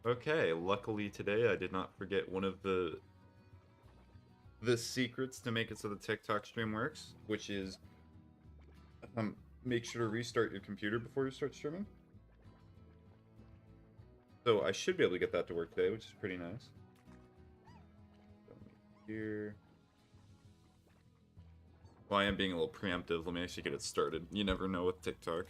Okay, luckily today I did not forget one of the secrets to make it so the TikTok stream works, which is make sure to restart your computer before you start streaming. So I should be able to get that to work today, which is pretty nice. Here. Well, I am being a little preemptive. Let me actually get it started. You never know with TikTok.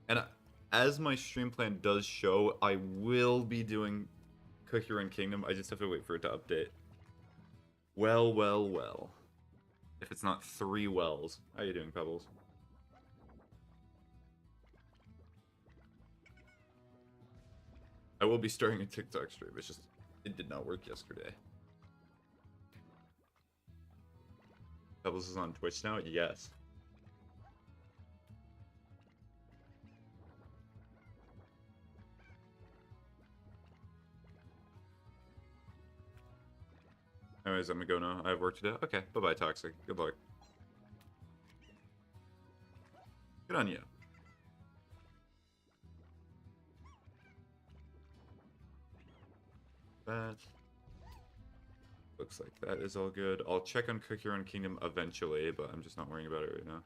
And as my stream plan does show, I will be doing Cookie Run Kingdom. I just have to wait for it to update. Well, well, well. If it's not 3 wells. How you doing, Pebbles? I will be starting a TikTok stream. It's just, it did not work yesterday. Pebbles is on Twitch now? Yes. Anyways, I'm gonna go now. I have work to do. Okay, bye-bye, Toxic. Good luck. Good on you. That looks like that is all good. I'll check on Cookie Run Kingdom eventually, but I'm just not worrying about it right now.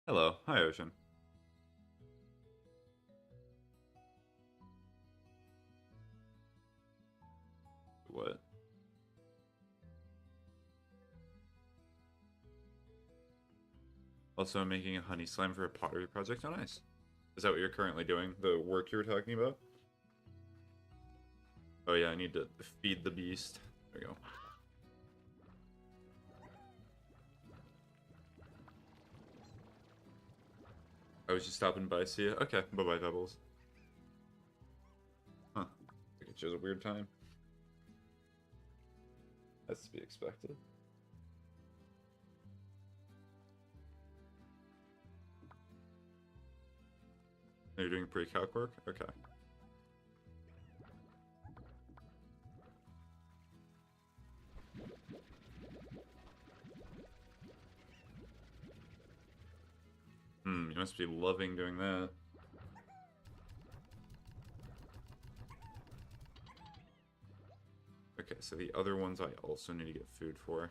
Hello. Hi, Ocean. What? Also, I'm making a honey slime for a pottery project. Oh, nice. Is that what you're currently doing? The work you were talking about? Oh yeah, I need to feed the beast. There we go. I was just stopping by, see ya. Okay, bye-bye, Pebbles. Huh. I think it chose a weird time. That's to be expected. Are you doing pre-calc work? Okay. You must be loving doing that. Okay, so the other ones I also need to get food for.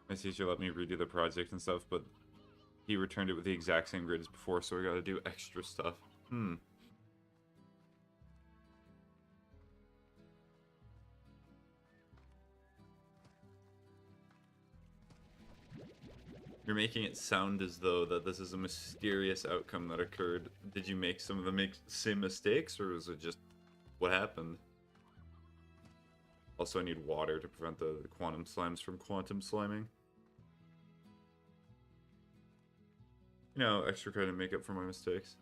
My teacher let me redo the project and stuff, but he returned it with the exact same grade as before, so we gotta do extra stuff. You're making it sound as though that this is a mysterious outcome that occurred. Did you make some of the same mistakes, or was it just what happened? Also, I need water to prevent the quantum slimes from quantum sliming. You know, extra credit make up for my mistakes.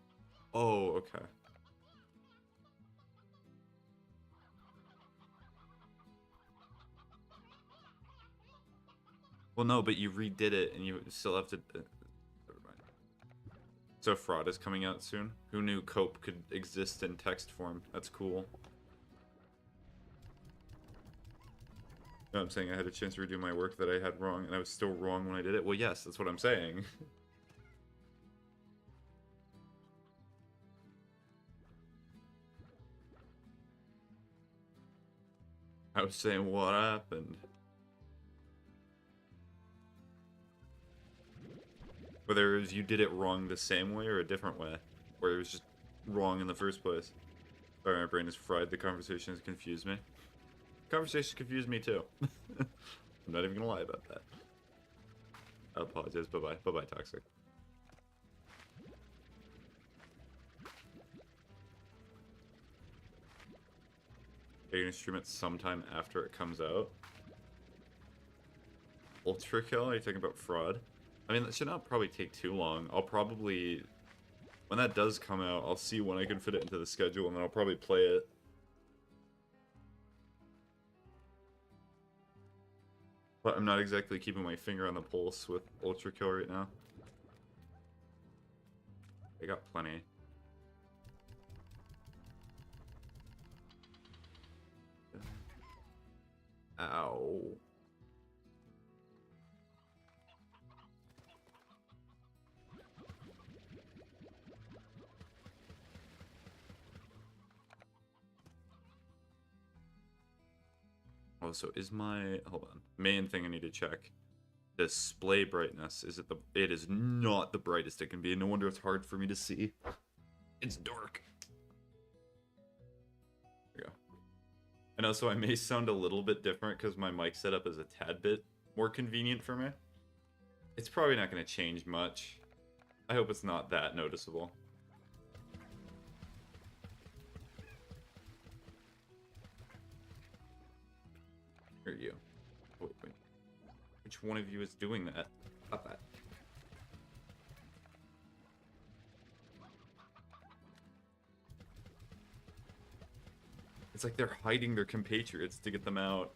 Oh, okay. Well, no, but you redid it, and you still have to... never mind. So Fraud is coming out soon? Who knew Cope could exist in text form? That's cool. No, I'm saying I had a chance to redo my work that I had wrong, and I was still wrong when I did it? Well, yes, that's what I'm saying. I was saying what happened. Whether it was you did it wrong the same way or a different way. Or it was just wrong in the first place. Sorry, my brain is fried. The conversation has confused me. The conversation confused me too. I'm not even gonna lie about that. I apologize. Bye-bye. Bye-bye, Toxic. Are you gonna stream it sometime after it comes out? Ultra Kill? Are you talking about Fraud? I mean, that should not probably take too long. I'll probably... When that does come out, I'll see when I can fit it into the schedule, and then I'll probably play it. But I'm not exactly keeping my finger on the pulse with Ultra Kill right now. I got plenty. Ow. Oh, so is my... Hold on. Main thing I need to check. Display brightness. Is it the... It is not the brightest it can be. No wonder it's hard for me to see. It's dark. There we go. And also, I may sound a little bit different because my mic setup is a tad bit more convenient for me. It's probably not going to change much. I hope it's not that noticeable. Here you. Wait. Which one of you is doing that? Not that. It's like they're hiding their compatriots to get them out.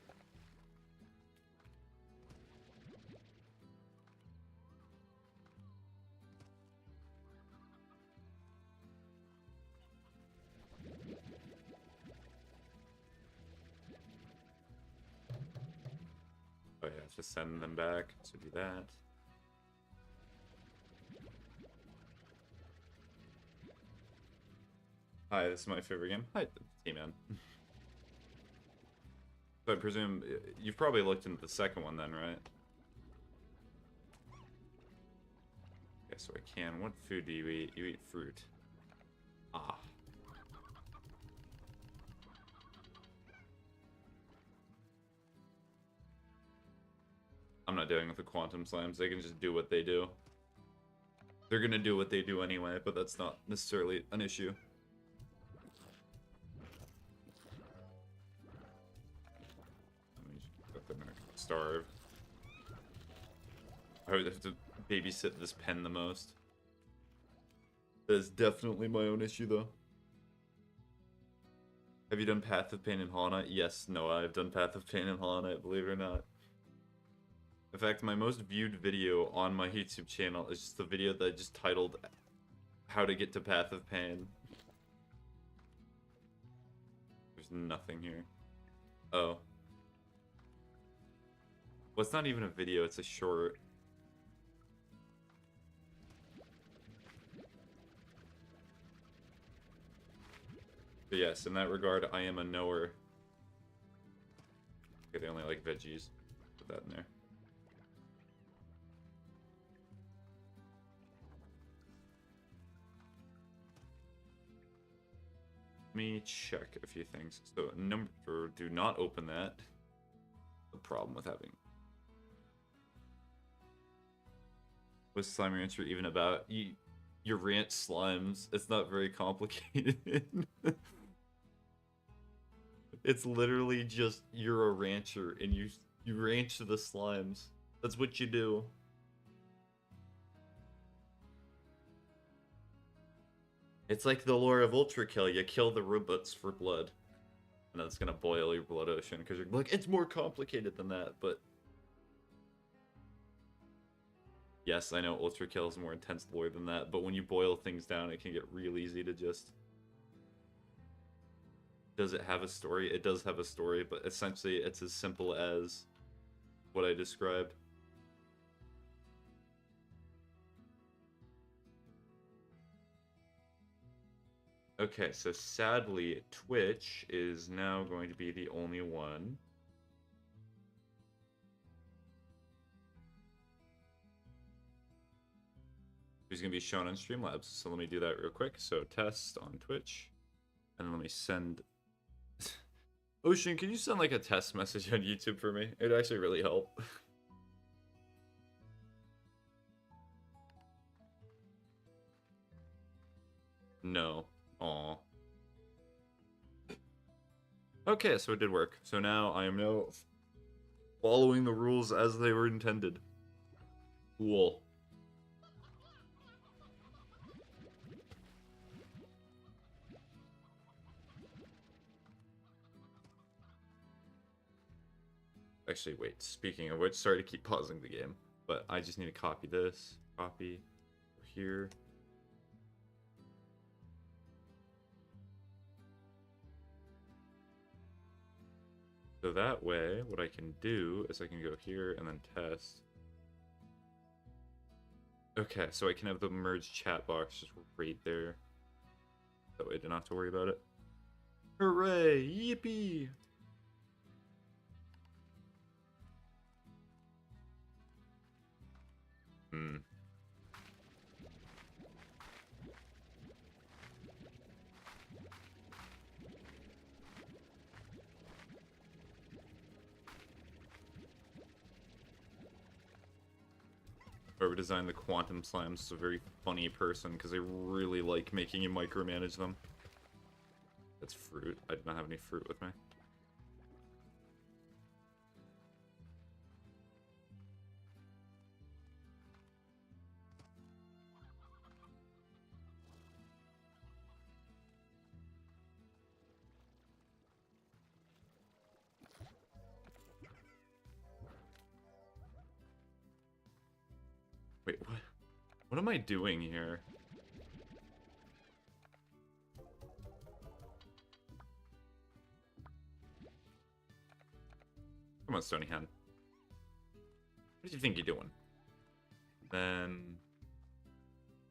Oh yeah, just send them back. So do that. Hi, this is my favorite game. Hi, T-Man. So I presume you've probably looked into the second one then, right? Okay, so I can. What food do you eat? You eat fruit. Ah. I'm not dealing with the quantum slimes. They can just do what they do. They're gonna do what they do anyway, but that's not necessarily an issue. They're gonna starve. I would have to babysit this pen the most. That is definitely my own issue, though. Have you done Path of Pain and Hollow Knight? Yes, no, I've done Path of Pain and Hollow Knight, believe it or not. In fact, my most viewed video on my YouTube channel is just the video that I just titled How to Get to Path of Pain. There's nothing here. Oh. Well, it's not even a video, it's a short. But yes, in that regard, I am a knower. Okay, they only like veggies. Put that in there. Let me check a few things. So, do not open that. The problem with having... What's Slime Rancher even about? You ranch slimes. It's not very complicated. It's literally just you're a rancher and you ranch the slimes. That's what you do. It's like the lore of Ultra Kill. You kill the robots for blood. And that's gonna boil your blood ocean because you're like, it's more complicated than that, but yes, I know Ultra Kill is more intense lore than that, but when you boil things down, it can get real easy to just... Does it have a story? It does have a story, but essentially it's as simple as what I described. Okay, so sadly, Twitch is now going to be the only one. Who's going to be shown on Streamlabs. So let me do that real quick. So test on Twitch. And then let me send... Ocean, can you send like a test message on YouTube for me? It'd actually really help. No. Aw. Okay, so it did work. So now I am now following the rules as they were intended. Cool. Actually, wait, speaking of which, sorry to keep pausing the game, but I just need to copy this. Copy here. So that way, what I can do is I can go here and then test. Okay, so I can have the merge chat box just right there. That way I don't have to worry about it. Hooray! Yippee! Hmm. Whoever designed the quantum slimes is a very funny person because they really like making you micromanage them. That's fruit. I do not have any fruit with me. Wait, what? What am I doing here? Come on, Stony Hen. What do you think you're doing? Then...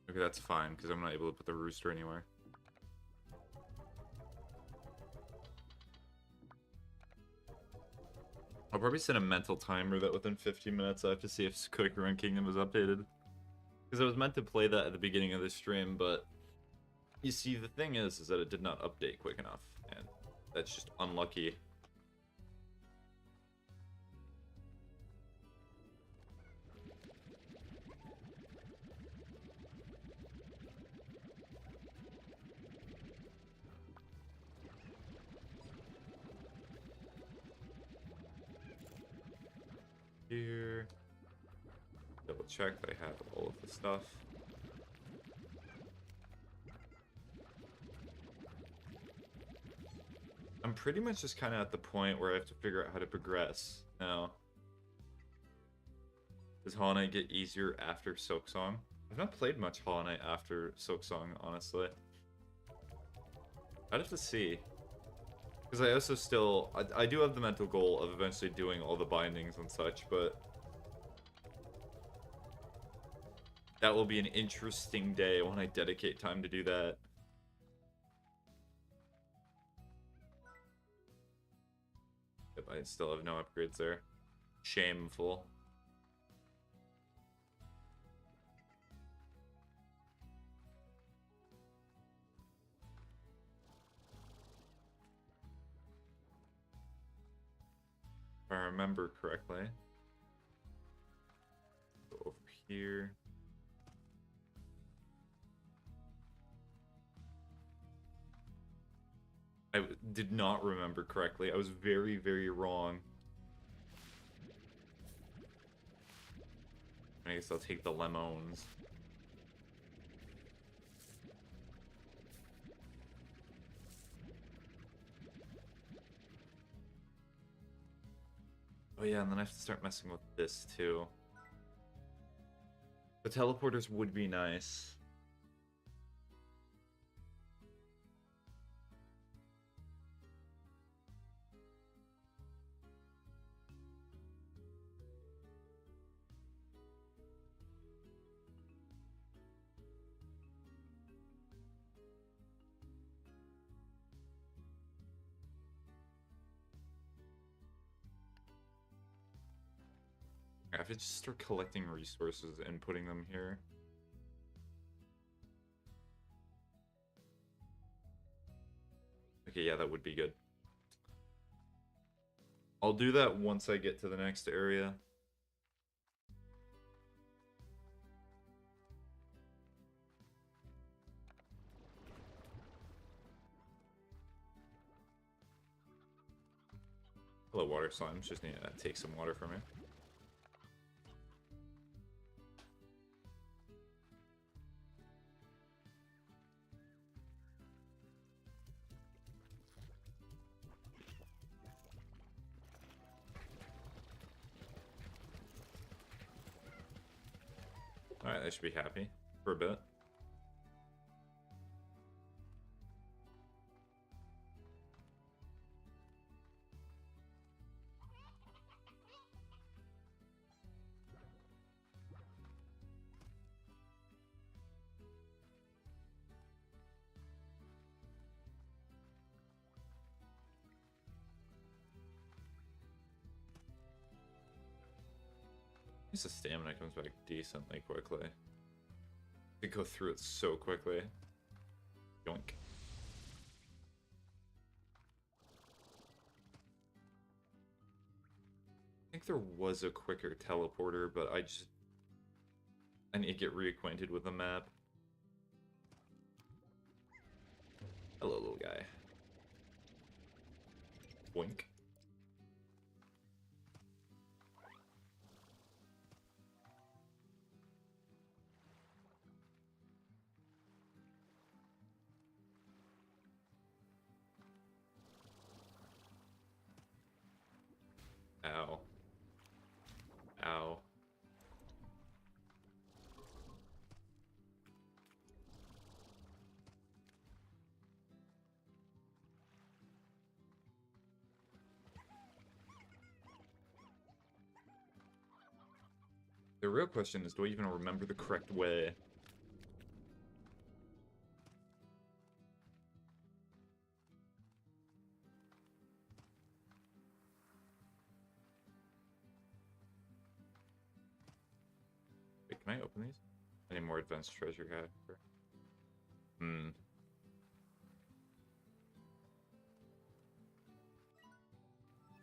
Okay, that's fine, because I'm not able to put the rooster anywhere. I'll probably set a mental timer that within 15 minutes I have to see if Cookie Run Kingdom is updated. Because I was meant to play that at the beginning of the stream, but... You see, the thing is that it did not update quick enough, and that's just unlucky. Here. Double check that I have all of the stuff. I'm pretty much just kind of at the point where I have to figure out how to progress now. Does Hollow Knight get easier after Silksong? I've not played much Hollow Knight after Silksong, honestly. I'd have to see. Because I also still... I do have the mental goal of eventually doing all the bindings and such, but... That will be an interesting day when I dedicate time to do that. Yep, I still have no upgrades there. Shameful. If I remember correctly. Go over here. I did not remember correctly. I was very, very wrong. I guess I'll take the lemons. Oh yeah, and then I have to start messing with this too. The teleporters would be nice. I have to just start collecting resources and putting them here. Okay, yeah, that would be good. I'll do that once I get to the next area. Hello, water slimes. Just need to take some water from you. Alright, I should be happy for a bit. Seems the stamina comes back decently quickly. We go through it so quickly. Yoink. I think there was a quicker teleporter, but I need to get reacquainted with the map. Hello, little guy. Boink. Ow. Ow. The real question is, do I even remember the correct way? Wait, can I open these? I need more advanced treasure capture.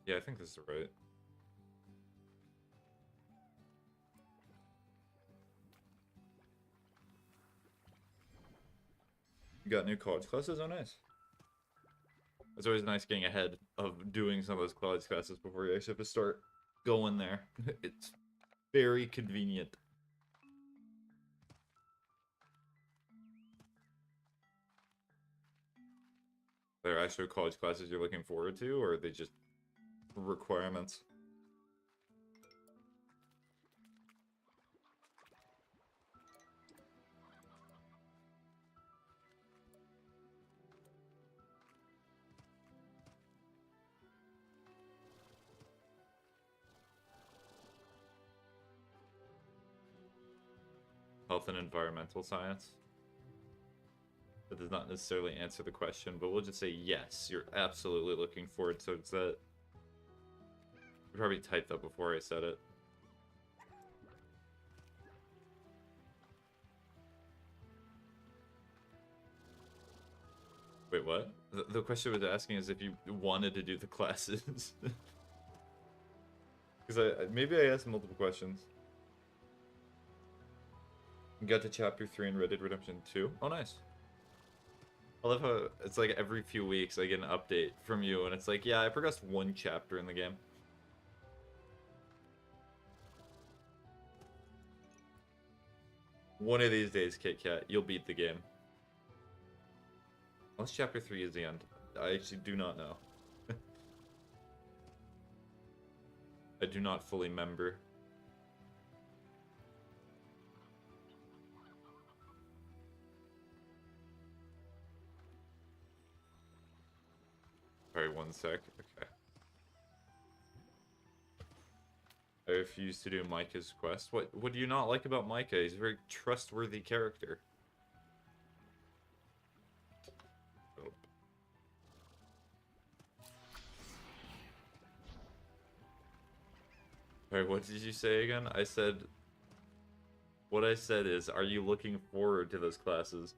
Yeah, I think this is right. You got new college classes? Oh, nice. It's always nice getting ahead of doing some of those college classes before you actually have to start going there. It's very convenient. They're actual college classes you're looking forward to, or are they just requirements? Health and environmental science? That does not necessarily answer the question, but we'll just say yes, you're absolutely looking forward to that. I probably typed that before I said it. Wait, what? The question was asking is if you wanted to do the classes. Because maybe I asked multiple questions. Got to chapter 3 in Red Dead Redemption 2. Oh, nice. I love how it's like every few weeks I get an update from you, and it's like, yeah, I progressed one chapter in the game. One of these days, Kit Kat, you'll beat the game. Unless chapter 3 is the end. I actually do not know. I do not fully remember. Sorry, one sec. Okay. I refuse to do Micah's quest. What do you not like about Micah? He's a very trustworthy character. Oh. Alright, what did you say again? I said... What I said is, are you looking forward to those classes?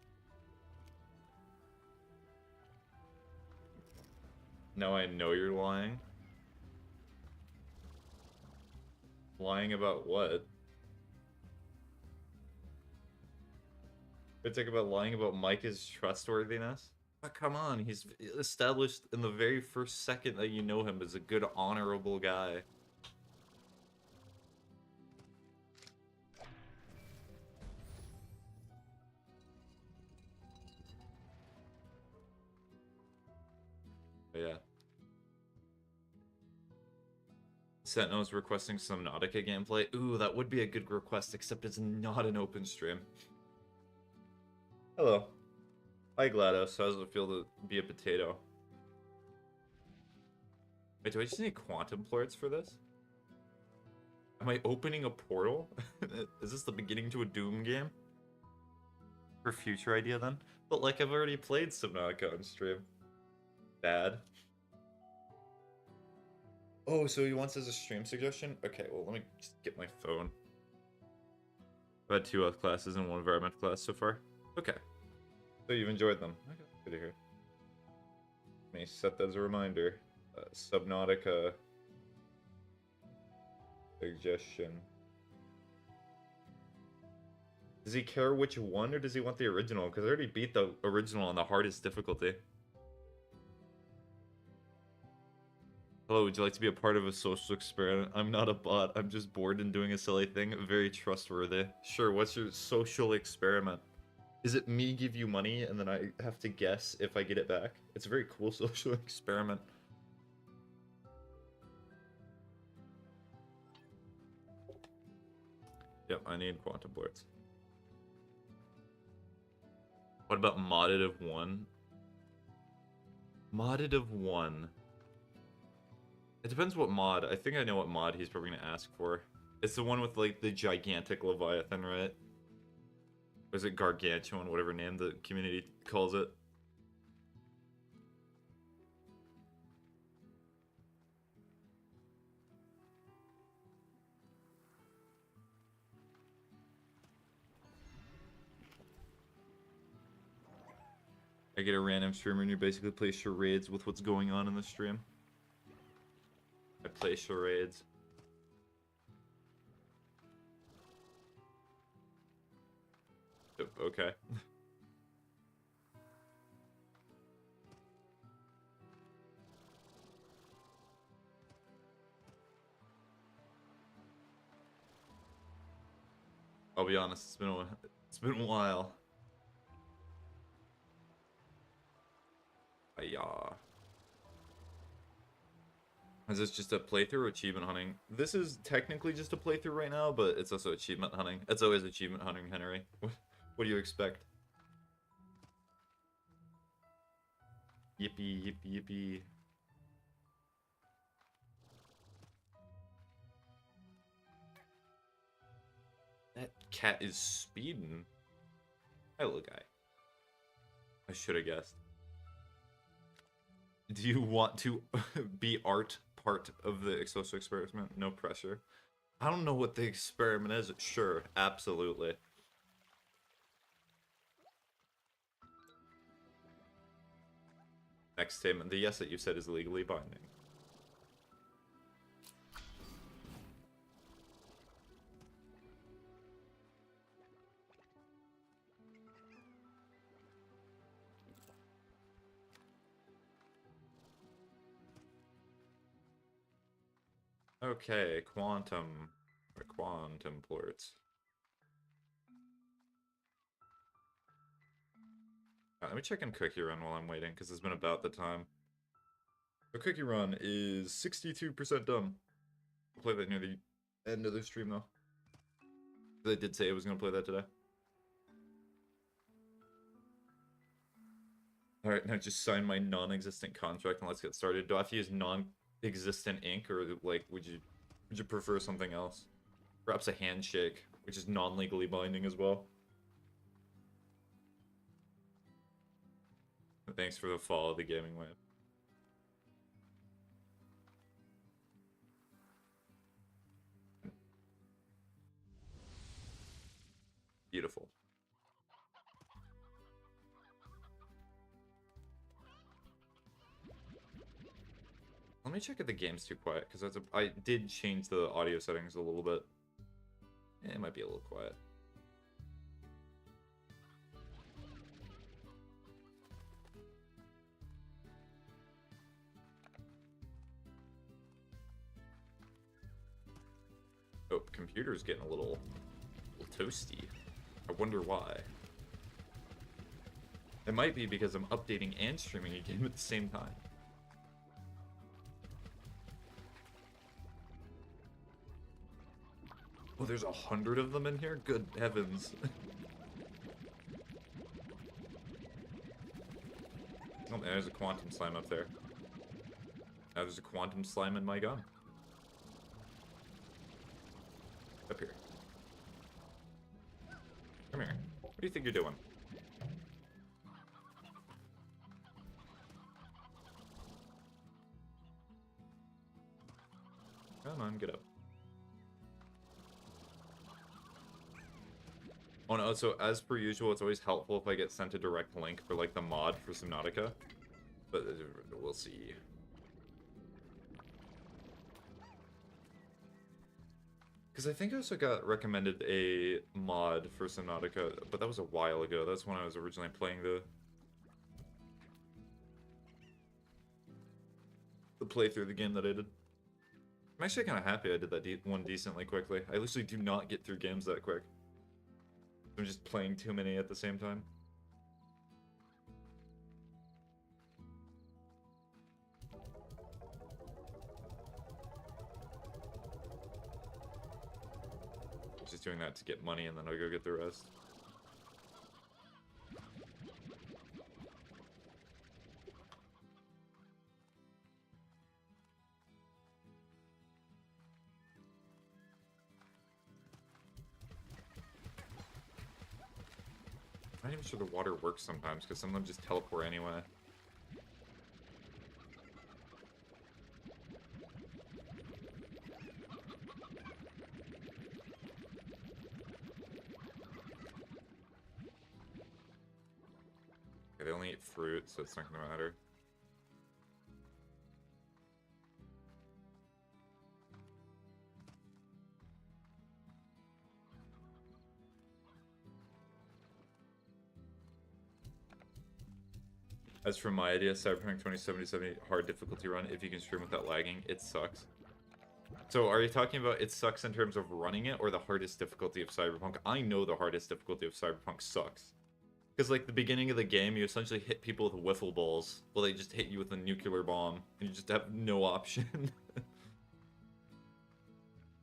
Now I know you're lying. Lying about what? It's like about lying about Micah's trustworthiness? But come on, he's established in the very first second that you know him as a good, honorable guy. But yeah. Sentinel's requesting some Nautica gameplay. Ooh, that would be a good request, except it's not an open stream. Hello. Hi, GLaDOS. How does it feel to be a potato? Wait, do I just need quantum plorts for this? Am I opening a portal? Is this the beginning to a Doom game? For future idea, then? But, like, I've already played Subnautica on stream. Bad. Oh, so he wants as a stream suggestion? Okay, well, let me just get my phone. I've had 2 health classes and 1 environment class so far. Okay. So you've enjoyed them. Okay, good to hear. Let me set that as a reminder. Subnautica suggestion. Does he care which one, or does he want the original? Because I already beat the original on the hardest difficulty. Hello, would you like to be a part of a social experiment? I'm not a bot. I'm just bored and doing a silly thing. Very trustworthy. Sure, what's your social experiment? Is it me give you money and then I have to guess if I get it back? It's a very cool social experiment. Yep, I need quantum ports. What about modded of 1? Modded of 1. It depends what mod. I think I know what mod he's probably going to ask for. It's the one with, like, the gigantic Leviathan, right? Or is it Gargantuan, whatever name the community calls it? I get a random streamer and you basically play charades with what's going on in the stream. I play charades. Okay. I'll be honest, it's been a while. Yeah. Is this just a playthrough or achievement hunting? This is technically just a playthrough right now, but it's also achievement hunting. It's always achievement hunting, Henry. What do you expect? Yippee, yippee, yippee. That cat is speeding. Hello, guy. I should have guessed. Do you want to be art part of the social experiment? No pressure. I don't know what the experiment is. Sure, absolutely. Next statement. The yes that you said is legally binding. Okay, quantum ports. Let me check in Cookie Run while I'm waiting, because it's been about the time. The Cookie Run is 62% done. I'll play that near the end of the stream, though. They did say I was going to play that today. Alright, now just sign my non-existent contract and let's get started. Do I have to use non-existent ink, or, like, would you prefer something else? Perhaps a handshake, which is non-legally binding as well. Thanks for the follow the gaming wave. Beautiful. Let me check if the game's too quiet, because I did change the audio settings a little bit. It might be a little quiet. Oh, computer's getting a little toasty. I wonder why. It might be because I'm updating and streaming a game at the same time. Oh, there's 100 of them in here? Good heavens. Oh, there's a quantum slime up there. Now there's a quantum slime in my gun. Up here. Come here. What do you think you're doing? Come on, get up. Oh no, so as per usual, it's always helpful if I get sent a direct link for like the mod for Subnautica. But we'll see. Because I think I also got recommended a mod for Subnautica, but that was a while ago. That's when I was originally playing the playthrough of the game that I did. I'm actually kind of happy I did that one decently quickly. I literally do not get through games that quick. I'm just playing too many at the same time. Just doing that to get money, and then I'll go get the rest. I'm not even sure the water works sometimes, because some of them just teleport anyway. Okay, they only eat fruit, so it's not gonna matter. As for my idea, Cyberpunk 2077 hard difficulty run, if you can stream without lagging, it sucks. So are you talking about it sucks in terms of running it, or the hardest difficulty of Cyberpunk? I know the hardest difficulty of Cyberpunk sucks. Because, like, the beginning of the game, you essentially hit people with wiffle balls. Well, they just hit you with a nuclear bomb, and you just have no option.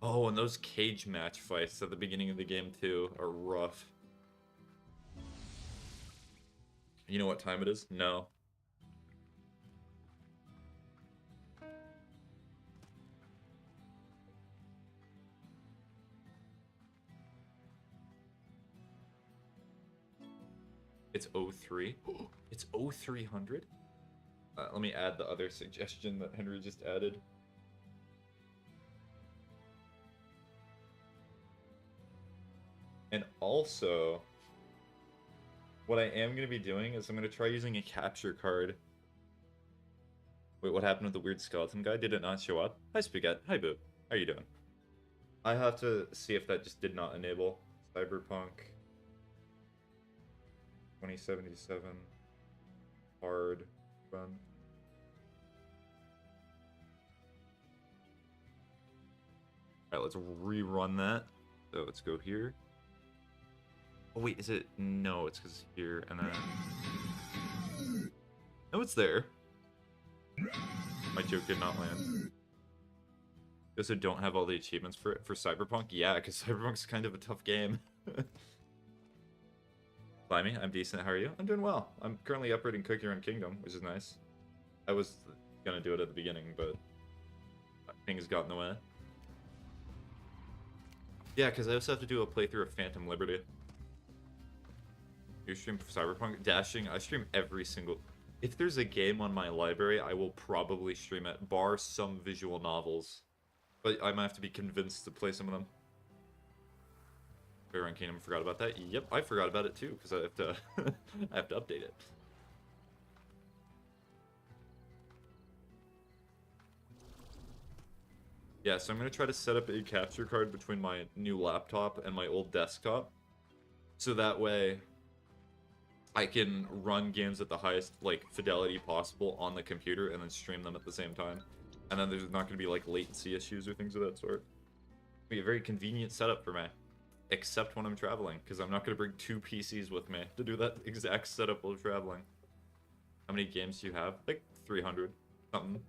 Oh, and those cage match fights at the beginning of the game, too, are rough. You know what time it is? No. It's 03. It's 0300? Let me add the other suggestion that Henry just added. And also, what I am going to be doing is I'm going to try using a capture card. Wait, what happened with the weird skeleton guy? Did it not show up? Hi, Spaghetti. Hi, Boo. How you doing? I have to see if that just did not enable Cyberpunk 2077 hard run. Alright, let's rerun that. So let's go here. Oh wait, is it? No, it's because here and then. No, it's there. My joke did not land. You also don't have all the achievements for Cyberpunk? Yeah, because Cyberpunk's kind of a tough game. Blimey, I'm decent. How are you? I'm doing well. I'm currently upgrading Cookie Run Kingdom, which is nice. I was gonna do it at the beginning, but things got in the way. Yeah, because I also have to do a playthrough of Phantom Liberty. You stream Cyberpunk? Dashing? I stream every single... If there's a game on my library, I will probably stream it, bar some visual novels. But I might have to be convinced to play some of them. Cookie Run Kingdom, forgot about that? Yep, I forgot about it too, because I have to I have to update it. Yeah, so I'm going to try to set up a capture card between my new laptop and my old desktop. So that way, I can run games at the highest, like, fidelity possible on the computer and then stream them at the same time. And then there's not going to be, like, latency issues or things of that sort. It'll be a very convenient setup for me. Except when I'm traveling, because I'm not going to bring 2 PCs with me to do that exact setup while traveling. How many games do you have? Like, 300. Something.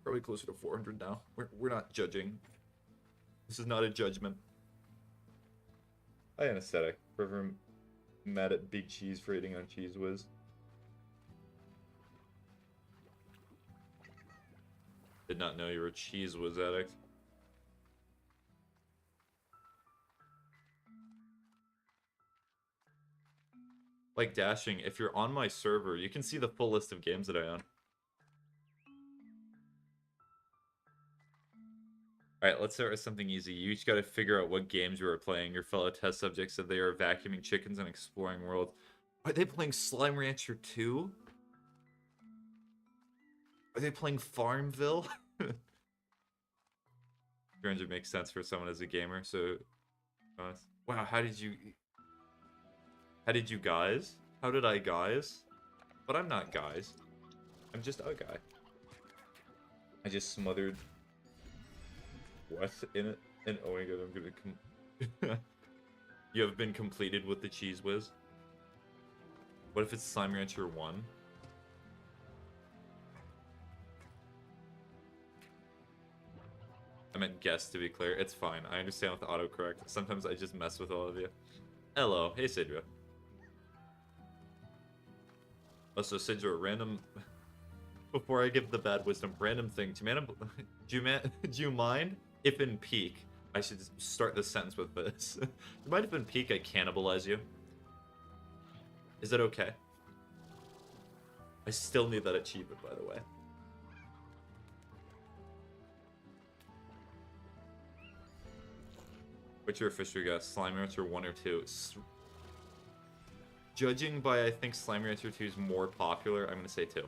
Probably closer to 400 now. We're not judging. This is not a judgment. Hi, Anesthetic. Forever mad at Big Cheese for hating on Cheese Whiz. Did not know you were a Cheese Whiz addict. Like Dashing, if you're on my server, you can see the full list of games that I own. Alright, let's start with something easy. You each gotta figure out what games you are playing. Your fellow test subjects said they are vacuuming chickens and exploring world. Are they playing Slime Rancher 2? Are they playing Farmville? 300 makes sense for someone as a gamer, so... Wow, how did you guys? How did I guys? But I'm not guys. I'm just a guy. I just smothered... What in it? And oh my god, I'm gonna You have been completed with the Cheese Whiz? What if it's Slime Rancher 1? I meant guess, to be clear. It's fine. I understand with the autocorrect. Sometimes I just mess with all of you. Hello. Hey, Sidra. Also, Sidra, random... Before I give the bad wisdom, random thing. Do you mind if in peak... I should start this sentence with this. Do you mind if in peak I cannibalize you? Is that okay? I still need that achievement, by the way. What's your official guess? Slime Rancher 1 or 2? Judging by, I think Slime Rancher 2 is more popular, I'm going to say 2.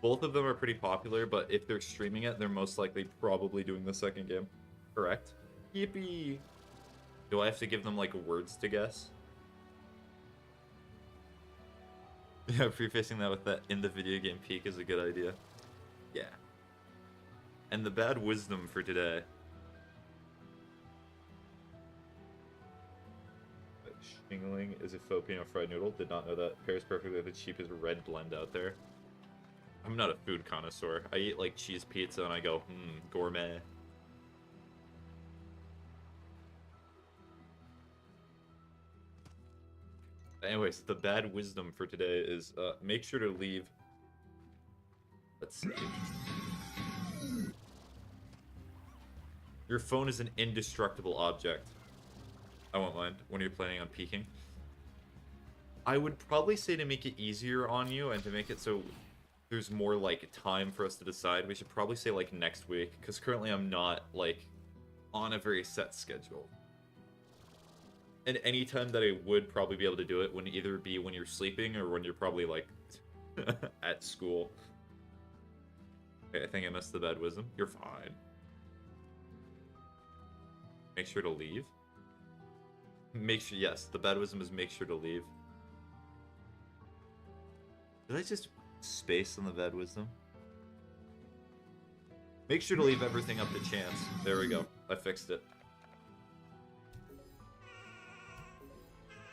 Both of them are pretty popular, but if they're streaming it, they're most likely probably doing the second game. Correct? Yippee! Do I have to give them, like, words to guess? Yeah, prefacing that with that in the video game peak is a good idea. Yeah. And the bad wisdom for today. Shingling is a Filipino fried noodle. Did not know that. Pairs perfectly with the cheapest red blend out there. I'm not a food connoisseur. I eat like cheese pizza and I go, gourmet. Anyways, the bad wisdom for today is make sure to leave. Let's see. Your phone is an indestructible object. I won't mind when you're planning on peeking. I would probably say to make it easier on you and to make it so there's more, like, time for us to decide, we should probably say, like, next week, because currently I'm not, like, on a very set schedule. And any time that I would probably be able to do it would either be when you're sleeping or when you're probably, like, at school. Okay, I think I missed the bad wisdom. You're fine. Make sure to leave. Make sure, yes, the bad wisdom is make sure to leave. Did I just space on the bad wisdom? Make sure to leave everything up to chance. There we go. I fixed it.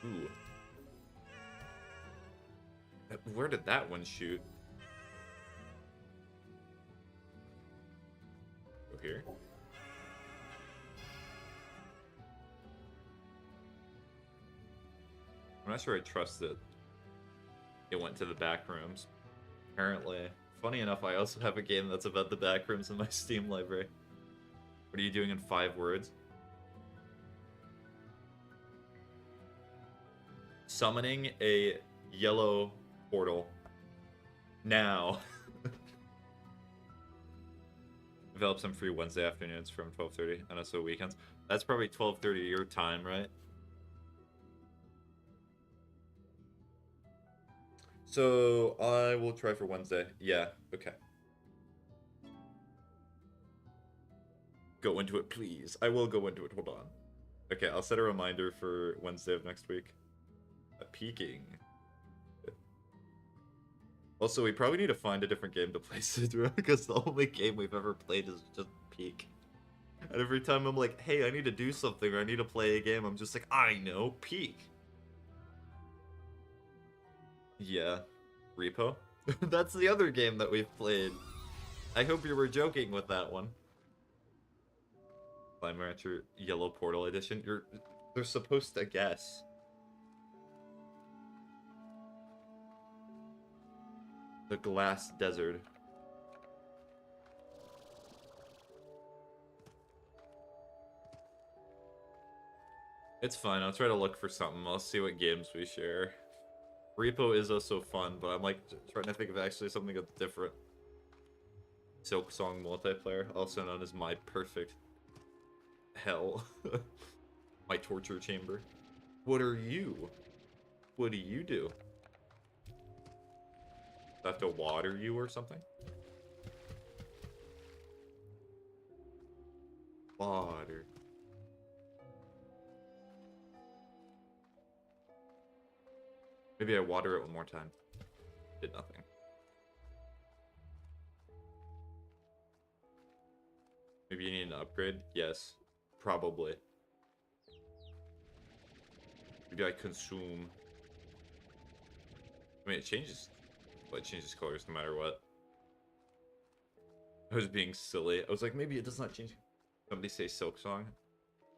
Ooh. Where did that one shoot? Go here. I'm not sure I trust it. It went to the back rooms. Apparently. Funny enough, I also have a game that's about the back rooms in my Steam library. What are you doing in 5 words? Summoning a yellow portal. Now. Develop some free Wednesday afternoons from 12:30 and also weekends. That's probably 12:30 your time, right? So, I will try for Wednesday. Yeah, okay. Go into it, please. I will go into it. Hold on. Okay, I'll set a reminder for Wednesday of next week. Peeking. Also, we probably need to find a different game to play, Sidra, because the only game we've ever played is just Peek. And every time I'm like, hey, I need to do something, or I need to play a game, I'm just like, I know, Peek. Yeah. Repo? That's the other game that we've played. I hope you were joking with that one. Slime Rancher Yellow Portal Edition. They're supposed to guess. The Glass Desert. It's fine. I'll try to look for something. I'll see what games we share. Repo is also fun, but I'm like trying to think of actually something that's different. Silk Song multiplayer, also known as my perfect hell. My torture chamber. What are you? What do you do? Do I have to water you or something? Water. Maybe I water it one more time. Did nothing. Maybe you need an upgrade? Yes. Probably. Maybe I consume. I mean, it changes. Well, it changes colors no matter what. I was being silly. I was like, maybe it does not change. Somebody say Silk Song?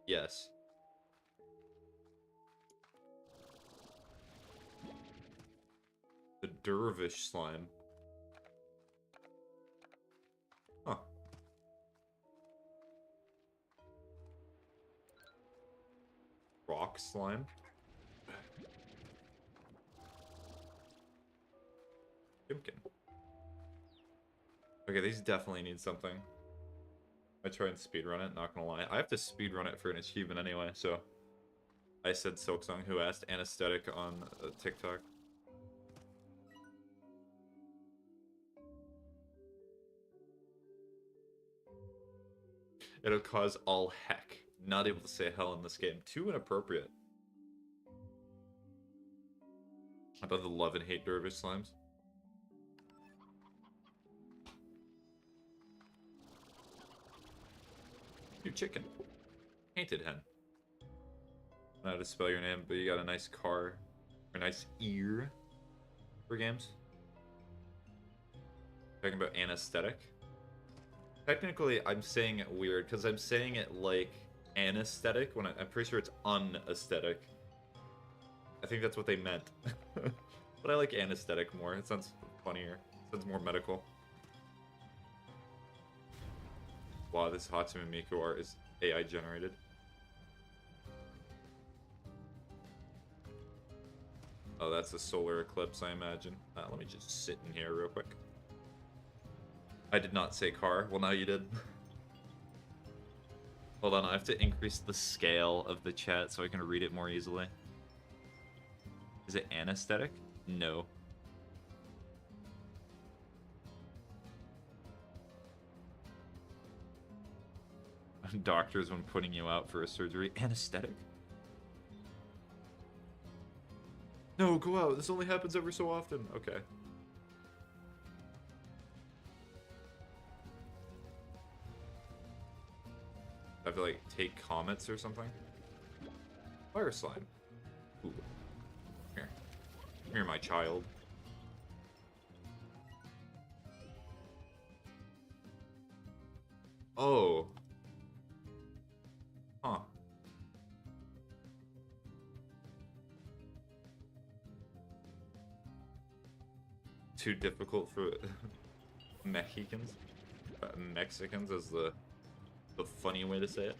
Yes. The Dervish slime. Huh. Rock slime? Pumpkin. Okay, these definitely need something. I try and speedrun it, not gonna lie. I have to speedrun it for an achievement anyway, so... I said Silksong, who asked anesthetic on TikTok. It'll cause all heck. Not able to say hell in this game. Too inappropriate. About the love and hate dervish slimes. You chicken. Painted hen. I don't know how to spell your name, but you got a nice car. Or a nice ear. For games. Talking about anesthetic. Technically, I'm saying it weird, because I'm saying it like anesthetic, when I'm pretty sure it's unaesthetic. I think that's what they meant. But I like anesthetic more. It sounds funnier. It sounds more medical. Wow, this Hatsune Miku art is AI generated. Oh, that's a solar eclipse, I imagine. Let me just sit in here real quick. I did not say car. Well, now you did. Hold on, I have to increase the scale of the chat so I can read it more easily. Is it anesthetic? No. Doctors when putting you out for a surgery. Anesthetic? No, go out. This only happens every so often. Okay. I have to, like, take comets or something? Fire slime. Ooh. Here. Here, my child. Oh. Huh. Too difficult for Mexicans? Mexicans is the funny way to say it.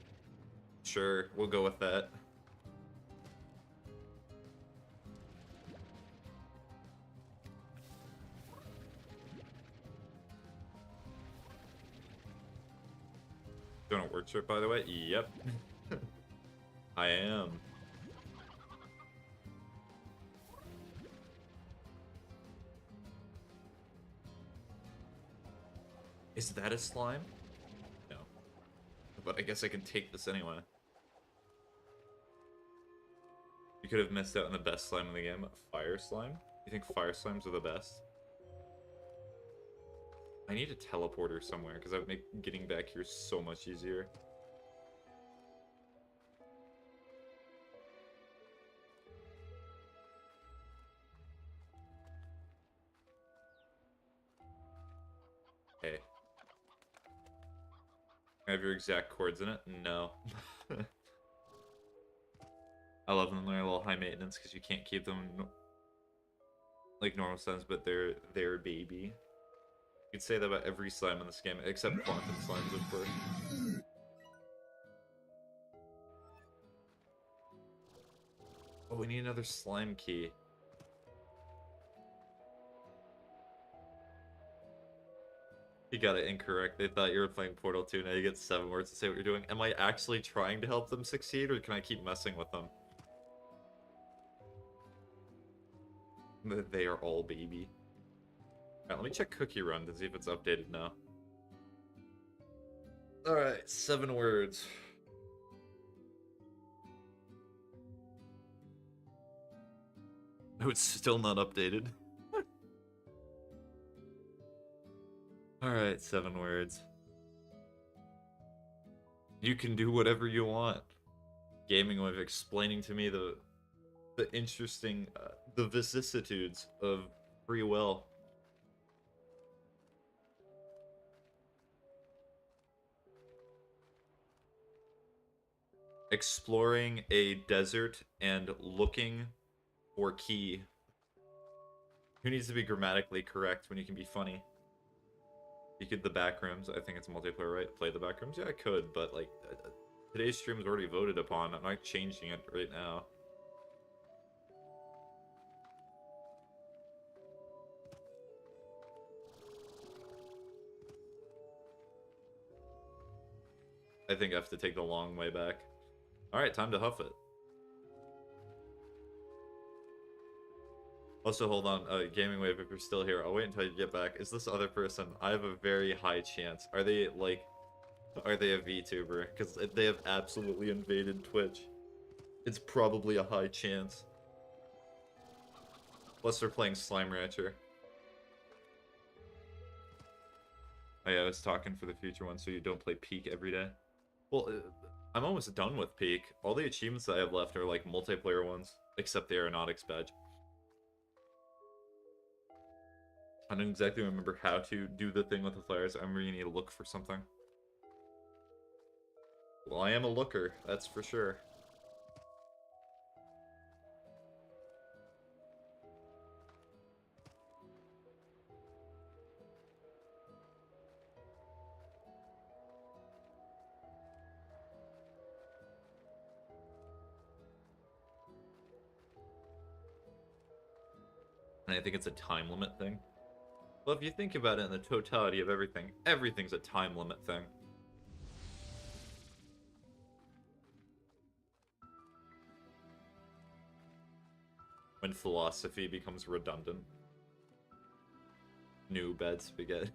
Sure, we'll go with that. Doing a work trip, by the way? Yep. I am. Is that a slime? No. But I guess I can take this anyway. You could have missed out on the best slime in the game. Fire slime? You think fire slimes are the best? I need a teleporter somewhere, because that would make getting back here so much easier. Hey. I have your exact chords in it? No. I love them. They're a little high maintenance because you can't keep them like normal slimes, but they're their baby. You could say that about every slime in this game, except quantum slimes, of course. Oh, we need another slime key. You got it incorrect. They thought you were playing Portal 2, now you get 7 words to say what you're doing. Am I actually trying to help them succeed, or can I keep messing with them? They are all baby. Alright, let me check Cookie Run to see if it's updated now. Alright, 7 words. No, it's still not updated. Alright, 7 words. You can do whatever you want. Gaming Wave explaining to me the interesting, the vicissitudes of free will. Exploring a desert and looking for key. Who needs to be grammatically correct when you can be funny? You could the backrooms. I think it's multiplayer, right? Play the backrooms? Yeah, I could, but like today's stream was already voted upon. I'm not changing it right now. I think I have to take the long way back. Alright, time to huff it. Also, hold on, Gaming Wave, if you're still here, I'll wait until you get back. Is this other person? I have a very high chance. Are they, like, are they a VTuber? Because they have absolutely invaded Twitch. It's probably a high chance. Plus, they're playing Slime Rancher. Oh yeah, I was talking for the future one, so you don't play Peak every day. Well, I'm almost done with Peak. All the achievements that I have left are, like, multiplayer ones, except the Aeronautics badge. I don't exactly remember how to do the thing with the flares. I'm really need to look for something. Well, I am a looker, that's for sure. And I think it's a time limit thing. Well, if you think about it in the totality of everything, everything's a time limit thing. When philosophy becomes redundant. New bad spaghetti.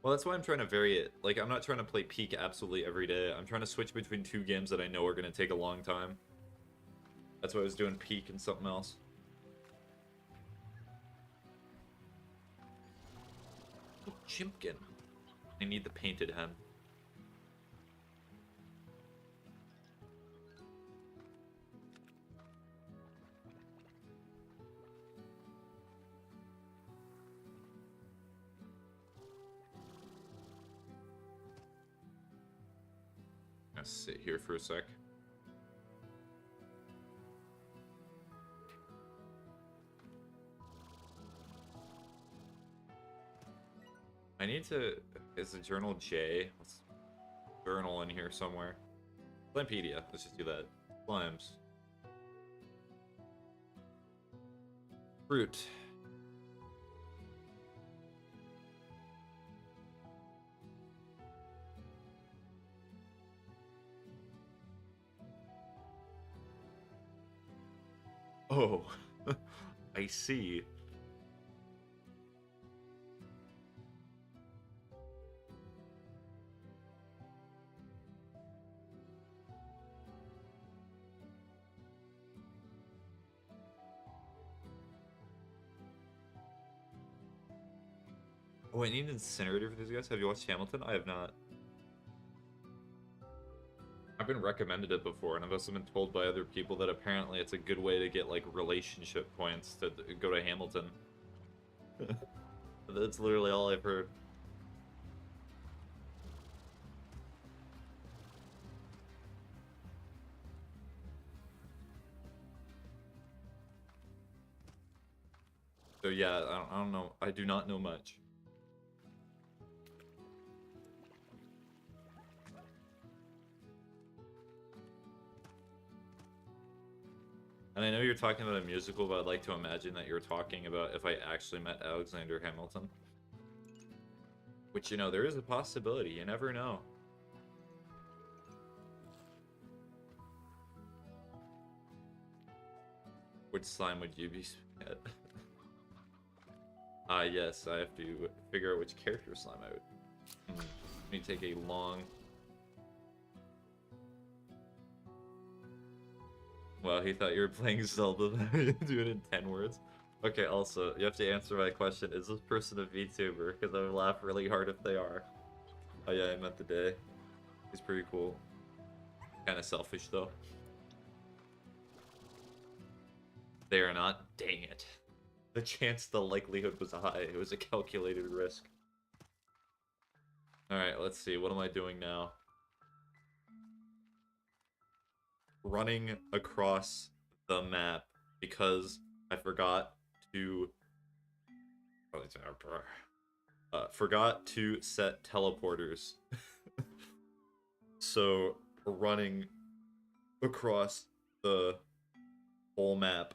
Well, that's why I'm trying to vary it. Like, I'm not trying to play Peak absolutely every day. I'm trying to switch between 2 games that I know are going to take a long time. That's why I was doing Peak and something else. Oh, Chimpkin. I need the painted hen. I'm gonna sit here for a sec. I need to... Is the journal J? Let's journal in here somewhere. Slimepedia. Let's just do that. Slimes. Fruit. Oh. I see. Oh, I need an incinerator for these guys. Have you watched Hamilton? I have not. I've been recommended it before, and I've also been told by other people that apparently it's a good way to get, like, relationship points to go to Hamilton. That's literally all I've heard. So yeah, I don't know. I do not know much. And I know you're talking about a musical, but I'd like to imagine that you're talking about if I actually met Alexander Hamilton. Which, you know, there is a possibility. You never know. Which slime would you be at? Yes, I have to figure out which character slime I would. Let me take a long... Wow, he thought you were playing Zelda. Do it in 10 words. Okay, also, you have to answer my question. Is this person a VTuber? Because I would laugh really hard if they are. Oh yeah, I meant the day. He's pretty cool. Kind of selfish, though. They are not. Dang it. The chance, the likelihood was high. It was a calculated risk. Alright, let's see. What am I doing now? Running across the map because I forgot to... forgot to set teleporters. So, running across the whole map.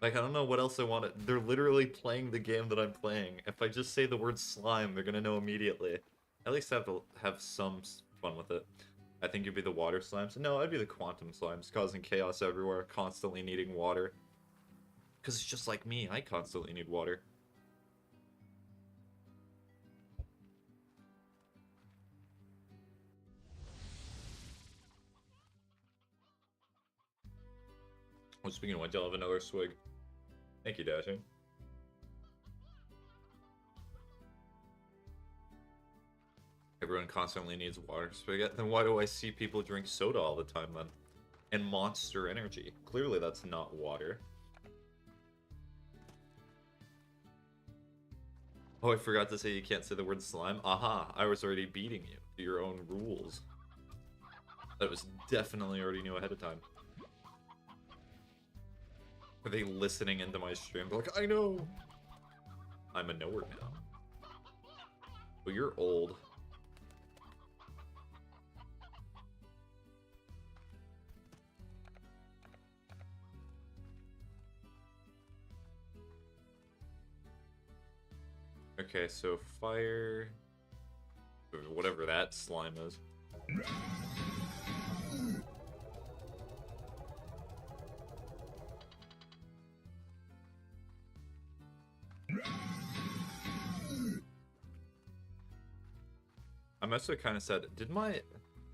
Like, I don't know what else I want to... They're literally playing the game that I'm playing. If I just say the word slime, they're gonna know immediately. At least I have to have some fun with it. I think you'd be the water slimes. No, I'd be the quantum slimes, causing chaos everywhere, constantly needing water. Because it's just like me, I constantly need water. Well, speaking of which, I'll have another swig. Thank you, Dashing. Everyone constantly needs water. Spaghetti. Then why do I see people drink soda all the time then? And Monster Energy. Clearly that's not water. Oh, I forgot to say you can't say the word slime. Aha, I was already beating you to your own rules. That was definitely already knew ahead of time. Are they listening into my stream? They're like, I know! I'm a knower now. Oh, you're old. Okay, so fire... whatever that slime is. I'm also kind of sad. Did my...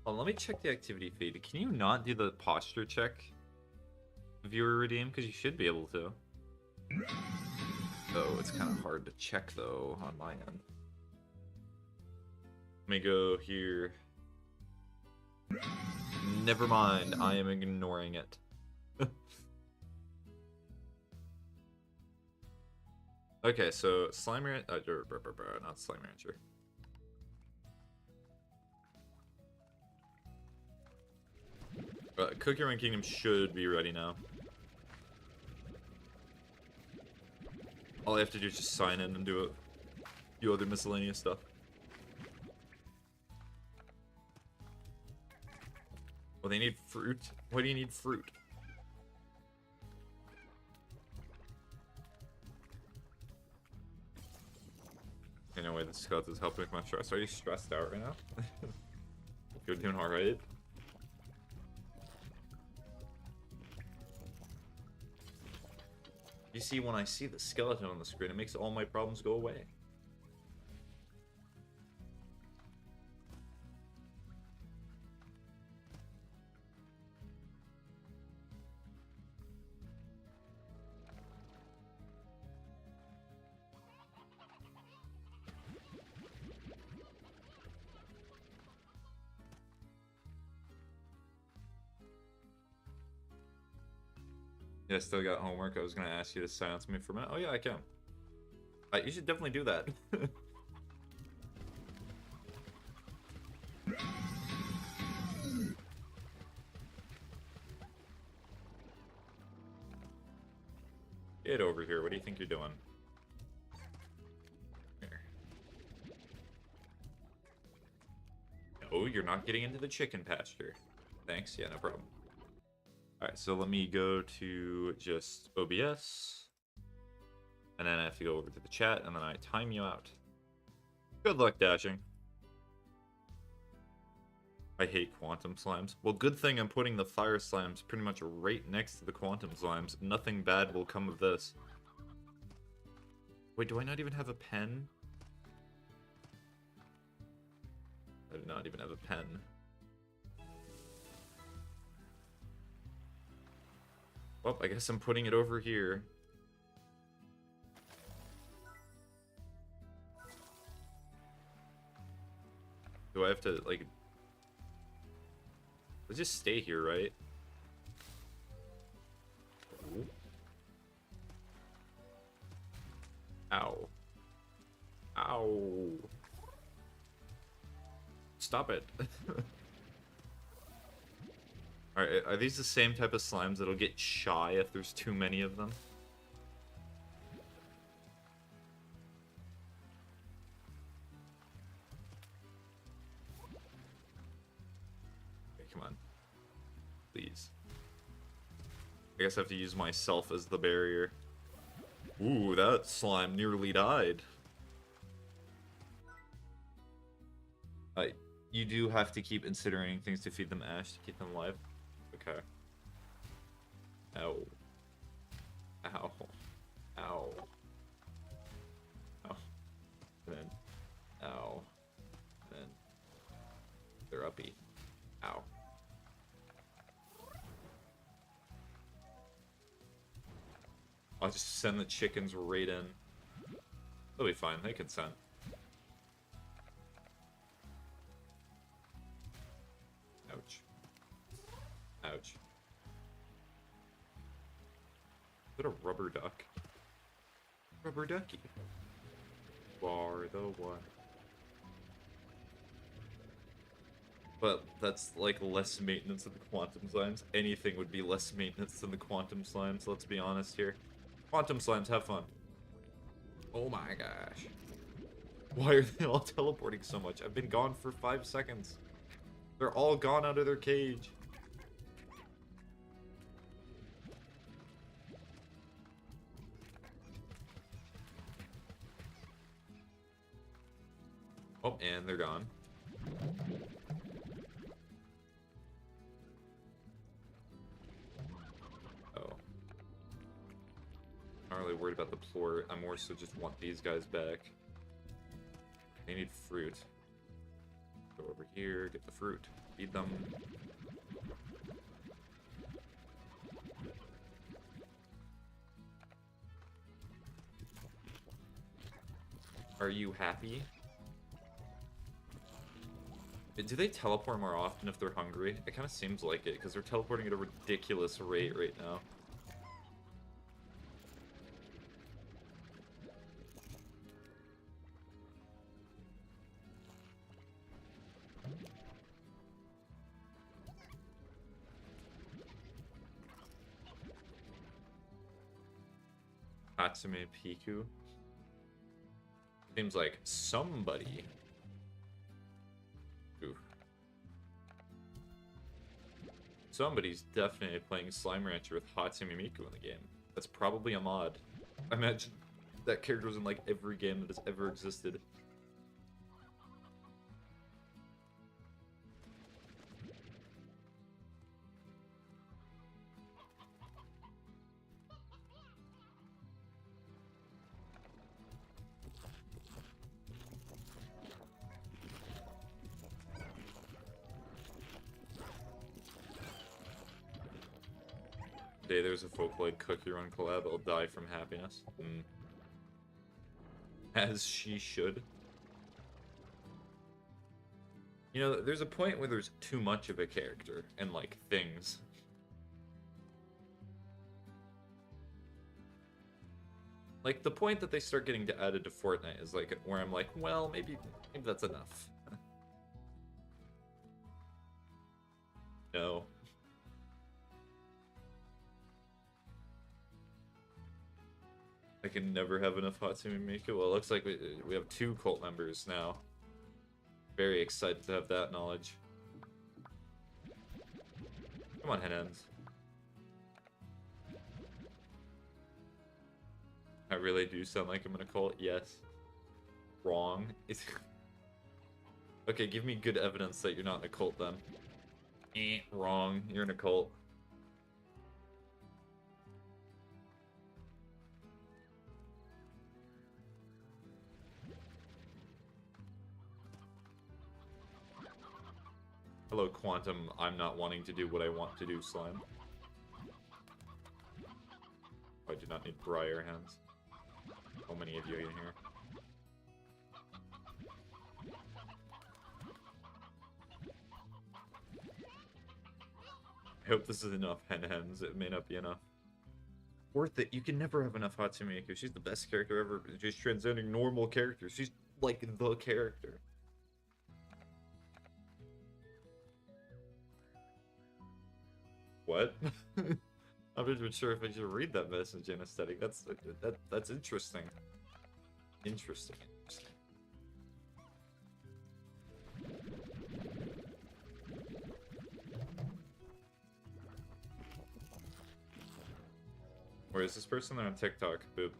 Oh, let me check the activity feed. Can you not do the posture check? Viewer redeem? Because you should be able to. Oh, it's kind of hard to check, though, on my end. Let me go here. Never mind. I am ignoring it. Okay, so Slime Rancher... not Slime Rancher. Cookie Run Kingdom should be ready now. All I have to do is just sign in and do a few other miscellaneous stuff. Well, they need fruit. Why do you need fruit? Anyway, the scout is helping with my stress. Are you stressed out right now? If you're doing alright. You see, when I see the skeleton on the screen, it makes all my problems go away. Yeah, I still got homework. I was gonna ask you to silence me for a minute. Oh yeah, I can. You should definitely do that. Get over here. What do you think you're doing? Here. you're not getting into the chicken pasture. Thanks. Yeah, no problem. Alright, so let me go to just OBS. And then I have to go over to the chat, and then I time you out. Good luck, dashing. I hate quantum slimes. Well, good thing I'm putting the fire slimes pretty much right next to the quantum slimes. Nothing bad will come of this. Wait, do I not even have a pen? I do not even have a pen. Well, I guess I'm putting it over here. Do I have to, like... Let's just stay here, right? Ooh. Ow. Ow. Stop it. Alright, are these the same type of slimes that'll get shy if there's too many of them? Okay, come on. Please. I guess I have to use myself as the barrier. Ooh, that slime nearly died. You do have to keep incinerating things to feed them ash to keep them alive. Okay. Ow. Ow. Ow. Ow. And then. Ow. And then. They're uppy. Ow. I'll just send the chickens right in. They'll be fine. They consent. Ouch. Ouch. Is that a rubber duck? Rubber ducky. You are the one. But that's like less maintenance than the quantum slimes. Anything would be less maintenance than the quantum slimes, let's be honest here. Quantum slimes, have fun. Oh my gosh. Why are they all teleporting so much? I've been gone for 5 seconds. They're all gone out of their cage. Oh, and they're gone. Oh. I'm not really worried about the plort. I more so just want these guys back. They need fruit. Go over here, get the fruit. Feed them. Are you happy? Do they teleport more often if they're hungry? It kind of seems like it, because they're teleporting at a ridiculous rate right now. Hatsume Piku. Seems like somebody. Ooh. Somebody's definitely playing Slime Rancher with Hatsune Miku in the game. That's probably a mod. I imagine that character was in like every game that has ever existed. Day there's a Folkloid Cookie Run collab, I'll die from happiness. As she should. You know, there's a point where there's too much of a character and, like, things. Like, the point that they start getting added to Fortnite is, like, where I'm like, well, maybe that's enough. No. I can never have enough Hatsune Miku. Well, it looks like we have 2 cult members now. Very excited to have that knowledge. Come on, Henens. I really do sound like I'm in a cult. Yes. Wrong. It's... Okay, give me good evidence that you're not in a cult then. Wrong. You're in a cult. Hello, Quantum. I'm not wanting to do what I want to do, slime. I do not need briar hands. So many of you in here. I hope this is enough hens. It may not be enough. Worth it. You can never have enough Hatsune Miku. She's the best character ever. She's transcending normal characters. She's like the character. What? I'm not even sure if I should read that message in aesthetic. That's interesting. Interesting. Where is this person? They're on TikTok. Boop.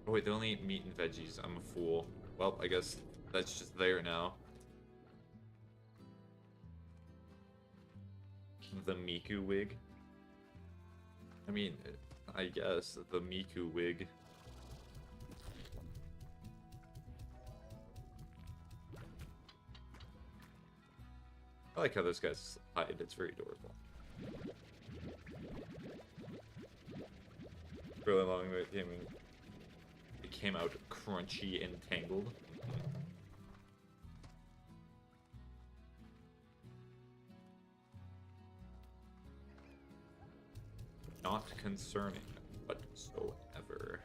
Oh wait, they only eat meat and veggies. I'm a fool. Well, I guess that's just there now. The Miku wig. I mean, I guess the Miku wig. I like how those guys hide. It's very adorable. Really long way it came out crunchy and tangled. Not concerning whatsoever.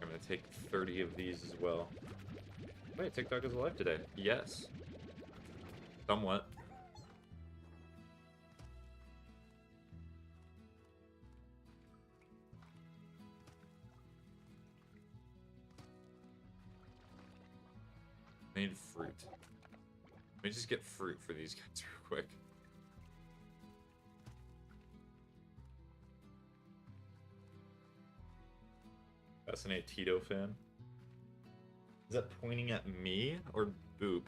I'm gonna take 30 of these as well. Wait, TikTok is alive today. Yes. Somewhat. I need fruit. Let me just get fruit for these guys real quick. That's an Tito fan. Is that pointing at me or Boop?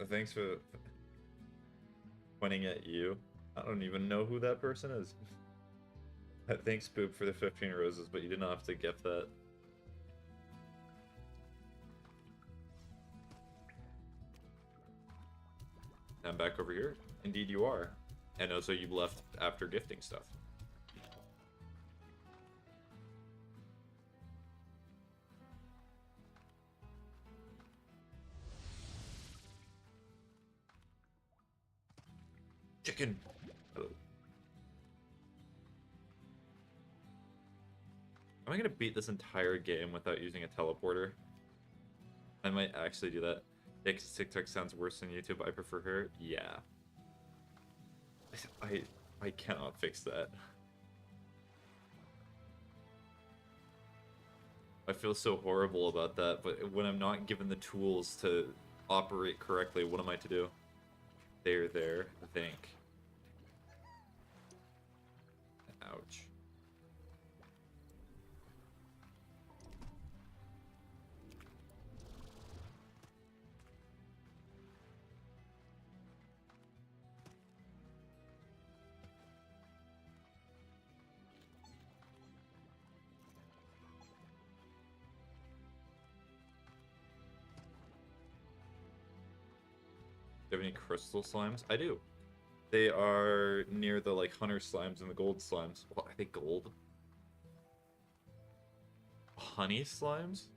Thanks for pointing at you. I don't even know who that person is. Thanks, Boop, for the 15 roses, but you didn't have to gift that. I'm back over here. Indeed you are. And also you left after gifting stuff. Chicken! Hello. Am I gonna beat this entire game without using a teleporter? I might actually do that. Yeah, because TikTok sounds worse than YouTube. I prefer her. Yeah. I cannot fix that. I feel so horrible about that, but when I'm not given the tools to operate correctly, what am I to do? There, think. Ouch. Do you have any crystal slimes? I do. They are near the like hunter slimes and the gold slimes. What are they gold? Honey slimes?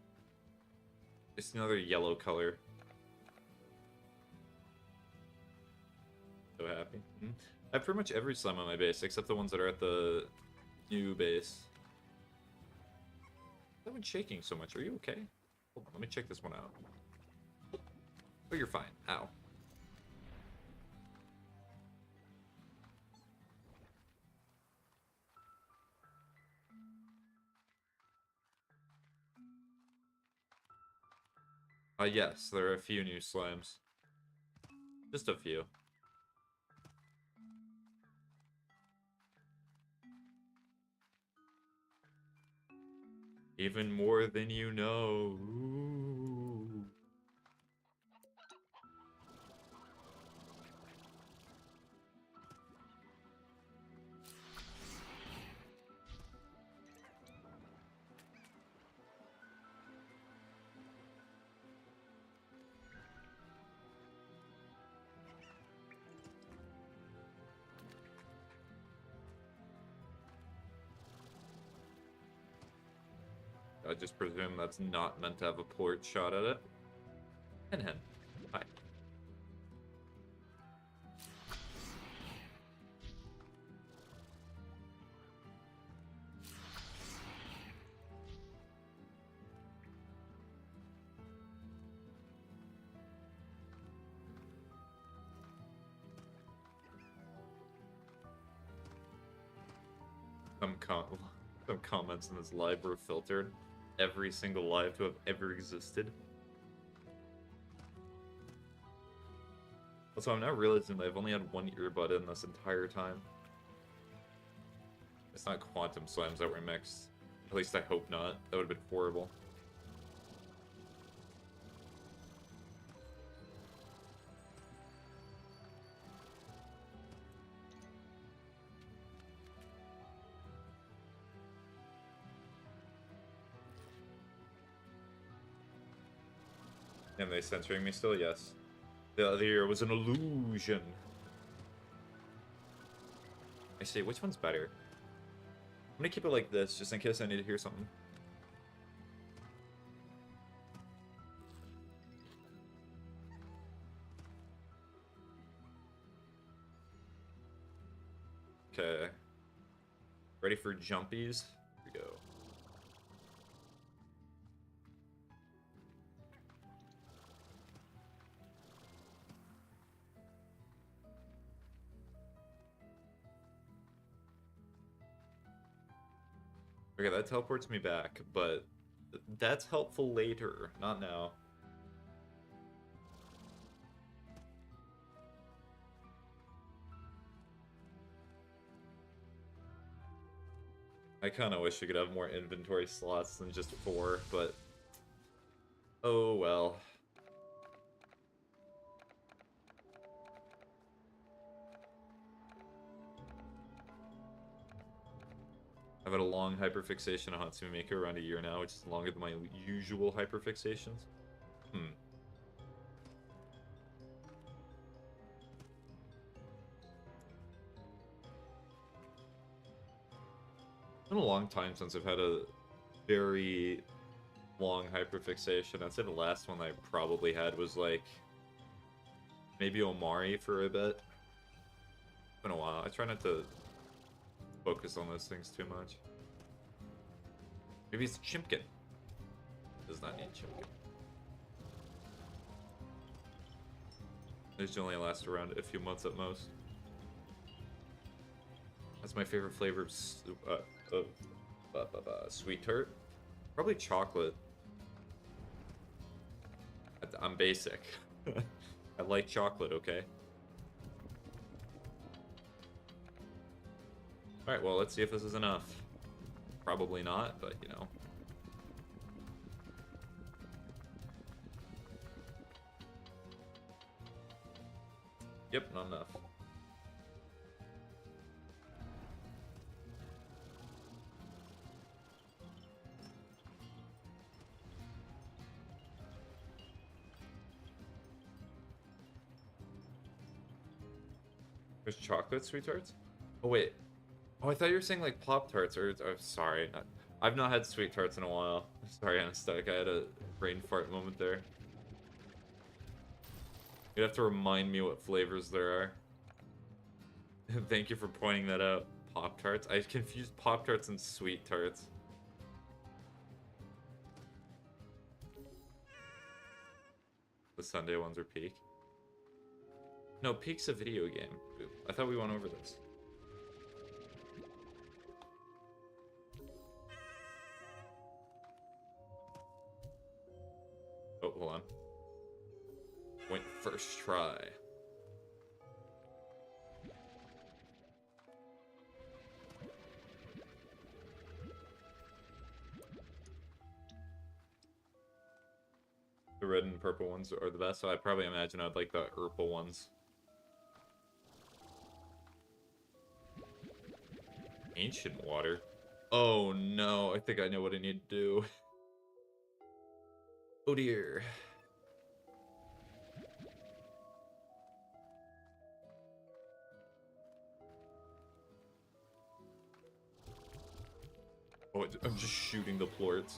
It's another yellow color. So happy. I have pretty much every slime on my base, except the ones that are at the new base. That one's shaking so much. Are you okay? Hold on, let me check this one out. Oh, you're fine. Ow. Yes, there are a few new slimes. Just a few. Even more than you know. Ooh. I just presume that's not meant to have a port shot at it. Hen. Hi. Some comments in this live were filtered. Every single live to have ever existed. Also, I'm now realizing that I've only had one earbud in this entire time. It's not quantum slimes that were mixed. At least I hope not. That would have been horrible. Am they censoring me still? Yes. The other ear was an illusion. I say, which one's better? I'm gonna keep it like this, just in case I need to hear something. Okay. Ready for jumpies? Here we go. Okay, that teleports me back, but that's helpful later, not now. I kind of wish we could have more inventory slots than just 4, but oh well. I've had a long hyperfixation on Hatsune Miku around a year now, which is longer than my usual hyperfixations. It's been a long time since I've had a very long hyperfixation. I'd say the last one I probably had was like maybe Omari for a bit. It's been a while. I try not to focus on those things too much. Maybe it's Chimkin. Does not need Chimkin. These only last around a few months at most. That's my favorite flavor of sweet tart. Probably chocolate. I'm basic. I like chocolate, okay? Alright, well, let's see if this is enough. Probably not, but, you know. Yep, not enough. There's chocolate sweet tarts? Oh, wait. Oh, I thought you were saying like Pop Tarts or sorry. I've not had sweet tarts in a while. Sorry, anesthetic. I had a Brain fart moment there. You'd have to remind me what flavors there are. Thank you for pointing that out. Pop-Tarts? I confused Pop-Tarts and Sweet Tarts. The Sunday ones are Peak. No, Peak's a video game. I thought we went over this. Oh, hold on. Went first try. The red and purple ones are the best, so I probably imagine I'd like the purple ones. Ancient water? Oh no, I think I know what I need to do. Oh dear. Oh, I'm just shooting the plorts.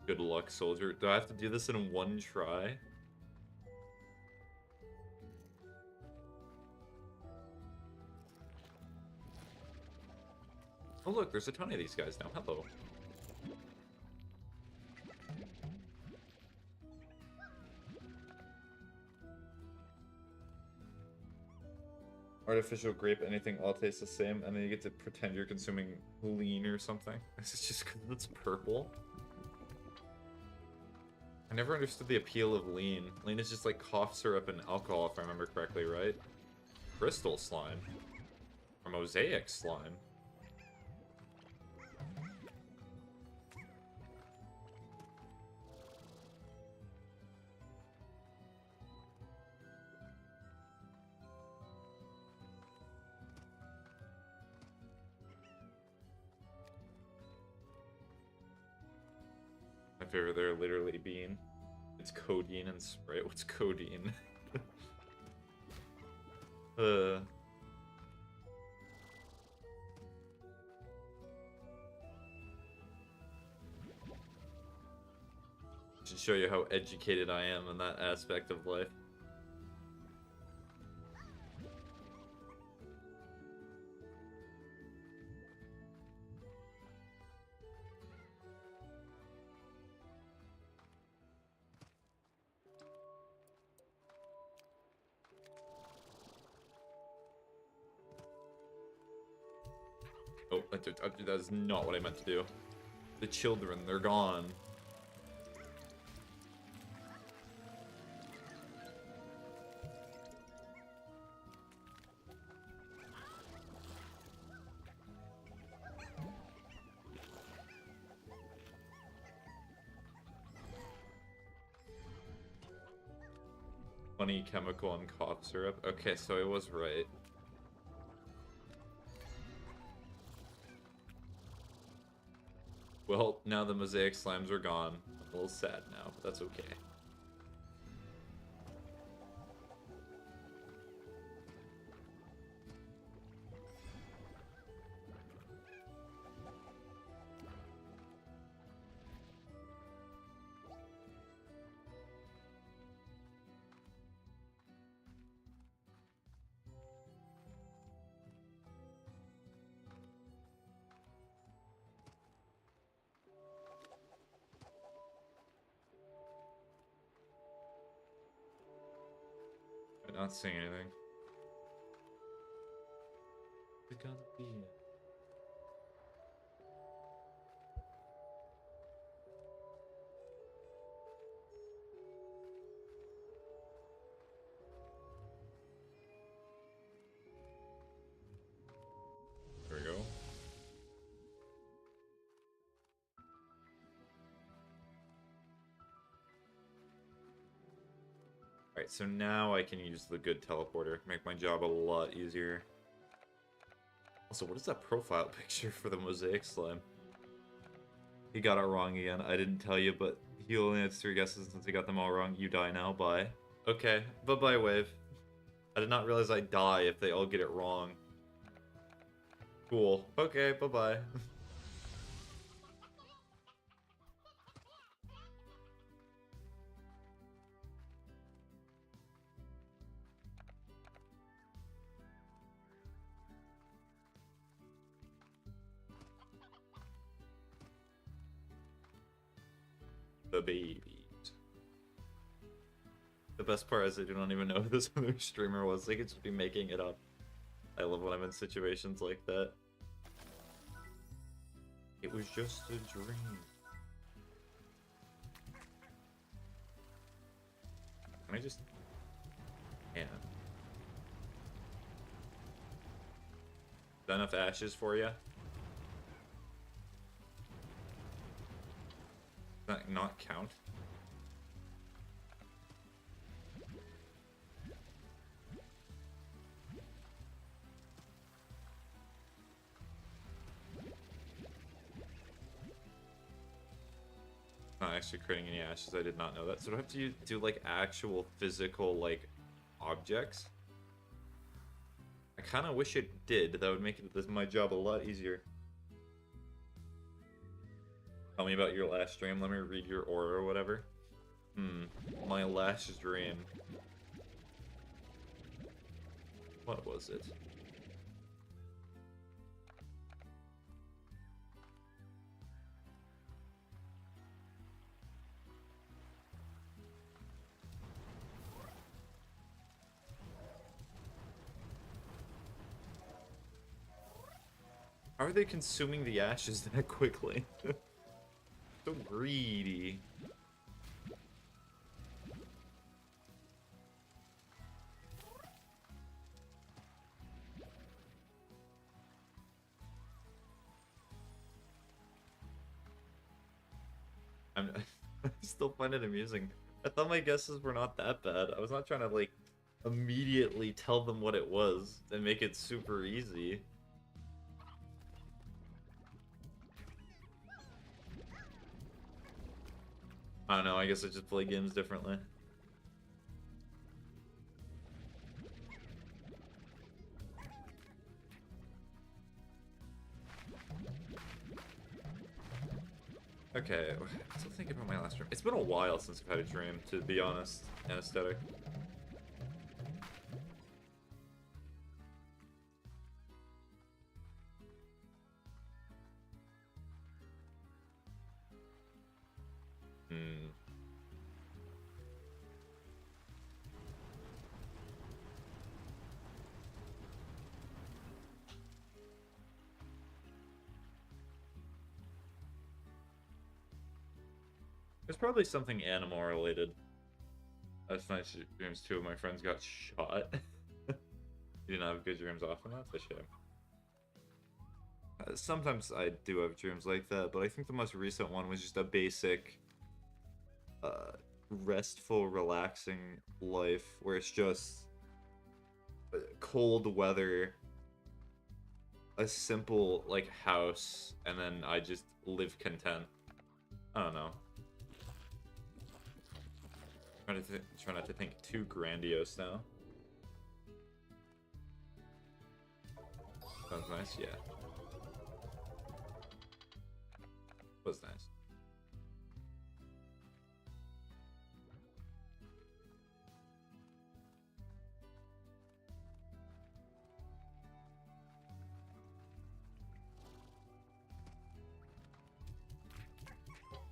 Good luck, soldier. Do I have to do this in one try? Oh look, there's a ton of these guys now. Hello. Artificial grape, anything all tastes the same, and then you get to pretend you're consuming lean or something. This is just because it's purple. I never understood the appeal of lean. Lean is just like cough syrup and alcohol, if I remember correctly, right? Crystal slime. Or mosaic slime. My favorite there, literally bean. It's codeine and Sprite. What's codeine? Should show you how educated I am in that aspect of life. Oh, that is not what I meant to do. The children, they're gone. Funny chemical and cough syrup. Okay, so I was right. Well, now the mosaic slimes are gone. I'm a little sad now, but that's okay. I'm not seeing anything. It's gonna be it. There we go. Alright, so now I can use the good teleporter. Make my job a lot easier. Also, what is that profile picture for the mosaic slime? He got it wrong again. I didn't tell you, but You only had 3 guesses since you got them all wrong. You die now. Bye. Okay. Bye-bye, Wave. I did not realize I'd die if they all get it wrong. Cool. Okay, bye-bye. The babies. The best part is I do not even know who this other streamer was. They could just be making it up. I love when I'm in situations like that. It was just a dream. Can I just... Yeah. Is that enough ashes for you? Does that not count? Not actually creating any ashes, I did not know that. So do I have to do like actual physical like objects? I kind of wish it did. That would make my job a lot easier. Tell me about your last stream. Let me read your aura or whatever. My last dream. What was it? How are they consuming the ashes that quickly? So greedy. I still find it amusing. I thought my guesses were not that bad. I was not trying to like immediately tell them what it was and make it super easy. I don't know, I guess I just play games differently. Okay, I'm still thinking about my last dream. It's been a while since I've had a dream, to be honest. Anesthetic. It's probably something animal related. That's nice dreams. 2 of my friends got shot. You didn't have good dreams often? That's a shame. Sometimes I do have dreams like that, but I think the most recent one was just a basic, restful, relaxing life where it's just cold weather, a simple, like, house, and then I just live content. I don't know. Try not to think too grandiose now. Sounds nice, yeah. Was nice.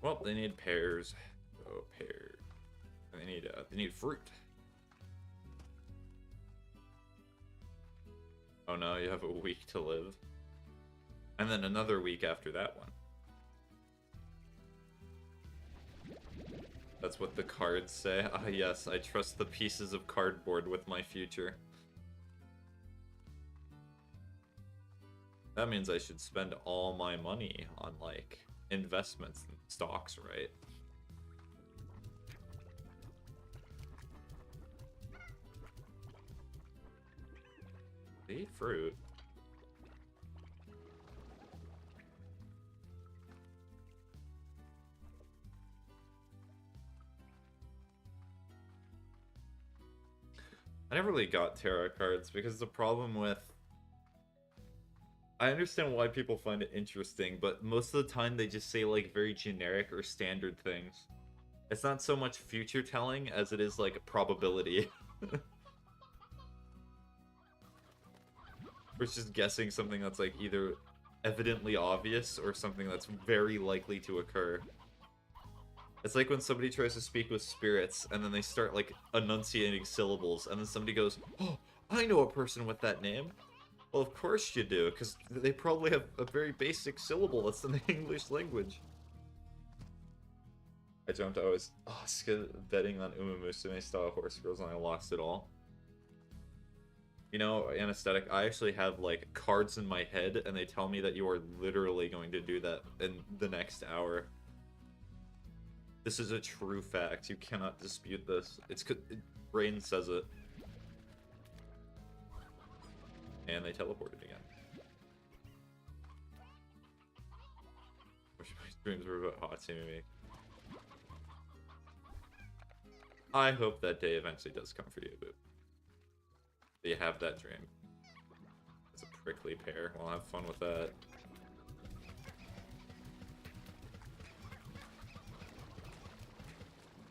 Well, they need pears. Oh, pears. They need fruit. Oh no, you have a week to live. And then another week after that one. That's what the cards say. Ah yes, I trust the pieces of cardboard with my future. That means I should spend all my money on, like, investments and stocks, right? They eat fruit. I never really got tarot cards because the problem with... I understand why people find it interesting, but most of the time they just say like very generic or standard things. It's not so much future telling as it is like probability. Or it's just guessing something that's like either evidently obvious or something that's very likely to occur. It's like when somebody tries to speak with spirits and then they start like enunciating syllables and then somebody goes, "Oh, I know a person with that name." Well, of course you do, because they probably have a very basic syllable that's in the English language. I jumped always betting on Umamusume style horse girls and I lost it all. You know, anesthetic, I actually have like cards in my head and they tell me that you are literally going to do that in the next hour. This is a true fact. You cannot dispute this. Brain says it. And they teleported again. Wish my dreams were about Hatsune Miku. I hope that day eventually does come for you, but you have that dream. It's a prickly pear. Well, have fun with that.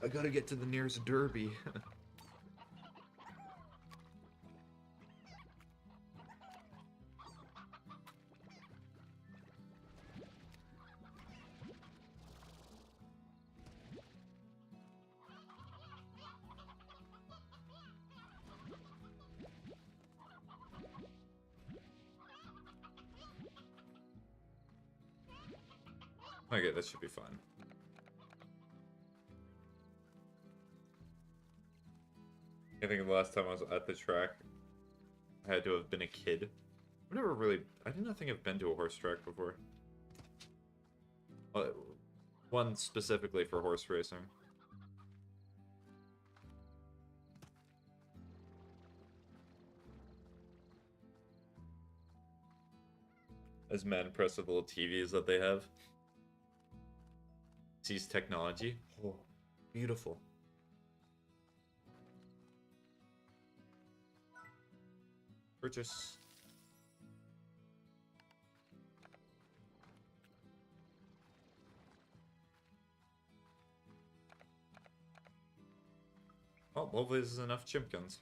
I gotta get to the nearest derby. Okay, that should be fun. I think the last time I was at the track, I had to have been a kid. I've never really... I do not think I've been to a horse track before. One specifically for horse racing. As men impressed with the little TVs that they have. Sees technology. Oh, beautiful. Purchase. Oh, hopefully this is enough chimkins.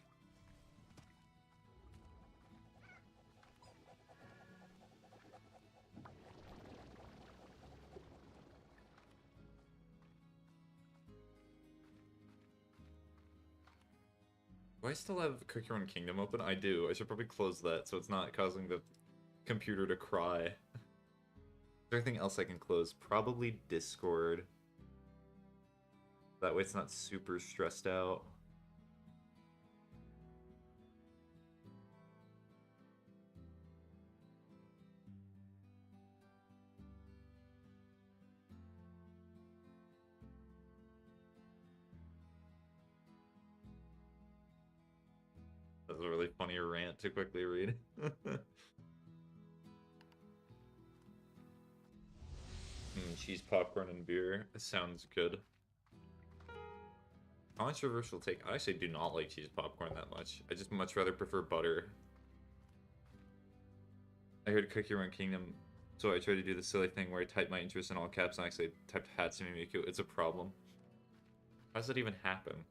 Do I still have Cook Your Own Kingdom open? I do. I should probably close that so it's not causing the computer to cry. Is there anything else I can close? Probably Discord. That way it's not super stressed out. That was a really funny rant to quickly read. Cheese, popcorn, and beer. That sounds good. Controversial take. I actually do not like cheese popcorn that much. I just much rather prefer butter. I heard Cook Your Own Kingdom, so I tried to do the silly thing where I type my interest in all caps and actually typed Hatsune Miku. It's a problem. How does that even happen?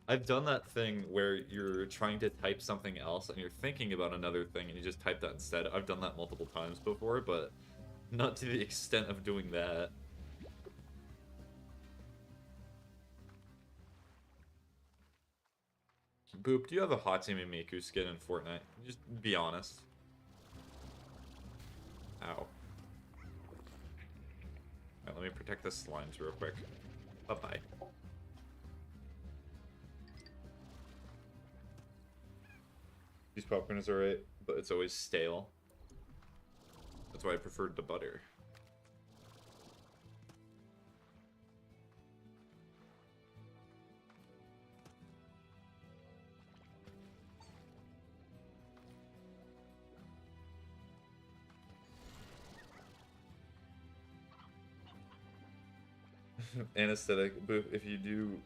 I've done that thing where you're trying to type something else and you're thinking about another thing and you just type that instead. I've done that multiple times before, but not to the extent of doing that. Boop, do you have a Hatsune Miku skin in Fortnite? Just be honest. Ow. Alright, let me protect the slimes real quick. Bye-bye. Cheese popcorn is alright, but it's always stale. That's why I preferred the butter. Anesthetic, but if you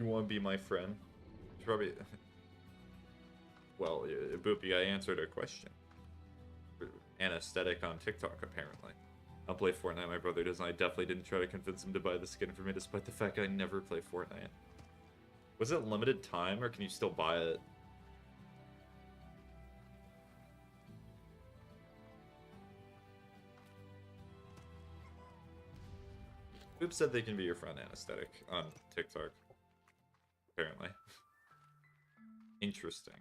want to be my friend, you probably Well, Boop, you gotta answer a question. Anesthetic on TikTok, apparently. I'll play Fortnite, my brother doesn't. I definitely didn't try to convince him to buy the skin for me, despite the fact I never play Fortnite. Was it limited time, or can you still buy it? Boop said they can be your friend, Anesthetic, on TikTok. Apparently. Interesting.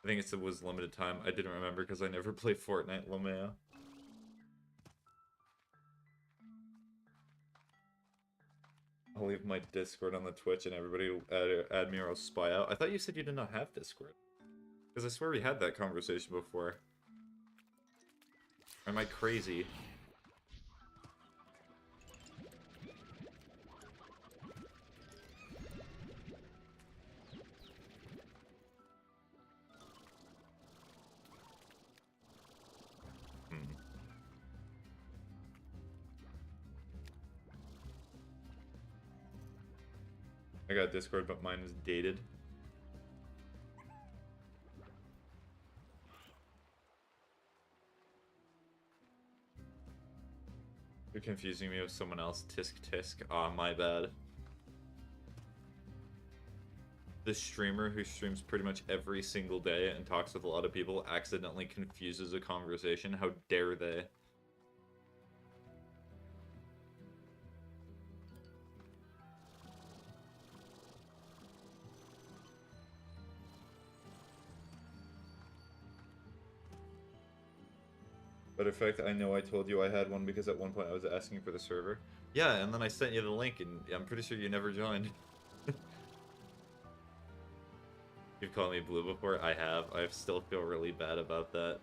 I think it was limited time. I didn't remember because I never play Fortnite, Lomeo. I'll leave my Discord on the Twitch and everybody will add me or I'll spy out. I thought you said you did not have Discord. Because I swear we had that conversation before. Or am I crazy? I got Discord, but mine is dated. You're confusing me with someone else. Tisk tisk. Ah, my bad. The streamer who streams pretty much every single day and talks with a lot of people accidentally confuses a conversation. How dare they? But in fact, I know I told you I had one because at one point I was asking for the server. Yeah, and then I sent you the link, and I'm pretty sure you never joined. You've called me blue before? I have. I still feel really bad about that.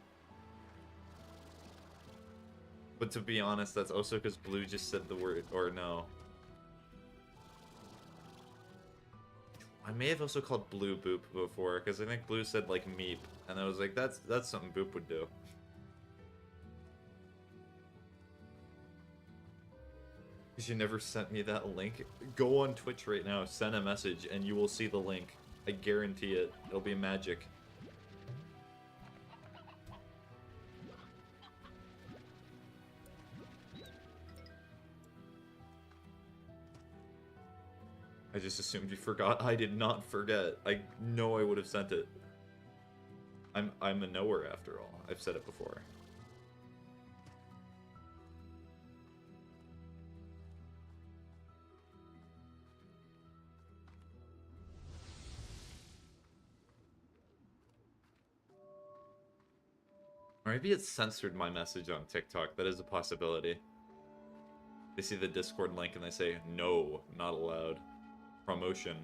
But to be honest, that's also because Blue just said the word, or no. I may have also called Blue Boop before, because I think Blue said, like, meep. And I was like, that's something Boop would do. Because you never sent me that link. Go on Twitch right now, send a message, and you will see the link. I guarantee it. It'll be magic. I just assumed you forgot. I did not forget. I know I would have sent it. I'm a knower after all. I've said it before. Or maybe it censored my message on TikTok. That is a possibility. They see the Discord link and they say, no, not allowed. Promotion.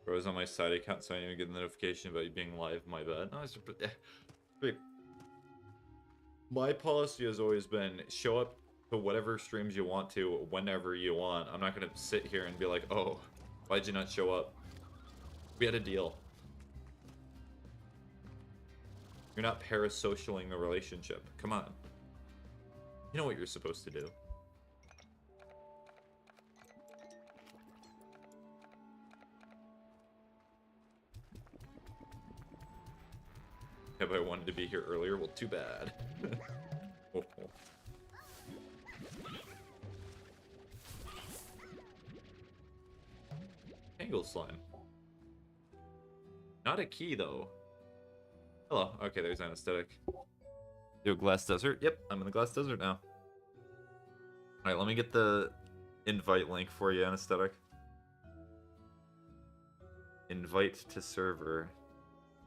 Bro, on my side account, so I didn't even get the notification about you being live. My bad. No, wait. My policy has always been show up to whatever streams you want to whenever you want. I'm not gonna sit here and be like, oh, why'd you not show up? We had a deal. You're not parasocialing the relationship. Come on. You know what you're supposed to do. If I wanted to be here earlier, well, too bad. Oh. Angle slime. Not a key, though. Hello. Okay, there's anesthetic. Do a glass desert. Yep, I'm in the glass desert now. Alright, let me get the invite link for you, anesthetic. Invite to server.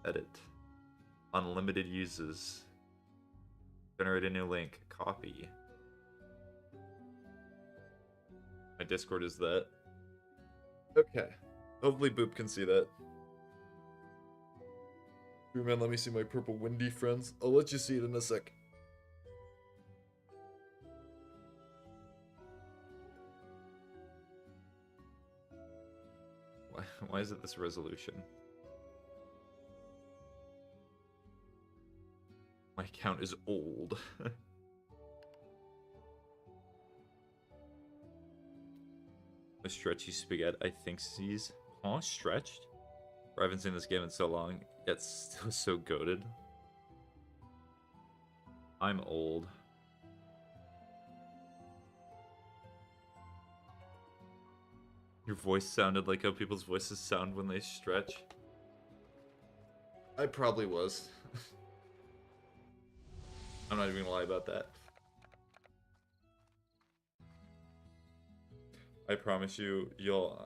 Edit. Unlimited uses. Generate a new link. Copy. My Discord is that. Okay. Hopefully Boop can see that. Man, let me see my purple windy friends. I'll let you see it in a sec. Why is it this resolution? My account is old. A stretchy spaghetti, I think sees. Huh? Stretched? I haven't seen this game in so long, yet still so goated. I'm old. Your voice sounded like how people's voices sound when they stretch. I probably was. I'm not even gonna lie about that. I promise you,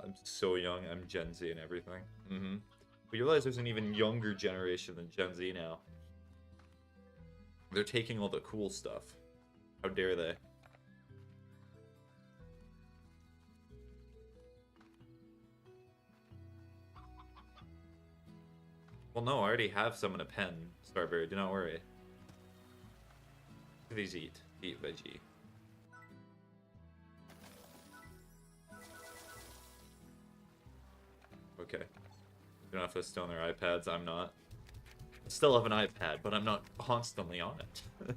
I'm so young, I'm Gen Z and everything. But you realize there's an even younger generation than Gen Z now. They're taking all the cool stuff. How dare they? Well, no, I already have some in a pen, Starberry, do not worry. These eat veggie. Okay. They're not still on their iPads, I'm not. I still have an iPad, but I'm not constantly on it.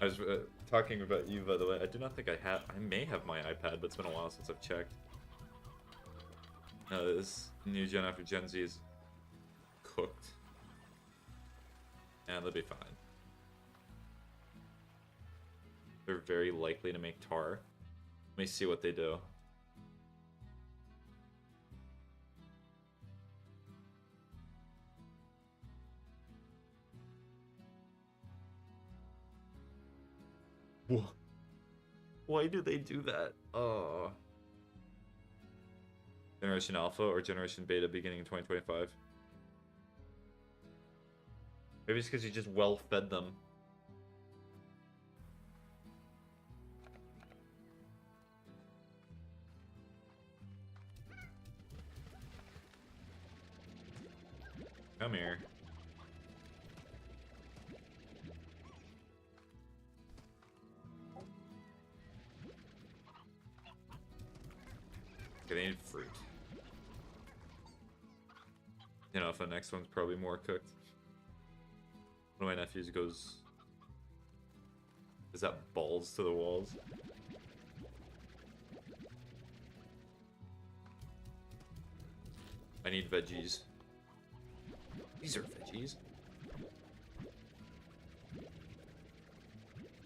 I was talking about you, by the way. I do not think I have. I may have my iPad, but it's been a while since I've checked. No, this new gen after Gen Z is cooked. And they'll be fine. They're very likely to make tar. Let me see what they do. Why do they do that? Oh. Generation Alpha or Generation Beta beginning in 2025? Maybe it's because you just well-fed them. Come here. Okay, they need fruit. You know, if the next one's probably more cooked. One of my nephews goes... Is that balls to the walls? I need veggies. These are veggies.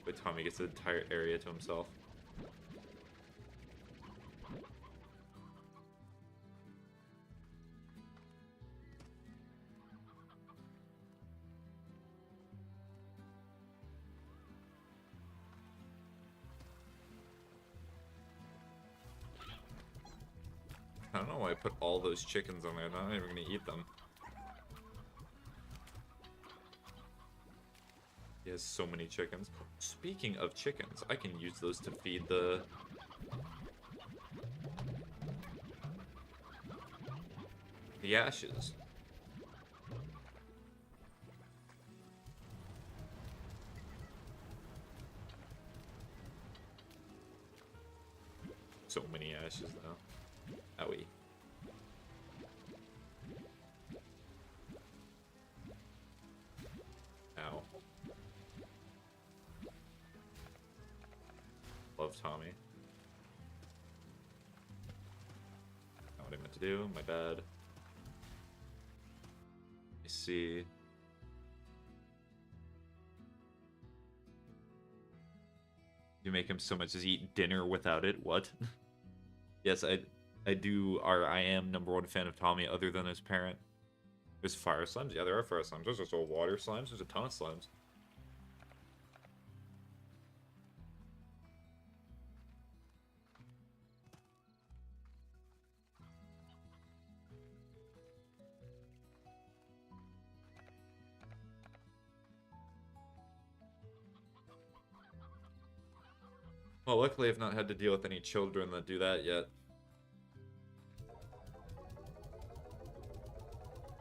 But Tommy gets the entire area to himself. I don't know why I put all those chickens on there. I'm not even gonna eat them. He has so many chickens. Speaking of chickens, I can use those to feed the... ashes. So many ashes now. Owie. Ow. Love Tommy. Not what I meant to do, my bad. I see. You make him so much as eat dinner without it? What? Yes, I do. I am #1 fan of Tommy, other than his parent. There's fire slimes. Yeah, there are fire slimes. There's also water slimes. There's a ton of slimes. Well, luckily I've not had to deal with any children that do that yet.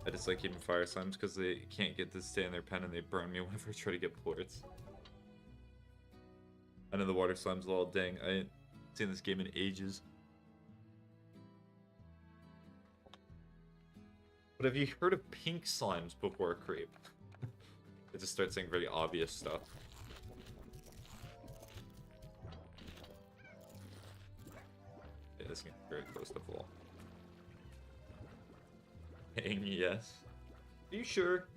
I just like keeping fire slimes because they can't get to stay in their pen and they burn me whenever I try to get ports. I know the water slimes all dang. I ain't seen this game in ages. But have you heard of pink slimes before, Creep? just start saying very obvious stuff. Yeah, this is getting very close to full. Hang yes. Are you sure?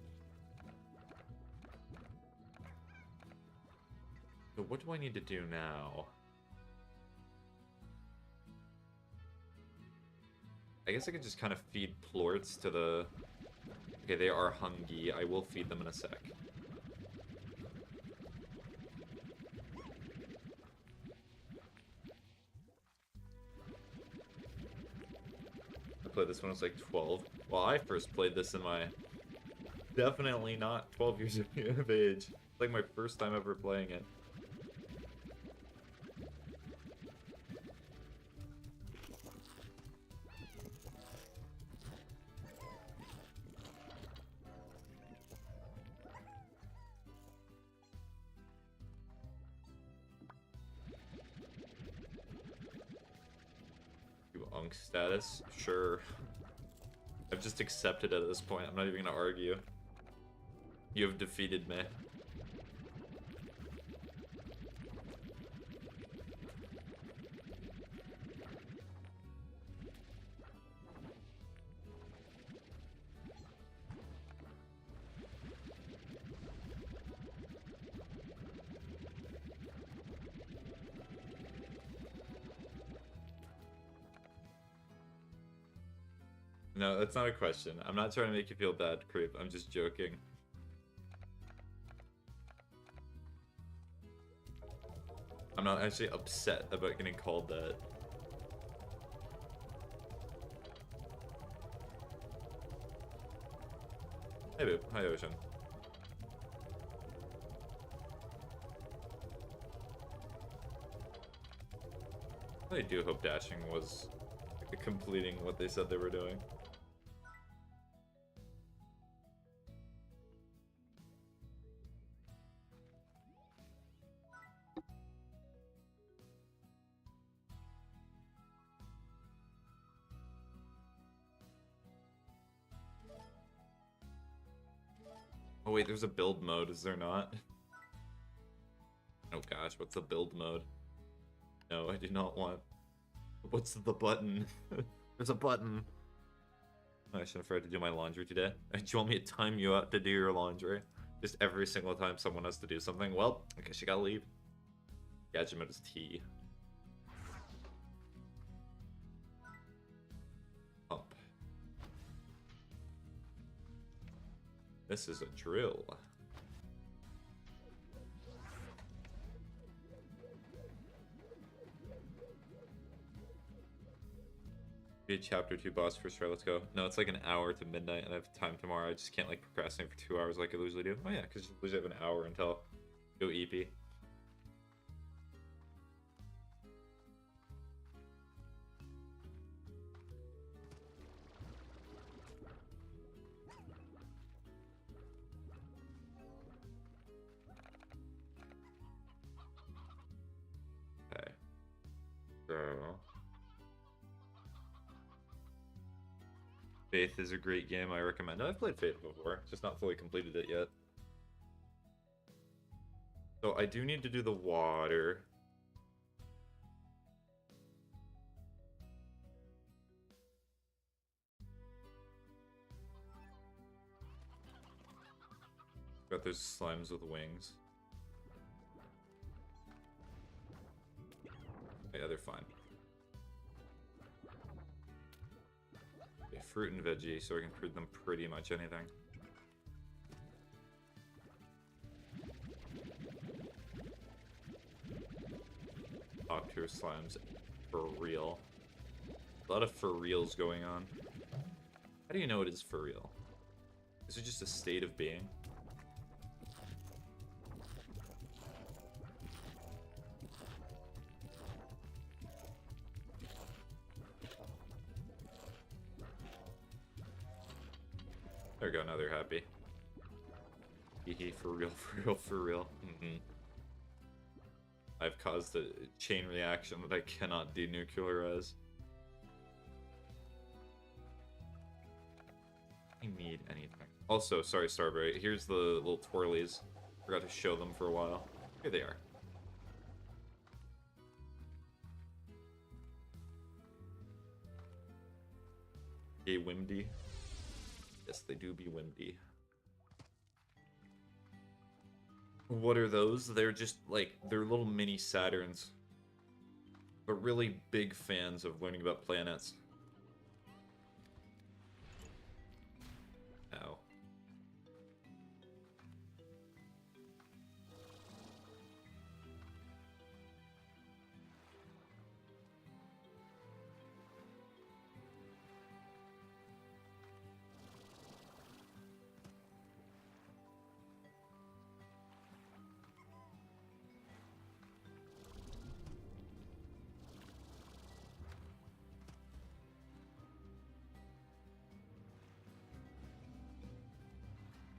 So what do I need to do now? I guess I could just kind of feed plorts to the... Okay, they are hungry. I will feed them in a sec. I played this when I was like 12. Well, I first played this in my... Definitely not 12 years of age. It's like my first time ever playing it. Unk status? Sure. I've just accepted it at this point. I'm not even gonna argue. You have defeated me. No, that's not a question. I'm not trying to make you feel bad, Creep. I'm just joking. I'm not actually upset about getting called that. Hey, Boop. Hi, Ocean. I do hope dashing was completing what they said they were doing. Oh wait, there's a build mode, is there not? Oh gosh, what's the build mode? No, I do not want... What's the button? There's a button. I should have tried to do my laundry today. Do you want me to time you out to do your laundry? Just every single time someone has to do something? Well, I guess you gotta leave. Gadget mode is T. Up. This is a drill. Be a chapter 2 boss first try, let's go. No, it's like an hour to midnight and I have time tomorrow. I just can't like procrastinate for 2 hours like I usually do. Oh yeah, because you usually have an hour until go EP. Okay. So... Faith is a great game, I recommend it. I've played Faith before, just not fully completed it yet. So I do need to do the water. Got those slimes with wings. Yeah, they're fine. Fruit and veggie, so I can fruit them pretty much anything. Top tier slimes, for real. A lot of for reals going on. How do you know it is for real? Is it just a state of being? There we go, now they're happy. Hehe, for real, for real, for real. I've caused a chain reaction that I cannot denuclearize. I need anything. Also, sorry, Starberry. Here's the little twirlies. Forgot to show them for a while. Here they are. Hey, Wimdy. Yes, they do be Wimdy. What are those? They're just, like, they're little mini Saturns. But really big fans of learning about planets. Ow.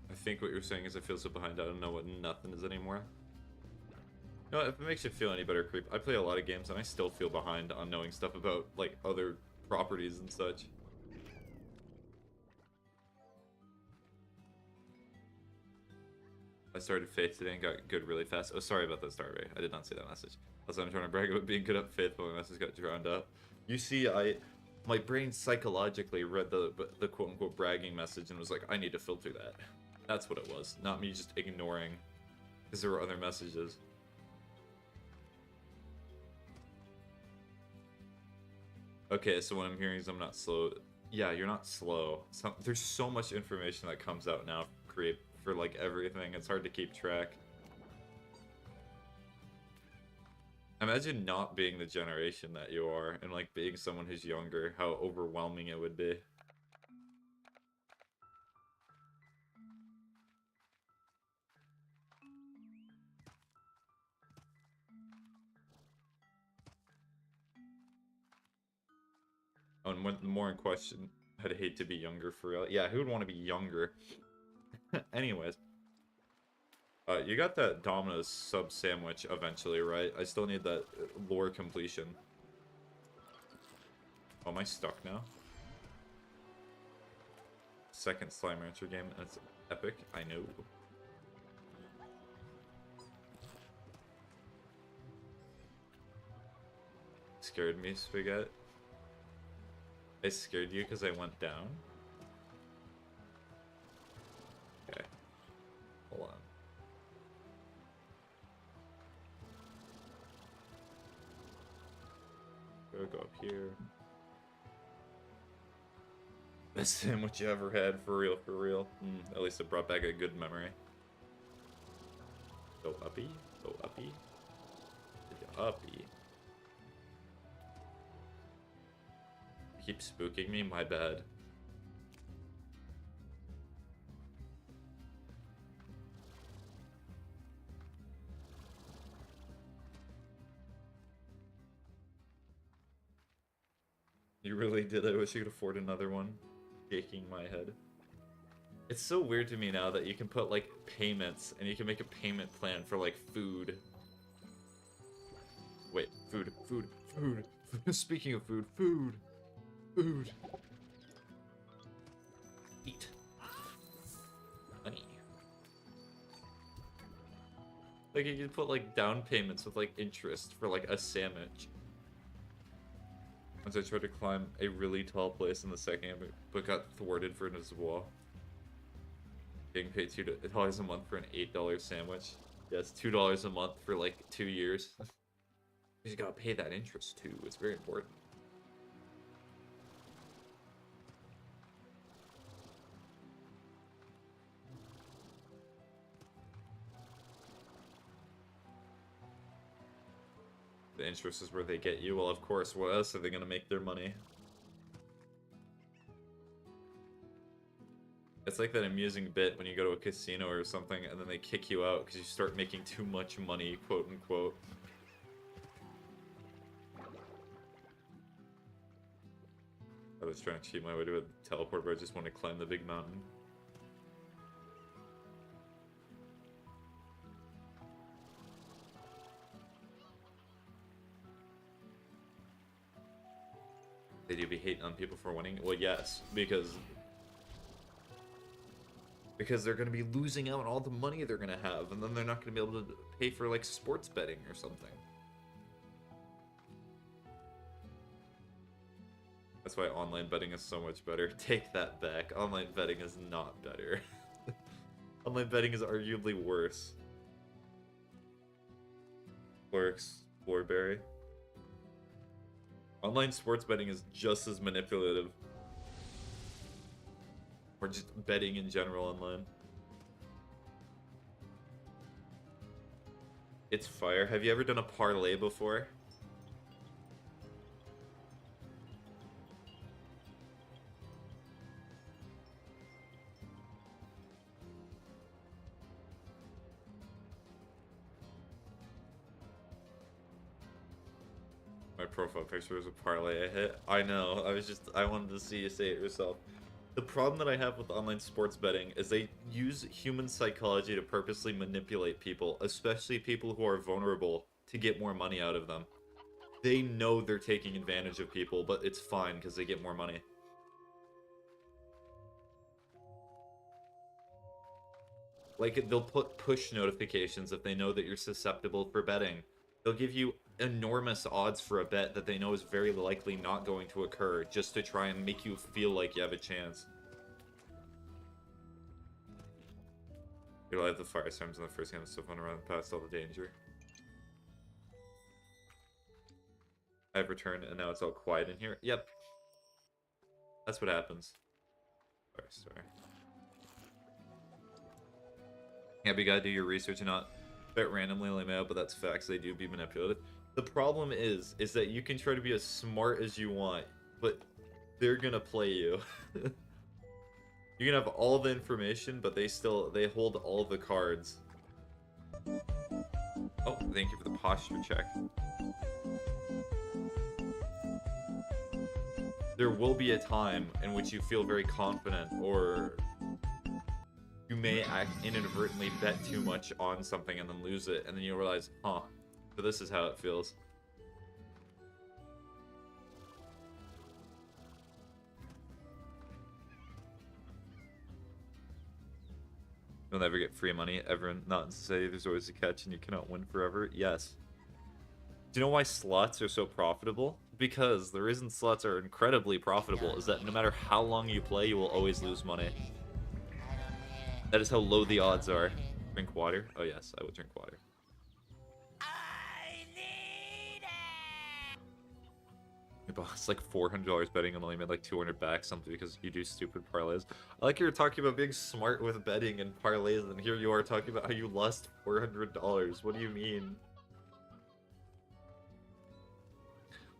I think what you're saying is I feel so behind, I don't know what nothing is anymore. You know, if it makes you feel any better, Creep, I play a lot of games and I still feel behind on knowing stuff about, like, other properties and such. I started Faith today and got good really fast. Oh, sorry about that, Starray. I did not see that message. Also, I'm trying to brag about being good at Faith, but my message got drowned out. You see, my brain psychologically read the quote-unquote bragging message and was like, I need to filter that. That's what it was, not me just ignoring, because there were other messages. Okay, so what I'm hearing is I'm not slow. Yeah, you're not slow. There's so much information that comes out now for like everything. It's hard to keep track. Imagine not being the generation that you are and like being someone who's younger, how overwhelming it would be. Oh, and when, more in question, I'd hate to be younger for real. Yeah, who would want to be younger? Anyways. You got that Domino's sub sandwich eventually, right? I still need that lore completion. Oh, am I stuck now? Second Slime Rancher game, that's epic, I know. Scared me, Spaghetti. I scared you because I went down? Okay. Hold on. Go up here. Best sandwich you ever had, for real, for real. At least it brought back a good memory. Go uppy, go uppy. Go uppy. Keep spooking me, my bad. You really did. I wish you could afford another one. Shaking my head. It's so weird to me now that you can put, like, payments, and you can make a payment plan for, like, food. Wait, food. Speaking of food, food. Eat. Money. Like, you can put, like, down payments with, like, interest for, like, a sandwich. Once I tried to climb a really tall place in the second game, but got thwarted for an wall. Getting paid $2 a month for an $8 sandwich. Yes, $2 a month for like 2 years. You just gotta pay that interest too. It's very important. The interest is where they get you. Well, of course. What else are they gonna make their money? It's like that amusing bit when you go to a casino or something and then they kick you out because you start making too much money, quote unquote. I was trying to cheat my way to a teleport, but I just want to climb the big mountain. They do be hating on people for winning? Well, yes, because Because they're going to be losing out on all the money they're going to have, and then they're not going to be able to pay for, like, sports betting or something. That's why online betting is so much better. Take that back. Online betting is not better. Online betting is arguably worse. Clerks, Floorberry. Online sports betting is just as manipulative. Or just betting in general online. It's fire. Have you ever done a parlay before? My profile picture was a parlay I hit. I know. I wanted to see you say it yourself. The problem that I have with online sports betting is they use human psychology to purposely manipulate people, especially people who are vulnerable, to get more money out of them. They know they're taking advantage of people, but it's fine because they get more money. Like, they'll put push notifications if they know that you're susceptible for betting. They'll give you enormous odds for a bet that they know is very likely not going to occur, just to try and make you feel like you have a chance. You'll have the firestorms in the first game of stuff on around past all the danger. I've returned and now it's all quiet in here. Yep. That's what happens. Sorry. Yeah, but you gotta do your research and not bet randomly like that, but that's facts. They do be manipulated. The problem is that you can try to be as smart as you want, but they're gonna play you. You can have all the information, but they hold all the cards. Oh, thank you for the posture check. There will be a time in which you feel very confident, or you may inadvertently bet too much on something and then lose it, and then you realize, huh, so this is how it feels. You'll never get free money, ever. Not to say there's always a catch and you cannot win forever. Yes. Do you know why slots are so profitable? Because the reason slots are incredibly profitable is that no matter how long you play, you will always lose money. That is how low the odds are. Drink water? Oh yes, I will drink water. It's like $400 betting and only made like 200 back something because you do stupid parlays. I like you're talking about being smart with betting and parlays, and here you are talking about how you lost $400. What do you mean?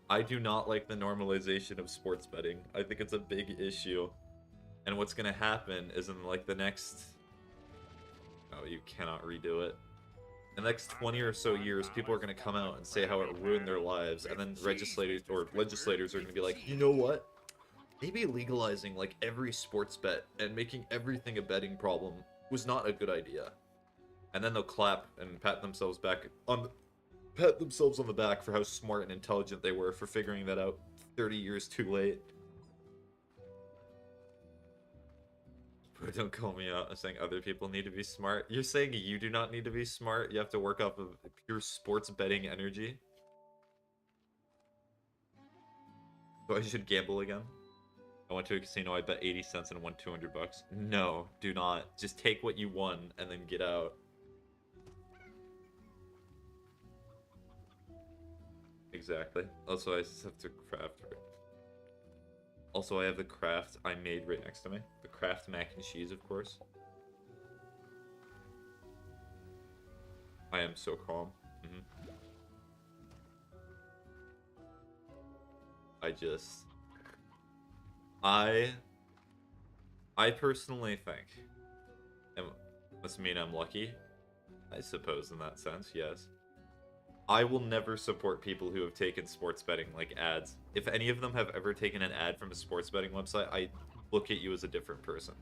I do not like the normalization of sports betting. I think it's a big issue. And what's gonna happen is in like the next... Oh, you cannot redo it. In the next 20 or so years, people are going to come out and say how it ruined their lives, and then legislators are going to be like, you know what? Maybe legalizing like every sports bet and making everything a betting problem was not a good idea. And then they'll clap and pat themselves on the back for how smart and intelligent they were for figuring that out 30 years too late. But don't call me out. I'm saying other people need to be smart. You're saying you do not need to be smart? You have to work off of pure sports betting energy? So I should gamble again? I went to a casino, I bet 80 cents and won 200 bucks. No, do not. Just take what you won and then get out. Exactly. Also, I just have to craft it. Also, I have the craft I made right next to me. The craft mac and cheese, of course. I am so calm. I personally think, and must mean I'm lucky, I suppose in that sense, yes. I will never support people who have taken sports betting like ads. If any of them have ever taken an ad from a sports betting website, I look at you as a different person.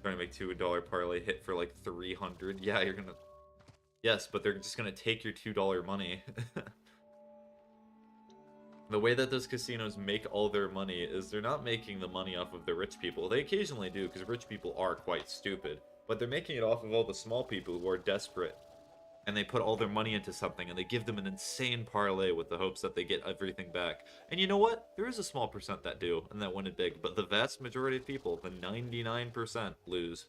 Trying to make $2 parlay hit for like 300. Yeah, you're gonna... Yes, but they're just gonna take your $2 money. The way that those casinos make all their money is they're not making the money off of the rich people. They occasionally do, because rich people are quite stupid. But they're making it off of all the small people who are desperate. And they put all their money into something, and they give them an insane parlay with the hopes that they get everything back. And you know what? There is a small percent that do, and that win it big. But the vast majority of people, the 99%, lose.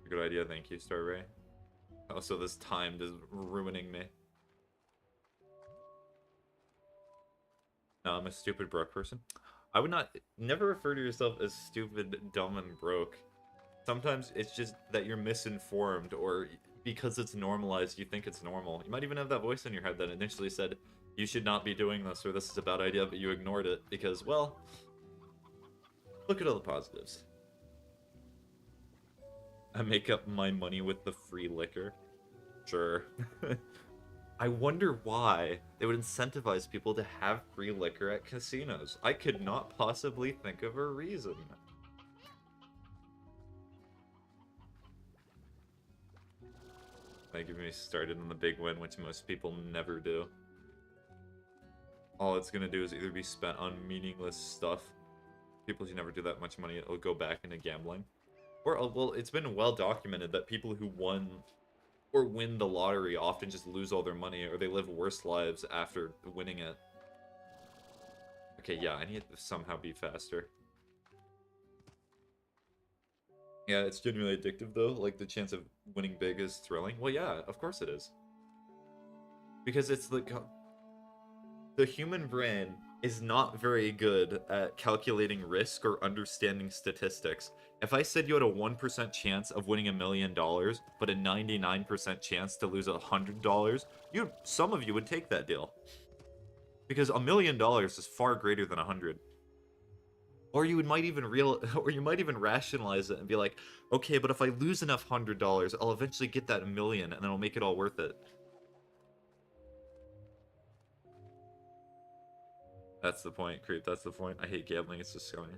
Good idea, thank you, Star Ray. Also, this time is ruining me. No, I'm a stupid broke person. I would never refer to yourself as stupid, dumb, and broke. Sometimes it's just that you're misinformed, or because it's normalized, you think it's normal. You might even have that voice in your head that initially said, you should not be doing this, or this is a bad idea, but you ignored it because, well, look at all the positives. I make up my money with the free liquor. Sure. I wonder why they would incentivize people to have free liquor at casinos. I could not possibly think of a reason. That gets me started on the big win, which most people never do. All it's gonna do is either be spent on meaningless stuff. People who never do that much money, it'll go back into gambling. Or, well, it's been well documented that people who won or win the lottery often just lose all their money, or they live worse lives after winning it. Okay, yeah, I need to somehow be faster. Yeah, it's genuinely addictive, though. Like, the chance of winning big is thrilling. Well, yeah, of course it is. Because it's the human brain is not very good at calculating risk or understanding statistics. If I said you had a 1% chance of winning $1 million, but a 99% chance to lose $100, some of you would take that deal. Because $1 million is far greater than 100. Or you might even rationalize it and be like, okay, but if I lose enough $100, I'll eventually get that $1 million, and then I'll make it all worth it. That's the point, Creep. That's the point. I hate gambling. It's just scummy.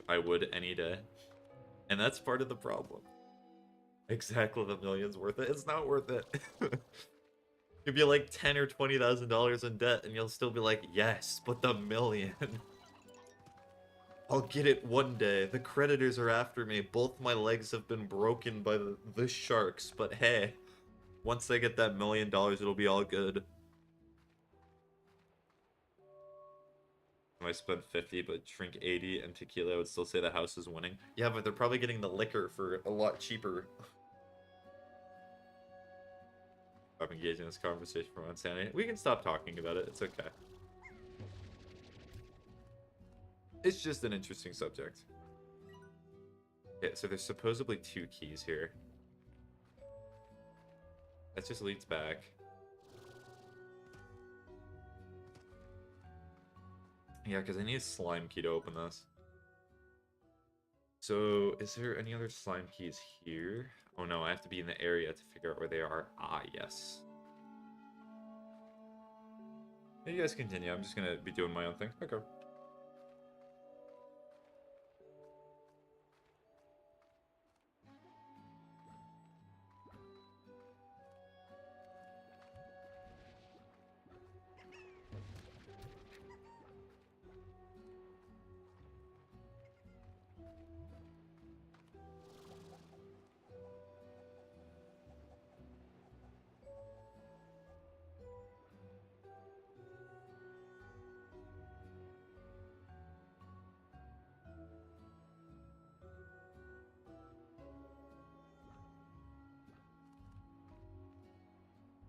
I would any day. And that's part of the problem. Exactly, the million's worth it. It's not worth it. You'd be like $10,000 or $20,000 in debt, and you'll still be like, yes, but the $1 million. I'll get it one day. The creditors are after me. Both my legs have been broken by the sharks, but hey, once I get that $1 million, it'll be all good. I spent 50 but drink 80 and tequila, I would still say the house is winning. Yeah, but they're probably getting the liquor for a lot cheaper. Stop engaging in this conversation from insanity. We can stop talking about it, it's okay. It's just an interesting subject. Okay, so there's supposedly 2 keys here. That just leads back. Yeah, because I need a slime key to open this. So, is there any other slime keys here? Oh no, I have to be in the area to figure out where they are. Ah, yes. Yeah, you guys continue. I'm just gonna be doing my own thing. Okay.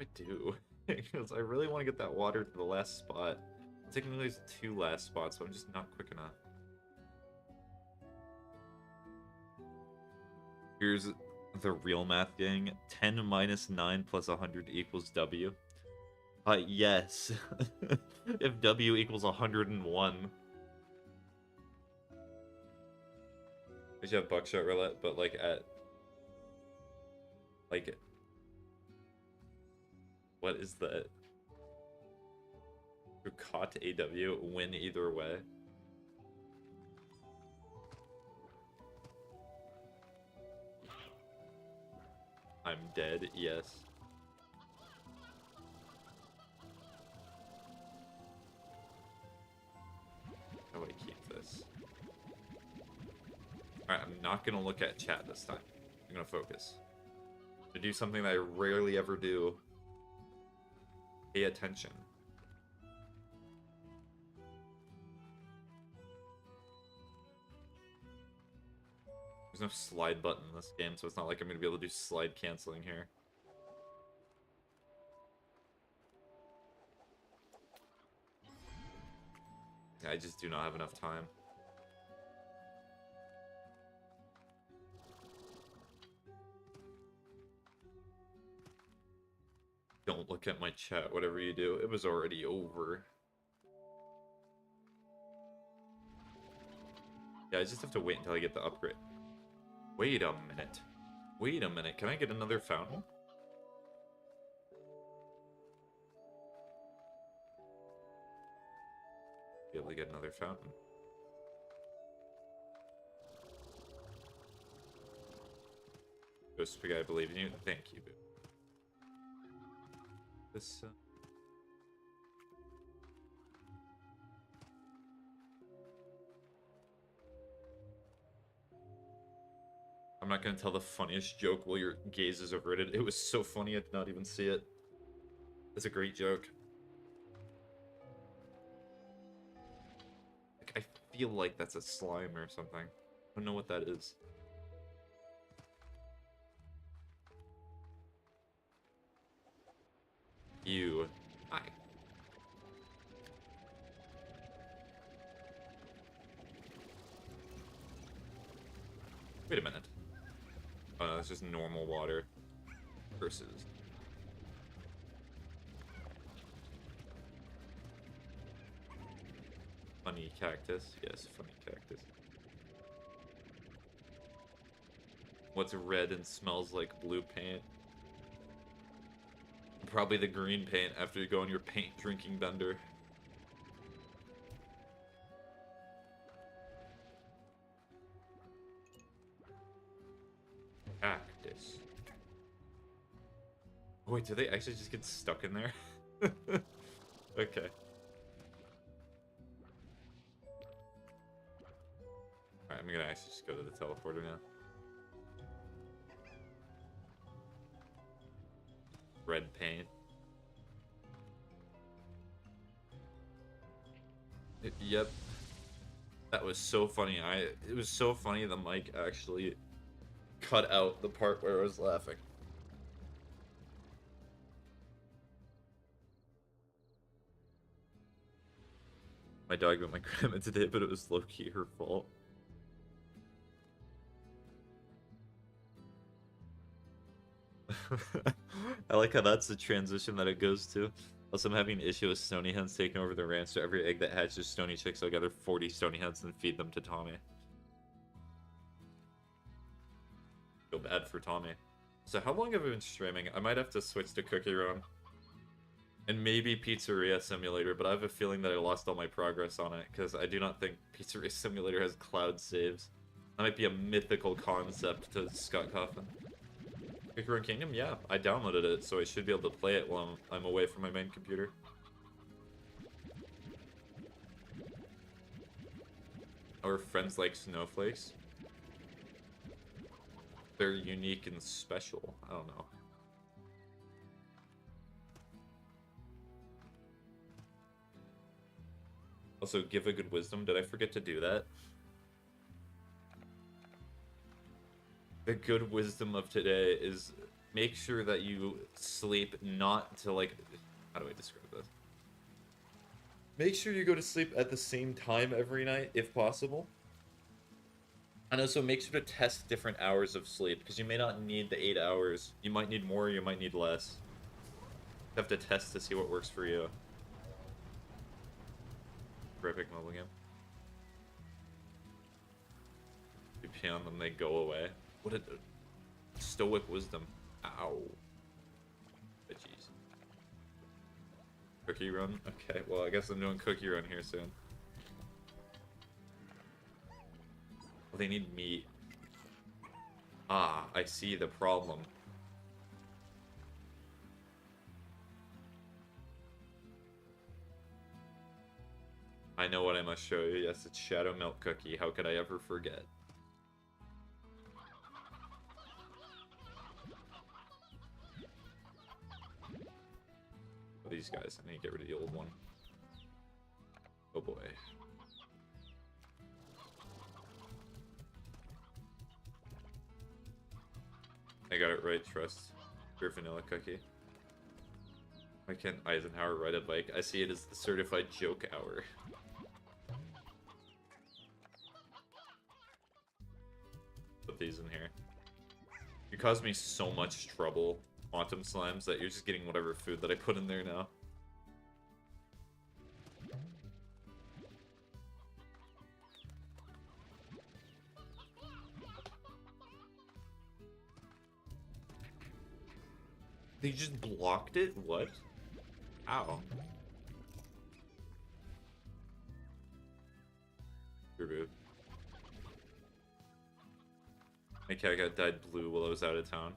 I do. Because I really want to get that water to the last spot. I'm taking these 2 last spots, so I'm just not quick enough. Here's the real math, gang. 10 minus 9 plus 100 equals W. Yes. If W equals 101. We should have buckshot roulette, but like at... Like... What is that? Who caught AW win either way. I'm dead, yes. How do I keep this? Alright, I'm not gonna look at chat this time. I'm gonna focus. To do something that I rarely ever do. Pay attention. There's no slide button in this game, so it's not like I'm gonna be able to do slide canceling here. I just do not have enough time. Don't look at my chat, whatever you do. It was already over. Yeah, I just have to wait until I get the upgrade. Wait a minute. Wait a minute. Can I get another fountain? Be able to get another fountain. Ghost Pig, I believe in you. Thank you, boo. This, I'm not gonna tell the funniest joke while your gaze is averted. It was so funny I did not even see it. It's a great joke. Like, I feel like that's a slime or something. I don't know what that is. You. Hi. Wait a minute. Oh no, that's just normal water. Versus. Funny cactus. Yes, funny cactus. What's red and smells like blue paint? Probably the green paint after you go on your paint drinking bender. Cactus. Oh, wait, do they actually just get stuck in there? Okay. Alright, I'm gonna actually just go to the teleporter now. Red paint. Yep. That was so funny. It was so funny the mic actually cut out the part where I was laughing. My dog got my grandma today, but it was low-key her fault. I like how that's the transition that it goes to. Also, I'm having an issue with stony hens taking over the ranch, so every egg that hatches stony chicks, I'll gather 40 stony hens and feed them to Tommy. Feel bad for Tommy. So how long have I been streaming? I might have to switch to Cookie Run. And maybe Pizzeria Simulator, but I have a feeling that I lost all my progress on it, because I do not think Pizzeria Simulator has cloud saves. That might be a mythical concept to Scott Coffin. Cookie Run Kingdom? Yeah, I downloaded it, so I should be able to play it while I'm away from my main computer. Our friends like snowflakes. They're unique and special. I don't know. Also, give a good wisdom. Did I forget to do that? The good wisdom of today is make sure that you sleep not to, like... How do I describe this? Make sure you go to sleep at the same time every night, if possible. And also make sure to test different hours of sleep, because you may not need the 8 hours. You might need more, you might need less. You have to test to see what works for you. Epic mobile game. You pee on them, they go away. What a stoic wisdom. Ow. But jeez. Cookie run? Okay, well, I guess I'm doing cookie run here soon. Well, they need meat. Ah, I see the problem. I know what I must show you. Yes, it's Shadow Milk Cookie. How could I ever forget? Oh, these guys. I need to get rid of the old one. Oh boy. I got it right, trust. Pure vanilla cookie. Why can't Eisenhower ride a bike? I see it as the certified joke hour. Put these in here. You caused me so much trouble, Quantum Slimes, that you're just getting whatever food that I put in there now. They just blocked it? What? Ow. Reboot. My cat got dyed blue while I was out of town.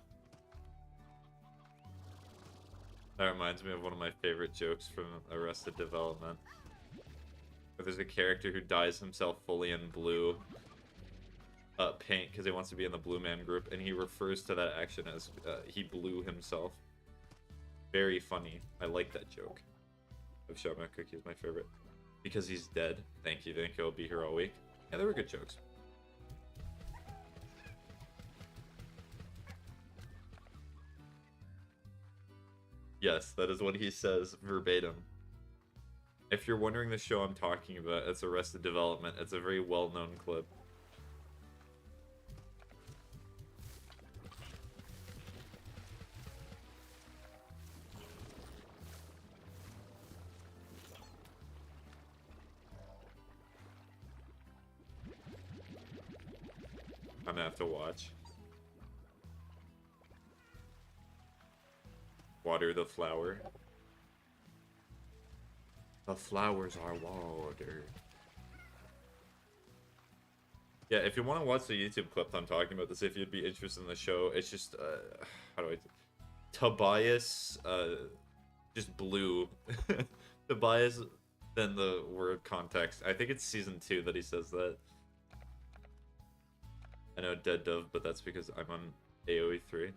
That reminds me of one of my favorite jokes from Arrested Development. Where there's a character who dyes himself fully in blue paint because he wants to be in the Blue Man group, and he refers to that action as he blew himself. Very funny. I like that joke. Shotgun Cookie is my favorite. Because he's dead. Thank you, I'll be here all week. Yeah, they were good jokes. Yes, that is what he says verbatim. If you're wondering the show I'm talking about, it's Arrested Development. It's a very well-known clip. I'm gonna have to watch. Water the flower. The flowers are water. Yeah, if you want to watch the YouTube clip I'm talking about this, if you'd be interested in the show, it's just, how do I... Tobias, just blue. Tobias, then the word context. I think it's season 2 that he says that. I know Dead Dove, but that's because I'm on AoE 3.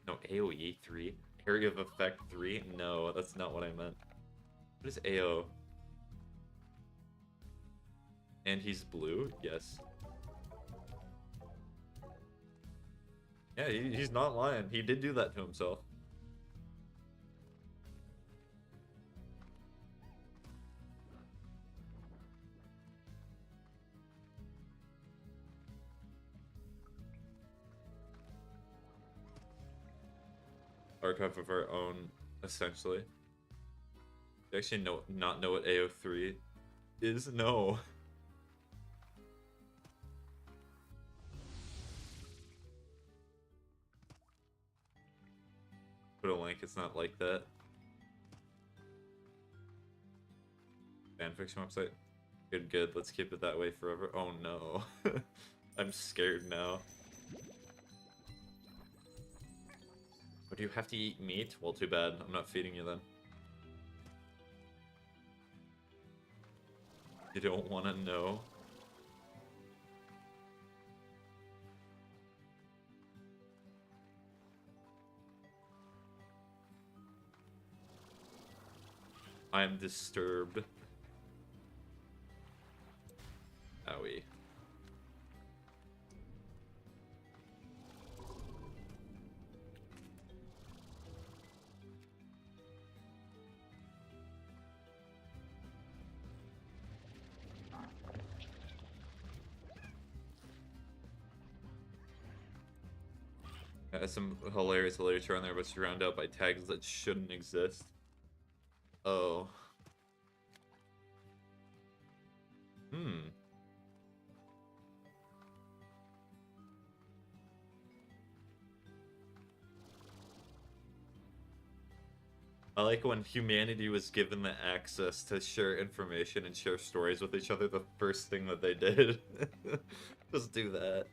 No, AoE 3? Area of Effect 3? No, that's not what I meant. What is AO? And he's blue? Yes. Yeah, he's not lying. He did do that to himself. Archive of our own, essentially. You actually not know what AO3 is? No. Put a link, it's not like that. Fanfiction website? Good, let's keep it that way forever. Oh no. I'm scared now. But do you have to eat meat? Well, too bad. I'm not feeding you then. You don't want to know? I am disturbed. Owie. Some hilarious literature on there, but surrounded out by tags that shouldn't exist. Oh. I like when humanity was given the access to share information and share stories with each other, the first thing that they did. Just do that.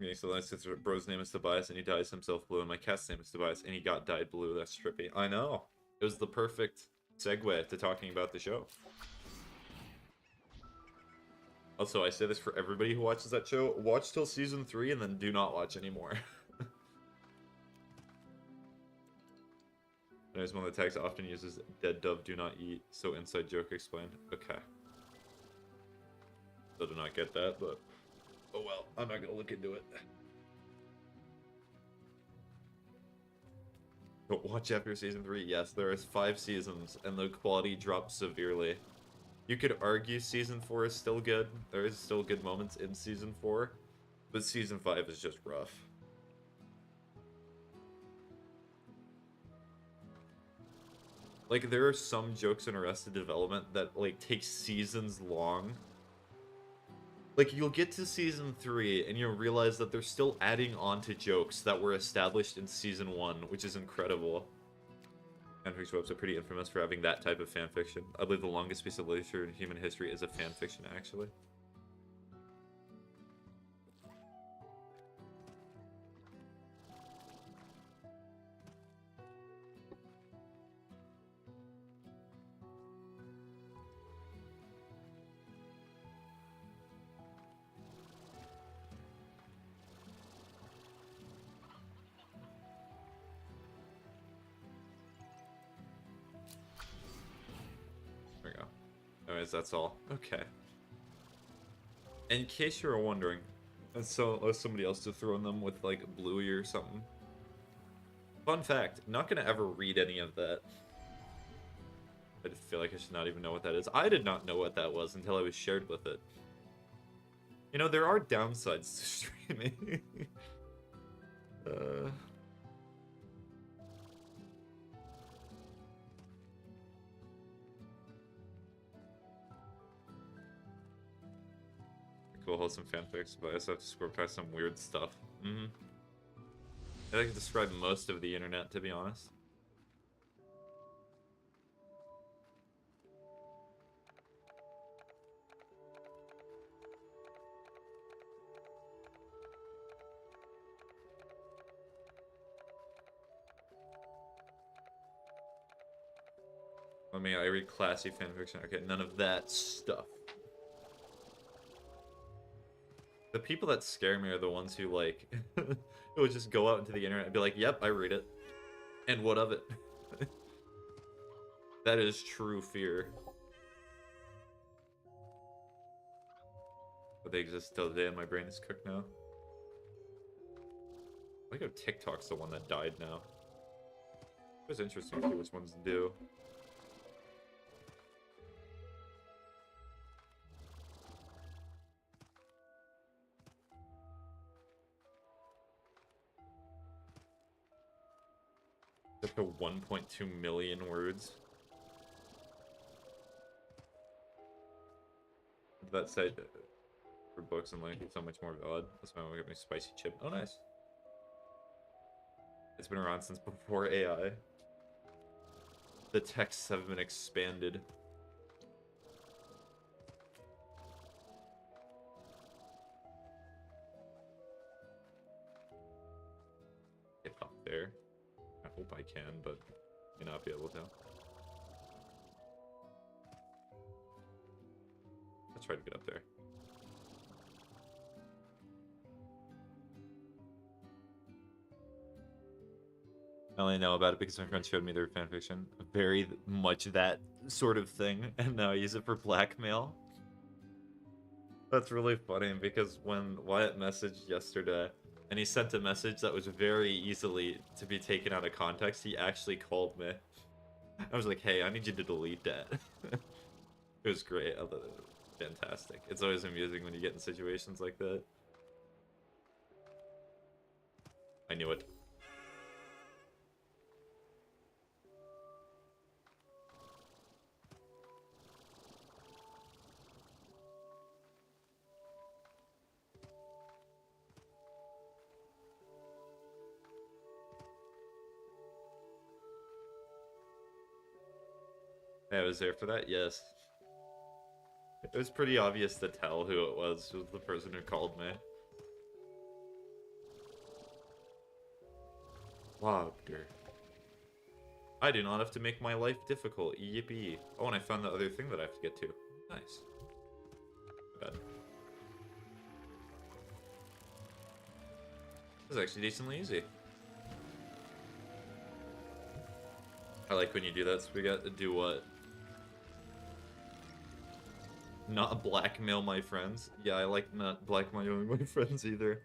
Yeah, so my sister bro's name is Tobias and he dyes himself blue, and my cat's name is Tobias and he got dyed blue. That's trippy. I know. It was the perfect segue to talking about the show. Also, I say this for everybody who watches that show: watch till season 3 and then do not watch anymore. There's one of the tags often uses dead dove do not eat, so inside joke explained. Okay. Still do not get that, but oh well, I'm not gonna look into it. But watch after season 3. Yes, there is 5 seasons, and the quality drops severely. You could argue season 4 is still good. There is still good moments in season 4, but season 5 is just rough. Like, there are some jokes in Arrested Development that, like, take seasons long. Like, you'll get to season 3, and you'll realize that they're still adding on to jokes that were established in season 1, which is incredible. Fanfiction webs are pretty infamous for having that type of fanfiction. I believe the longest piece of literature in human history is a fanfiction, actually. There we go. Anyways, that's all. Okay. In case you were wondering, and so somebody else to throw in them with like Bluey or something. Fun fact, not gonna ever read any of that. I feel like I should not even know what that is. I did not know what that was until I was shared with it. You know, there are downsides to streaming. Cool, wholesome fanfics, but I also have to scroll past some weird stuff. I can describe most of the internet, to be honest. I read classy fanfiction. Okay, none of that stuff. The people that scare me are the ones who, like, who would just go out into the internet and be like, yep, I read it. And what of it? That is true fear. But they exist till today and my brain is cooked now. I like how TikTok's the one that died now. It was interesting to see which ones do. Up to 1.2 million words. That site for books and like so much more valid. That's why I get my spicy chip. Oh, nice. It's been around since before AI. The texts have been expanded. Get up there. I hope I can, but may not be able to. Let's try to get up there. I only know about it because my friend showed me their fanfiction. Very much that sort of thing, and now I use it for blackmail. That's really funny because when Wyatt messaged yesterday, and he sent a message that was very easily to be taken out of context, he actually called me. I was like, hey, I need you to delete that. It was great. I thought it was fantastic. It's always amusing when you get in situations like that. I knew it. I was there for that? Yes. It was pretty obvious to tell who it was. It was the person who called me. Wagner. I do not have to make my life difficult. Yippee. Oh, and I found the other thing that I have to get to. Nice. Bad. This is actually decently easy. I like when you do that, so we got to do what? Not blackmail my friends? Yeah, I like not blackmailing my friends either.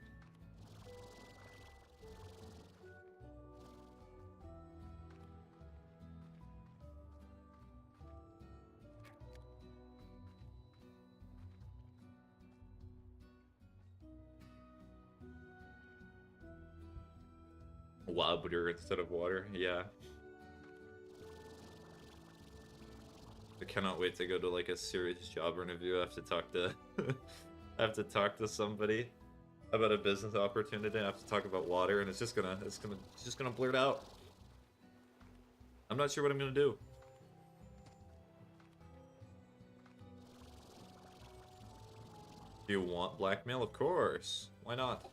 Water instead of water, yeah. I cannot wait to go to like a serious job interview. I have to talk to I have to talk to somebody about a business opportunity. I have to talk about water, and it's just gonna blurt out. I'm not sure what I'm gonna do. Do you want blackmail? Of course. Why not?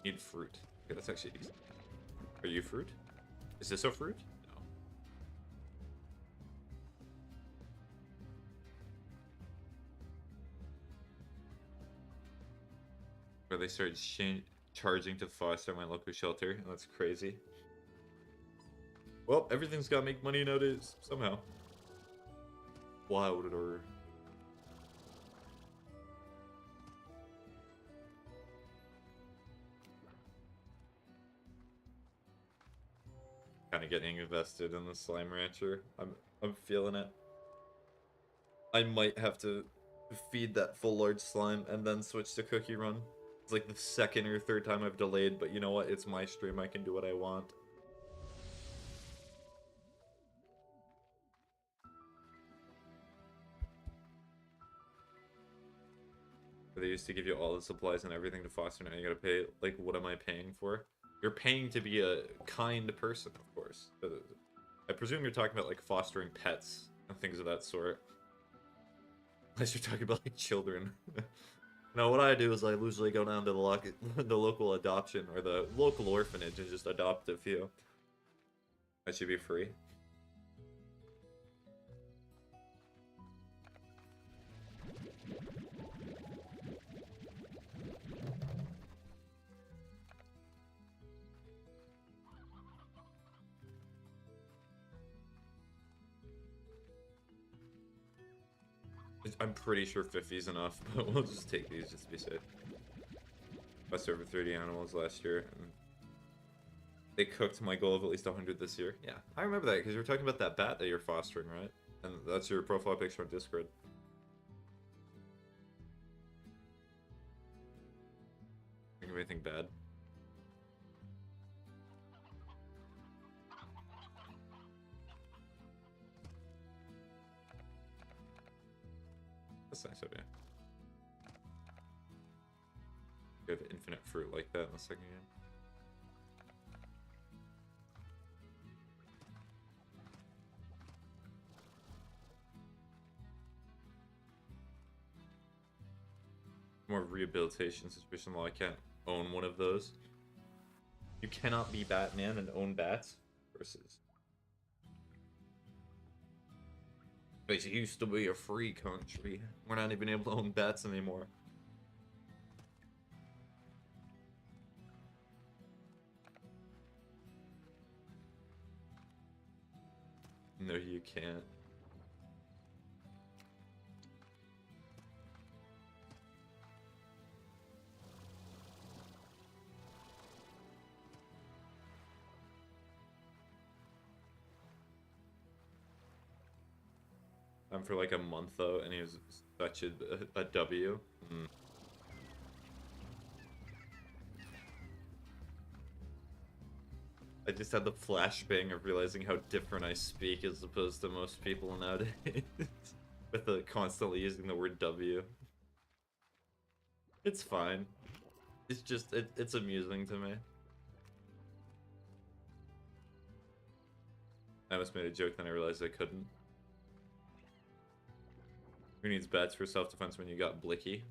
Need fruit. Okay, that's actually decent. Are you fruit? Is this a fruit? No. Where they started charging to foster my local shelter. That's crazy. Well, everything's gotta make money nowadays, somehow. Water. Kind of getting invested in the slime rancher. I'm feeling it. I might have to feed that full large slime and then switch to cookie run. It's like the second or third time I've delayed, but you know what? It's my stream. I can do what I want. They used to give you all the supplies and everything to foster, now you gotta pay. Like, what am I paying for? You're paying to be a kind person, of course. I presume you're talking about, like, fostering pets and things of that sort. Unless you're talking about, like, children. No, what I do is I usually go down to the local adoption or the local orphanage and just adopt a few. That should be free. I'm pretty sure 50's enough, but we'll just take these just to be safe. Lost over 30 animals last year. And they cooked my goal of at least 100 this year. Yeah, I remember that because you were talking about that bat that you're fostering, right? And that's your profile picture on Discord. Think of anything bad? That's nice of you. You have infinite fruit like that in the second game. More rehabilitation situation. Well, I can't own one of those. You cannot be Batman and own bats. Versus. It used to be a free country. We're not even able to own bats anymore. No, you can't. for like a month though, and he was such a W. Mm. I just had the flashbang of realizing how different I speak as opposed to most people nowadays. With the constantly using the word W. It's fine. It's just, it's amusing to me. I almost made a joke, then I realized I couldn't. Who needs bats for self-defense when you got Blicky?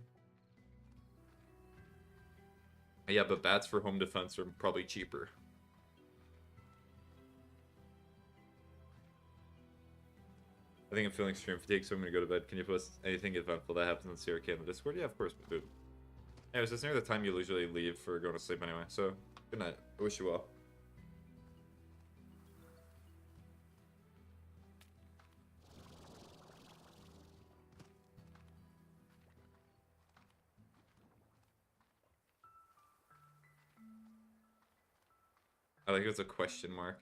Yeah, but bats for home defense are probably cheaper. I think I'm feeling extreme fatigue, so I'm gonna go to bed. Can you post anything eventful that happens in Sierra Canada Discord? Yeah, of course, dude. Anyways, it's near the time you usually leave for going to sleep anyway, so good night. I wish you well. I like it's a question mark.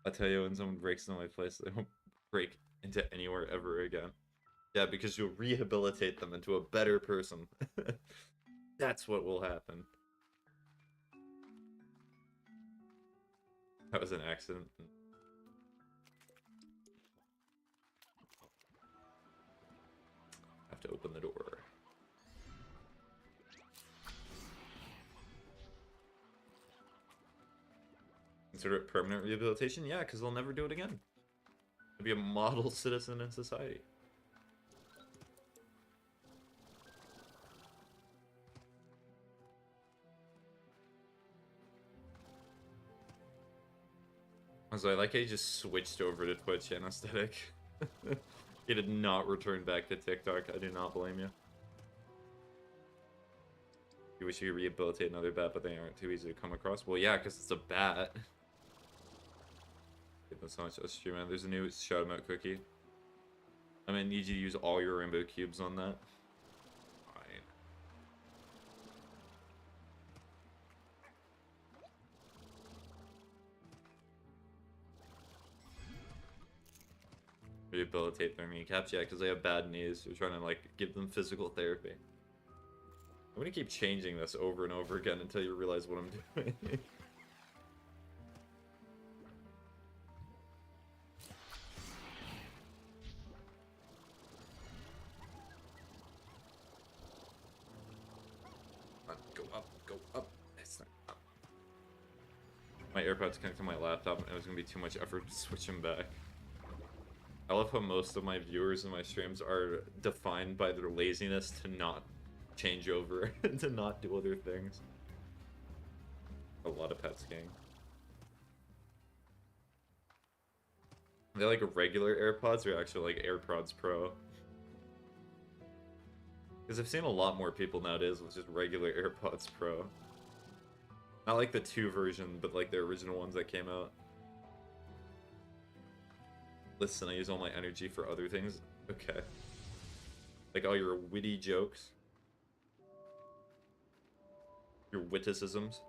I'll tell you, when someone breaks into my place, they won't break into anywhere ever again. Yeah, because you'll rehabilitate them into a better person. That's what will happen. That was an accident. I have to open the door. Consider it permanent rehabilitation? Yeah, because they'll never do it again. They'll be a model citizen in society. So I like how he just switched over to Twitch anesthetic. He did not return back to TikTok. I do not blame you. You wish you could rehabilitate another bat, but they aren't too easy to come across. Well, yeah, because it's a bat. Give them so much stream, man. There's a new shout 'em out cookie. I'm gonna need you to use all your rainbow cubes on that. Fine. Rehabilitate their kneecaps, yeah, because they have bad knees. We're trying to like give them physical therapy. I'm gonna keep changing this over and over again until you realize what I'm doing. Go up, go up. It's not up. My AirPods connect to my laptop, and it was gonna be too much effort to switch them back. I love how most of my viewers in my streams are defined by their laziness to not change over and to not do other things. A lot of pets gang. Are they like regular AirPods or actually like AirPods Pro? Because I've seen a lot more people nowadays with just regular AirPods Pro. Not like the 2 version, but like the original ones that came out. Listen, I use all my energy for other things. Okay. Like all your witty jokes. Your witticisms.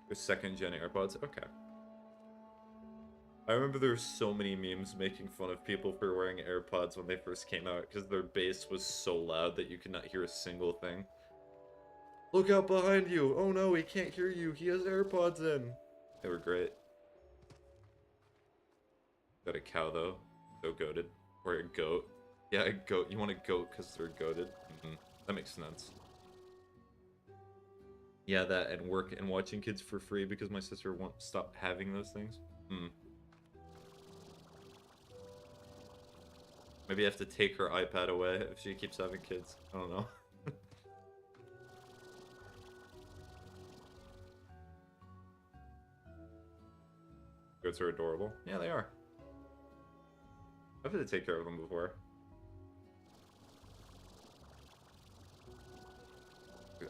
Your 2nd-gen AirPods. Okay. I remember there were so many memes making fun of people for wearing AirPods when they first came out because their bass was so loud that you could not hear a single thing. Look out behind you! Oh no, he can't hear you. He has AirPods in. They were great. Got a cow though. So goated. Or a goat. Yeah, a goat. You want a goat because they're goated. That makes sense. Yeah, that and work and watching kids for free because my sister won't stop having those things. Maybe I have to take her iPad away if she keeps having kids. I don't know. Goats are adorable. Yeah, they are. I've had to take care of them before.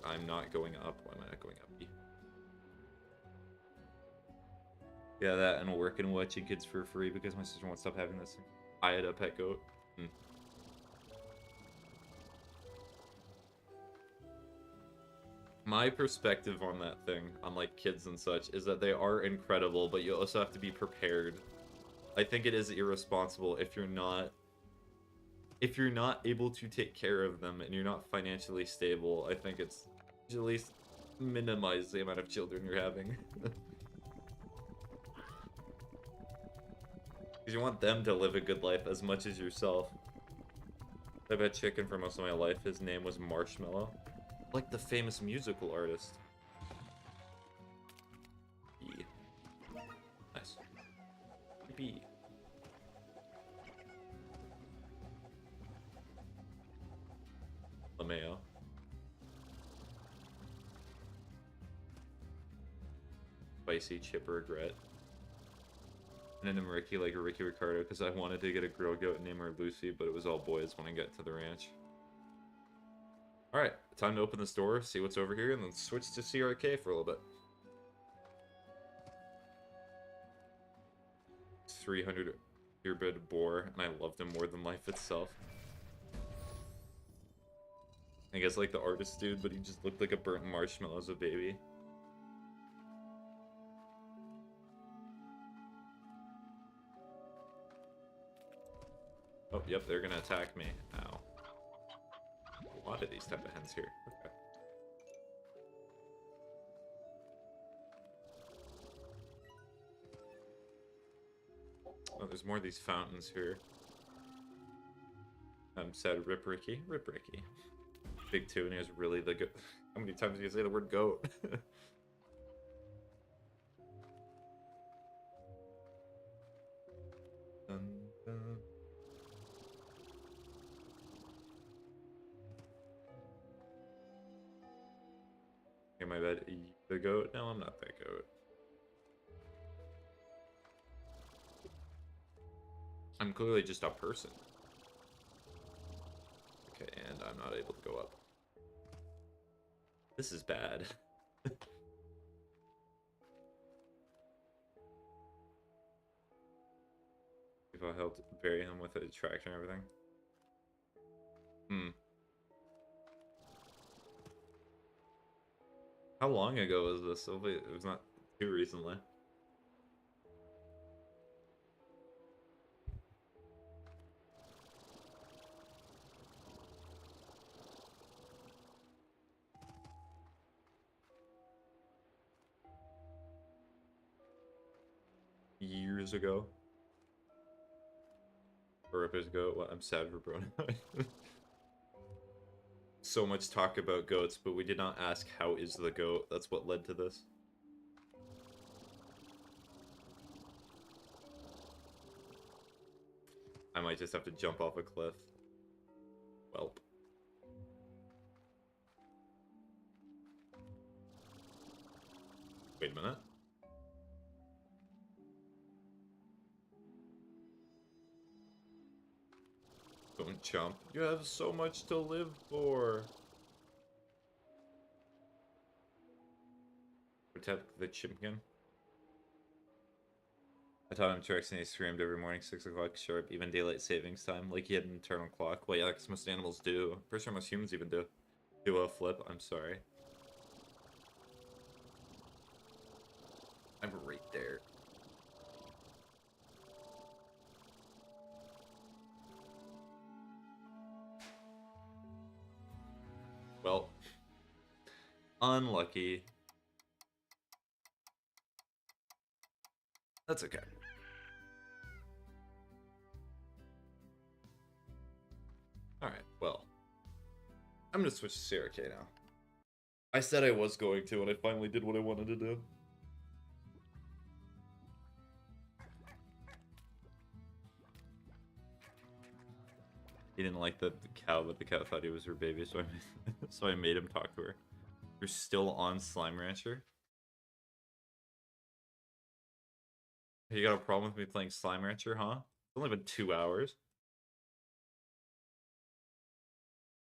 I'm not going up. Why am I not going up? Yeah, that and work and watching kids for free because my sister won't stop having this. I had a pet goat. My perspective on that thing, on like kids and such, is that they are incredible, but you also have to be prepared I think it is irresponsible if you're not able to take care of them and you're not financially stable. I think it's you should at least minimize the amount of children you're having. Because you want them to live a good life as much as yourself. I've had chicken for most of my life. His name was Marshmallow. Like the famous musical artist. B. Nice. B. LeMayo. Spicy chip regret. And then Ricky, like a Ricky Ricardo, because I wanted to get a girl goat and name her Lucy, but it was all boys when I got to the ranch. Alright, time to open this door, see what's over here, and then switch to CRK for a little bit. 300 earbud boar, and I loved him more than life itself. I guess like the artist dude, but he just looked like a burnt marshmallow as a baby. Oh, yep, they're gonna attack me. Ow. A lot of these type of hens here. Okay. Oh, there's more of these fountains here. I'm sad. Rip Ricky. Rip Ricky. Big two, and he was really the goat. How many times do you say the word goat? Dun, dun. Am I the goat? No, I'm not that goat. I'm clearly just a person. Okay, and I'm not able to go up. This is bad. If I helped bury him with a tractor and everything. Hmm. How long ago was this? Hopefully it was not too recently. Years ago. Or rippers ago. Well, I'm sad for Bruno. So much talk about goats, but we did not ask how is the goat. That's what led to this. I might just have to jump off a cliff. Welp. Wait a minute. Don't jump. You have so much to live for. Protect the chimkin. I taught him tricks and he screamed every morning, 6 o'clock sharp, even daylight savings time, like he had an internal clock. Well, yeah, because most animals do. Pretty sure most humans even do. Do a flip, I'm sorry. I'm right there. Well, unlucky. That's okay. Alright, well. I'm gonna switch to CRK now. I said I was going to, and I finally did what I wanted to do. He didn't like the cow, but the cow thought he was her baby, so I made him talk to her. You're still on Slime Rancher? You got a problem with me playing Slime Rancher, huh? It's only been 2 hours.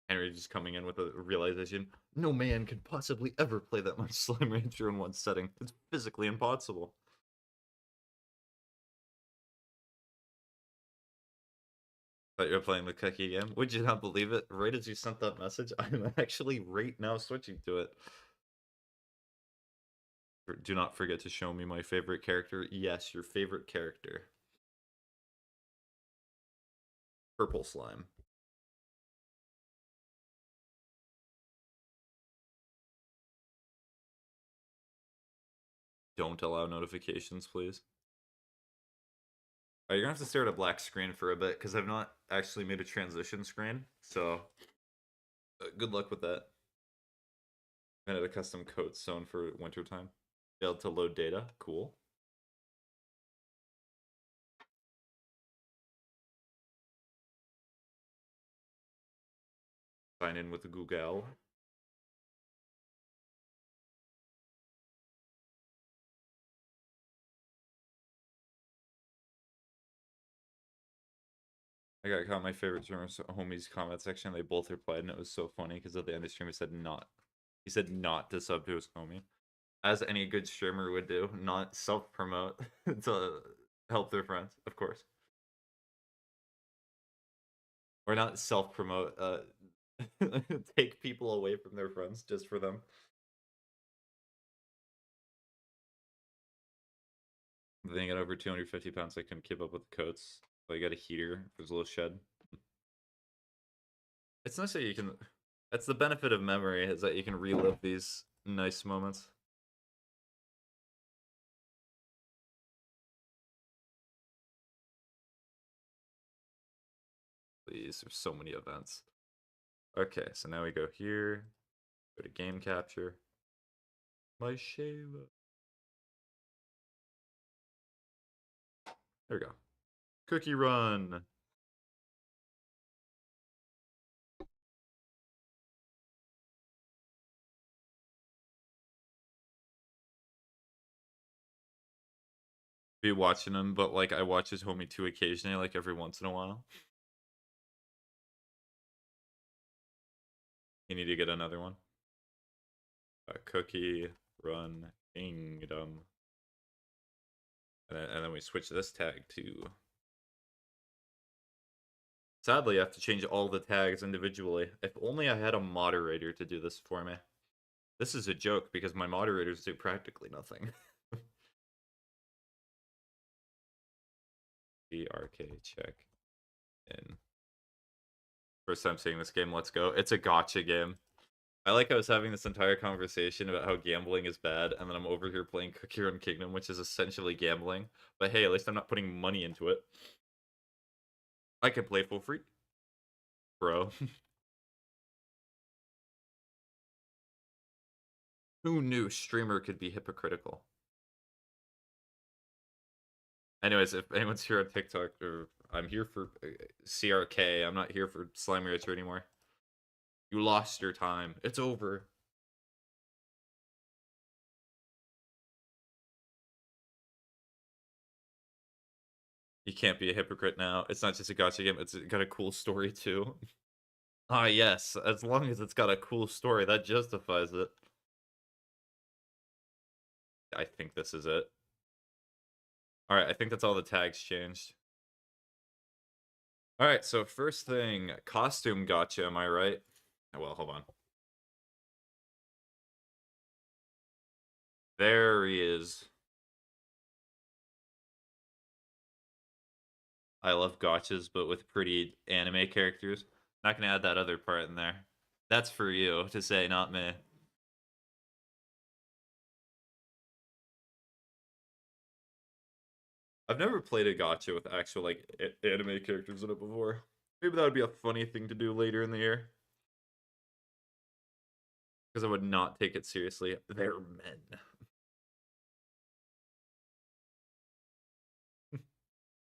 Henry just coming in with a realization. No man can possibly ever play that much Slime Rancher in one setting. It's physically impossible. Thought you were playing the cookie game. Would you not believe it? Right as you sent that message, I'm actually right now switching to it. Do not forget to show me my favorite character. Yes, your favorite character. Purple slime. Don't allow notifications, please. You're gonna have to stare at a black screen for a bit because I've not actually made a transition screen. So good luck with that. I had a custom coat sewn for wintertime. Failed to load data. Cool. Sign in with Google. I got caught my favorite streamer's homies comment section. They both replied, and it was so funny because at the end of the stream he said not. He said not to sub to his homie, as any good streamer would do, not self promote to help their friends, of course, or not self promote. Take people away from their friends just for them. Then you got over 250 pounds. I can keep up with the coats. So you got a heater. There's a little shed. It's nice that you can. That's the benefit of memory, is that you can relive these nice moments. Please, there's so many events. Okay, so now we go here. Go to game capture. My shave. There we go. Cookie run. Be watching him, but like I watch his homie too occasionally, like every once in a while. You need to get another one. Cookie run kingdom. And then we switch this tag to. Sadly, I have to change all the tags individually. If only I had a moderator to do this for me. This is a joke because my moderators do practically nothing. BRK check in. First time seeing this game, let's go. It's a gotcha game. I like I was having this entire conversation about how gambling is bad, and then I'm over here playing Cookie Run Kingdom, which is essentially gambling. But hey, at least I'm not putting money into it. I can play for free. Bro. Who knew streamer could be hypocritical? Anyways, if anyone's here on TikTok, or I'm here for CRK, I'm not here for Slimy Richard anymore. You lost your time. It's over. You can't be a hypocrite now. It's not just a gotcha game, it's got a cool story too. Ah, yes. As long as it's got a cool story, that justifies it. I think this is it. Alright, I think that's all the tags changed. Alright, so first thing, costume gotcha, am I right? Well, hold on. There he is. I love gotchas, but with pretty anime characters. Not gonna add that other part in there. That's for you to say, not me. I've never played a gotcha with actual like anime characters in it before. Maybe that would be a funny thing to do later in the year. Because I would not take it seriously. They're men.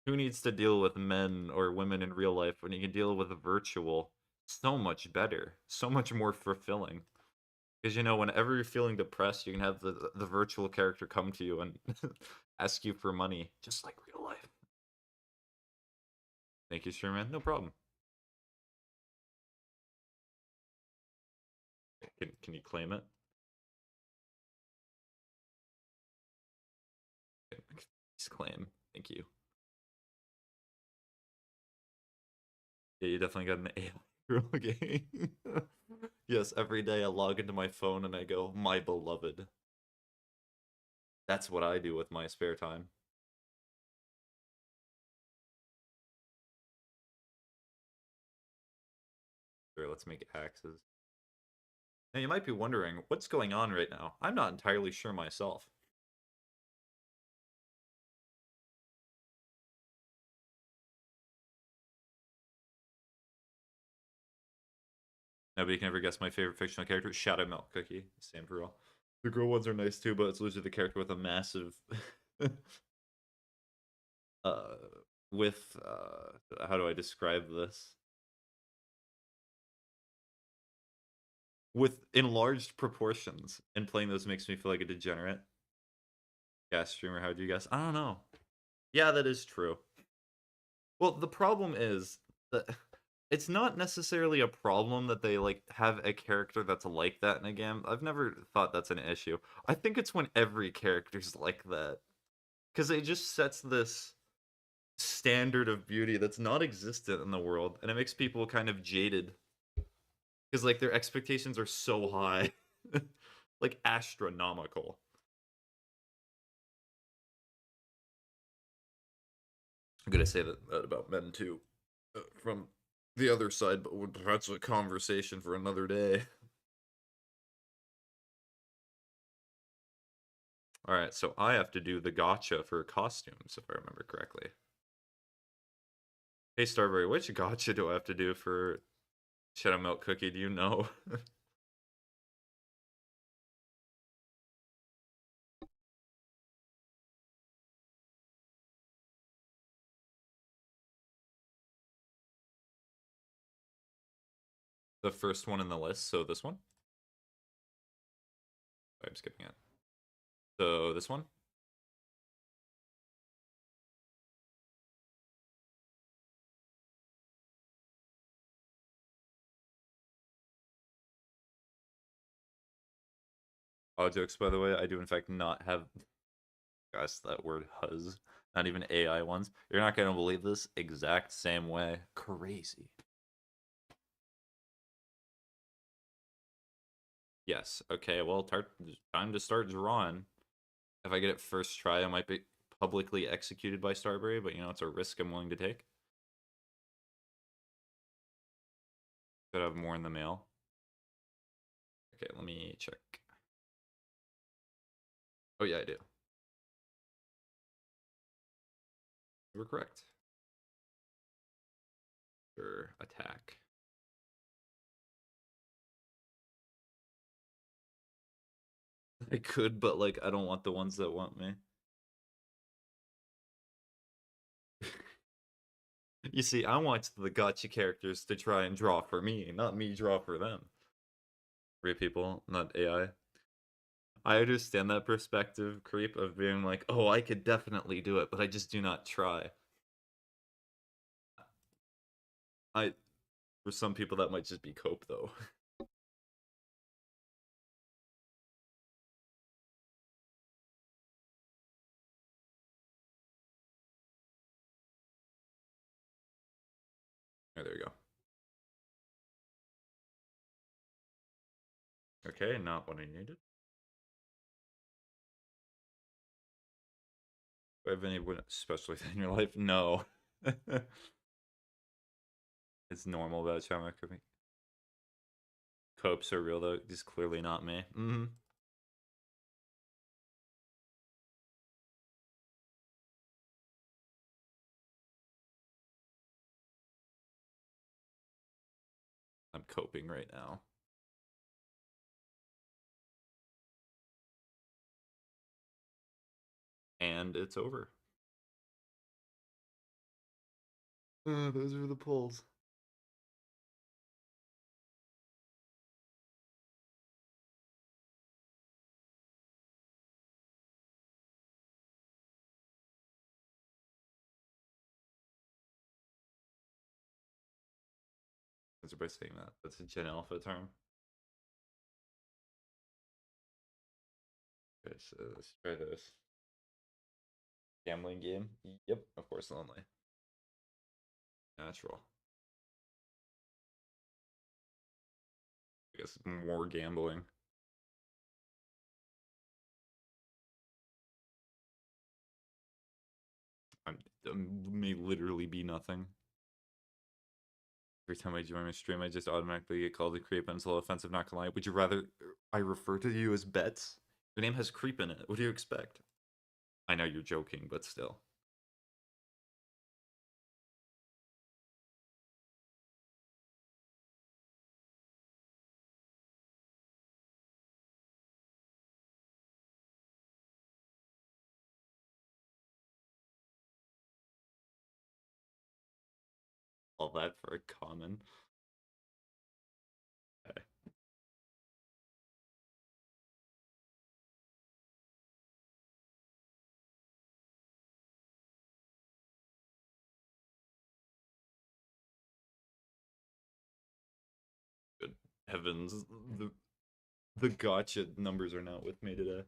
Who needs to deal with men or women in real life when you can deal with virtual? So much better. So much more fulfilling. Because, you know, whenever you're feeling depressed, you can have the virtual character come to you and ask you for money. Just like real life. Thank you, Sherman. No problem. Can you claim it? Please claim. Thank you. Yeah, you definitely got an AI girl game. Yes, every day I log into my phone and I go, my beloved. That's what I do with my spare time. Sure, let's make axes. Now you might be wondering, what's going on right now? I'm not entirely sure myself. Nobody can ever guess my favorite fictional character. Shadow Milk Cookie. Same for all. The girl ones are nice too, but it's literally the character with a massive uh with how do I describe this? With enlarged proportions. And playing those makes me feel like a degenerate. Yeah, streamer, how'd you guess? I don't know. Yeah, that is true. Well, the problem is that it's not necessarily a problem that they like have a character that's like that in a game. I've never thought that's an issue. I think it's when every character's like that. Because it just sets this standard of beauty that's not existent in the world, and it makes people kind of jaded. Because like their expectations are so high. Like astronomical. I'm gonna say that about men too. From the other side, but that's a conversation for another day. Alright, so I have to do the gotcha for costumes, if I remember correctly. Hey Starberry, which gotcha do I have to do for Shadow Milk Cookie? Do you know? The first one in the list, so this one? I'm skipping it. So this one? All jokes, by the way, I do in fact not have, gosh, that word huzz. Not even AI ones. You're not gonna believe this exact same way. Crazy. Yes. Okay. Well, time to start drawing. If I get it first try, I might be publicly executed by Starberry, but you know, it's a risk I'm willing to take. Could have more in the mail. Okay, let me check. Oh yeah, I do. You were correct. Sure, attack. I could, but like I don't want the ones that want me. You see, I want the gotcha characters to try and draw for me, not me draw for them. Real people, not AI. I understand that perspective creep of being like, oh, I could definitely do it, but I just do not try. I, for some people, that might just be cope, though. Oh, there you go. Okay, not what I needed. Do I have anyone especially in your life? No. It's normal about trauma coping. Copes are real, though. Just clearly not me. Mm-hmm. I'm coping right now. And it's over. Those are the pulls. What's everybody saying that? That's a Gen Alpha term. Okay, so let's try this. Gambling game? Yep, of course, lonely. Natural. I guess more gambling. I may literally be nothing. Every time I join a stream, I just automatically get called a creep, and it's a little offensive, not gonna lie. Would you rather I refer to you as Bets? Your name has creep in it. What do you expect? I know you're joking, but still. All that for a common. Okay. Good heavens, the gotcha numbers are not with me today.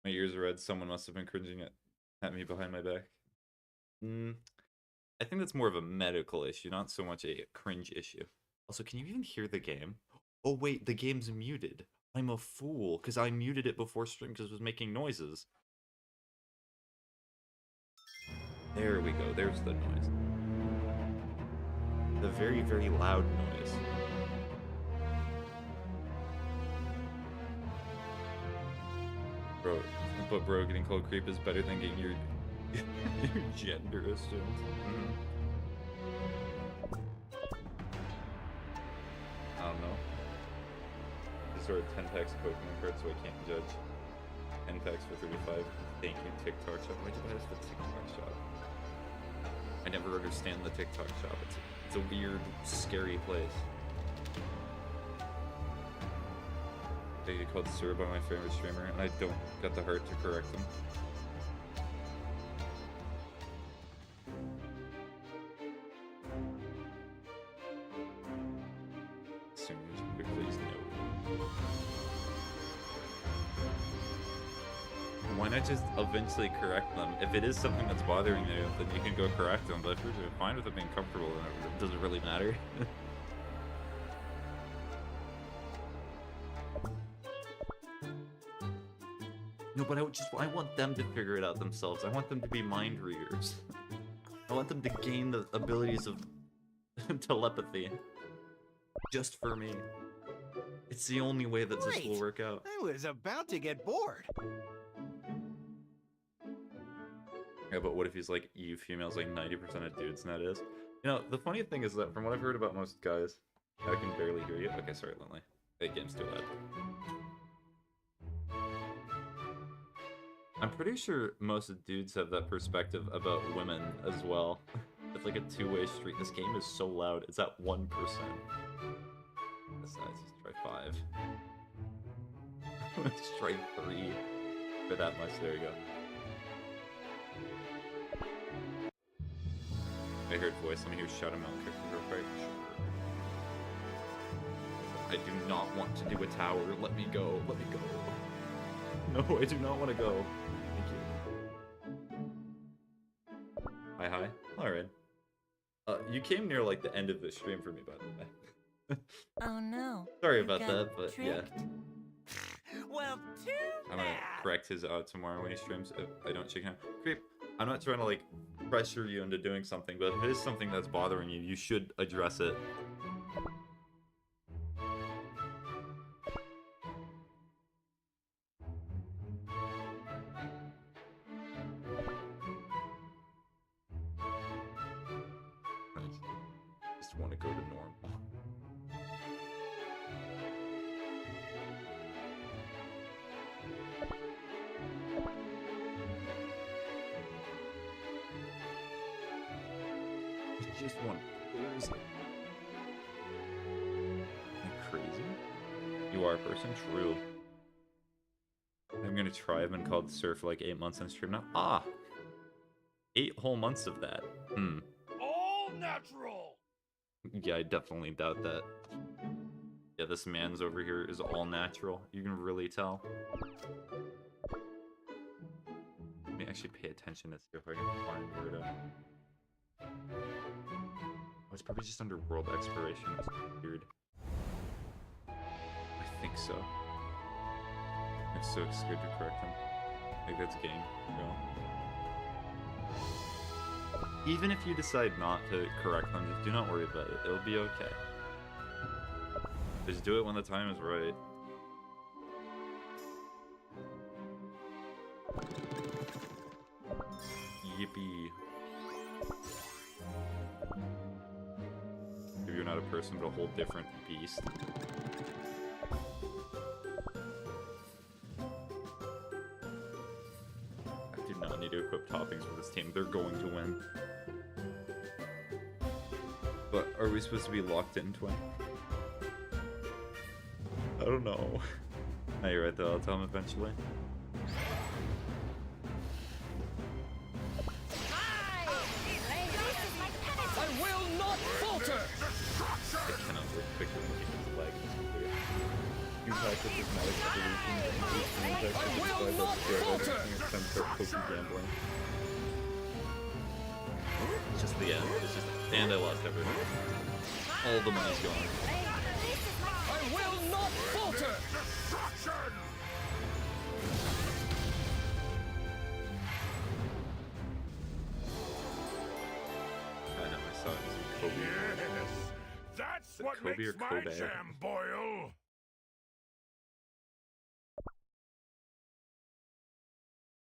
My ears are red. Someone must have been cringing at me behind my back. I think that's more of a medical issue, not so much a cringe issue. Also, can you even hear the game? Oh wait, the game's muted. I'm a fool, because I muted it before stream because it was making noises. There we go, there's the noise. The very, very loud noise. Bro, getting called creep is better than getting your gender assumed. I don't know. Just ordered 10 packs of Pokemon cards, so I can't judge. 10 packs for 35. Thank you, TikTok shop. Why'd you buy this for the TikTok shop? I never understand the TikTok shop. It's a weird, scary place. They get called sir by my favorite streamer, and I don't got the heart to correct them. Please no. Why not just eventually correct them? If it is something that's bothering you, then you can go correct them. But if you're fine with it being comfortable, then it doesn't really matter. No, but I want them to figure it out themselves. I want them to be mind readers. I want them to gain the abilities of telepathy. Just for me. It's the only way that this will work out. I was about to get bored. Yeah, but what if he's like, you females like 90% of dudes nowadays? You know, the funny thing is that from what I've heard about most guys, I can barely hear you. Okay, sorry, Lindley. That game's too loud. I'm pretty sure most dudes have that perspective about women as well. It's like a two-way street. This game is so loud. It's at 1%. Let's just try 5. Let's try 3 for that much. There you go. I heard voice. Let me hear shout him out real quick. I do not want to do a tower. Let me go. Let me go. No, I do not want to go. Thank you. Hi. Alright. You came near like the end of the stream for me, by the way. Oh no. Sorry about that, but tricked? yeah. Well, too I'm gonna correct his tomorrow when he streams if I don't check him. Creep, I'm not trying to like pressure you into doing something, but if it is something that's bothering you, you should address it. I just want to go to normal. Just one Thursday. Am I crazy? You are a person? True. I'm gonna try. I've been called sir for like 8 months on stream now. Ah! 8 whole months of that. all natural. Yeah, I definitely doubt that. Yeah, this man's over here is all natural. You can really tell. Let me actually pay attention to see if I can find where to... Oh, it's probably just under world exploration. That's weird. think so. I'm so scared to correct him. I think that's game. No. Even if you decide not to correct them, just do not worry about it. It'll be okay. Just do it when the time is right. Yippee. If you're not a person, but a whole different beast. I do not need to equip toppings for this team. They're going to win. But are we supposed to be locked in, Twin? I don't know. No, you're right though. I'll tell him eventually. I will not falter! I cannot work quickly looking at his leg. You practice his magic evolution and increase the impact of his side of steroid and it's time to start poker gambling. It's just the end. It's just and I lost everything. All the money's gone. I will not falter! I know, I saw it as Kobe. Yes, that's what Kobe makes or my Kobe? jam boil.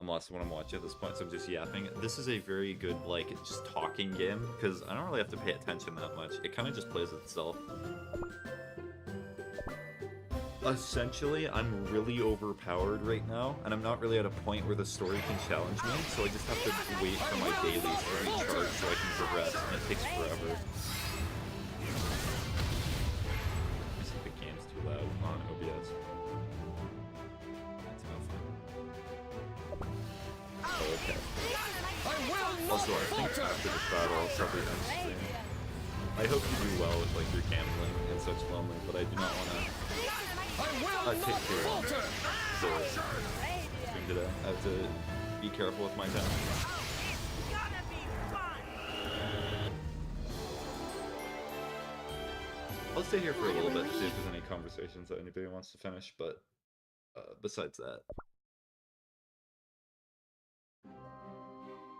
I'm lost when I'm watching at this point, so I'm just yapping. This is a very good, like, just talking game, because I don't really have to pay attention that much. It kind of just plays itself. Essentially, I'm really overpowered right now, and I'm not really at a point where the story can challenge me, so I just have to wait for my dailies to recharge so I can progress, and it takes forever. I think the game's too loud on OBS. That's no fun. Oh, okay. Also, I think after this battle, I'll probably end stream. I hope you do well with, like, your gambling and such lonely, but I do not want to take your stream today. I have to be careful with my time. I'll stay here for a little bit to see if there's any conversations that anybody wants to finish, but besides that,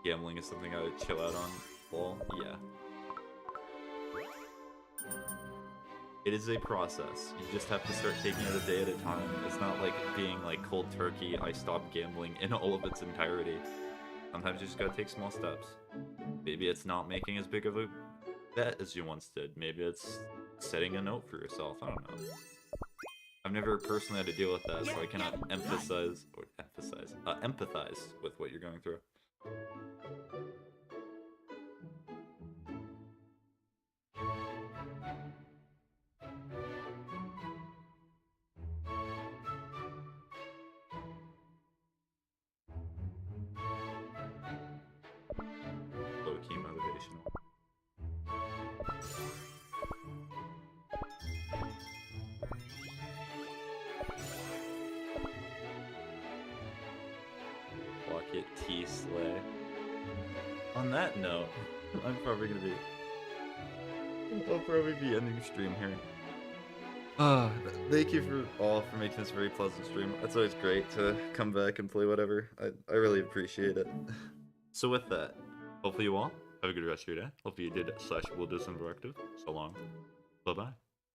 gambling is something I would chill out on. Well, yeah. It is a process. You just have to start taking it a day at a time. It's not like being like cold turkey, I stopped gambling in all of its entirety. Sometimes you just gotta take small steps. Maybe it's not making as big of a bet as you once did. Maybe it's setting a note for yourself. I don't know. I've never personally had to deal with that, so I cannot empathize with what you're going through. Low-key motivational. Walk it, T-Slay. On that note, I'll probably be ending stream here. Thank you all for making this a very pleasant stream. It's always great to come back and play whatever. I really appreciate it. So with that, hopefully you all have a good rest of your day. Hopefully you did /will do some productive. So long. Bye-bye.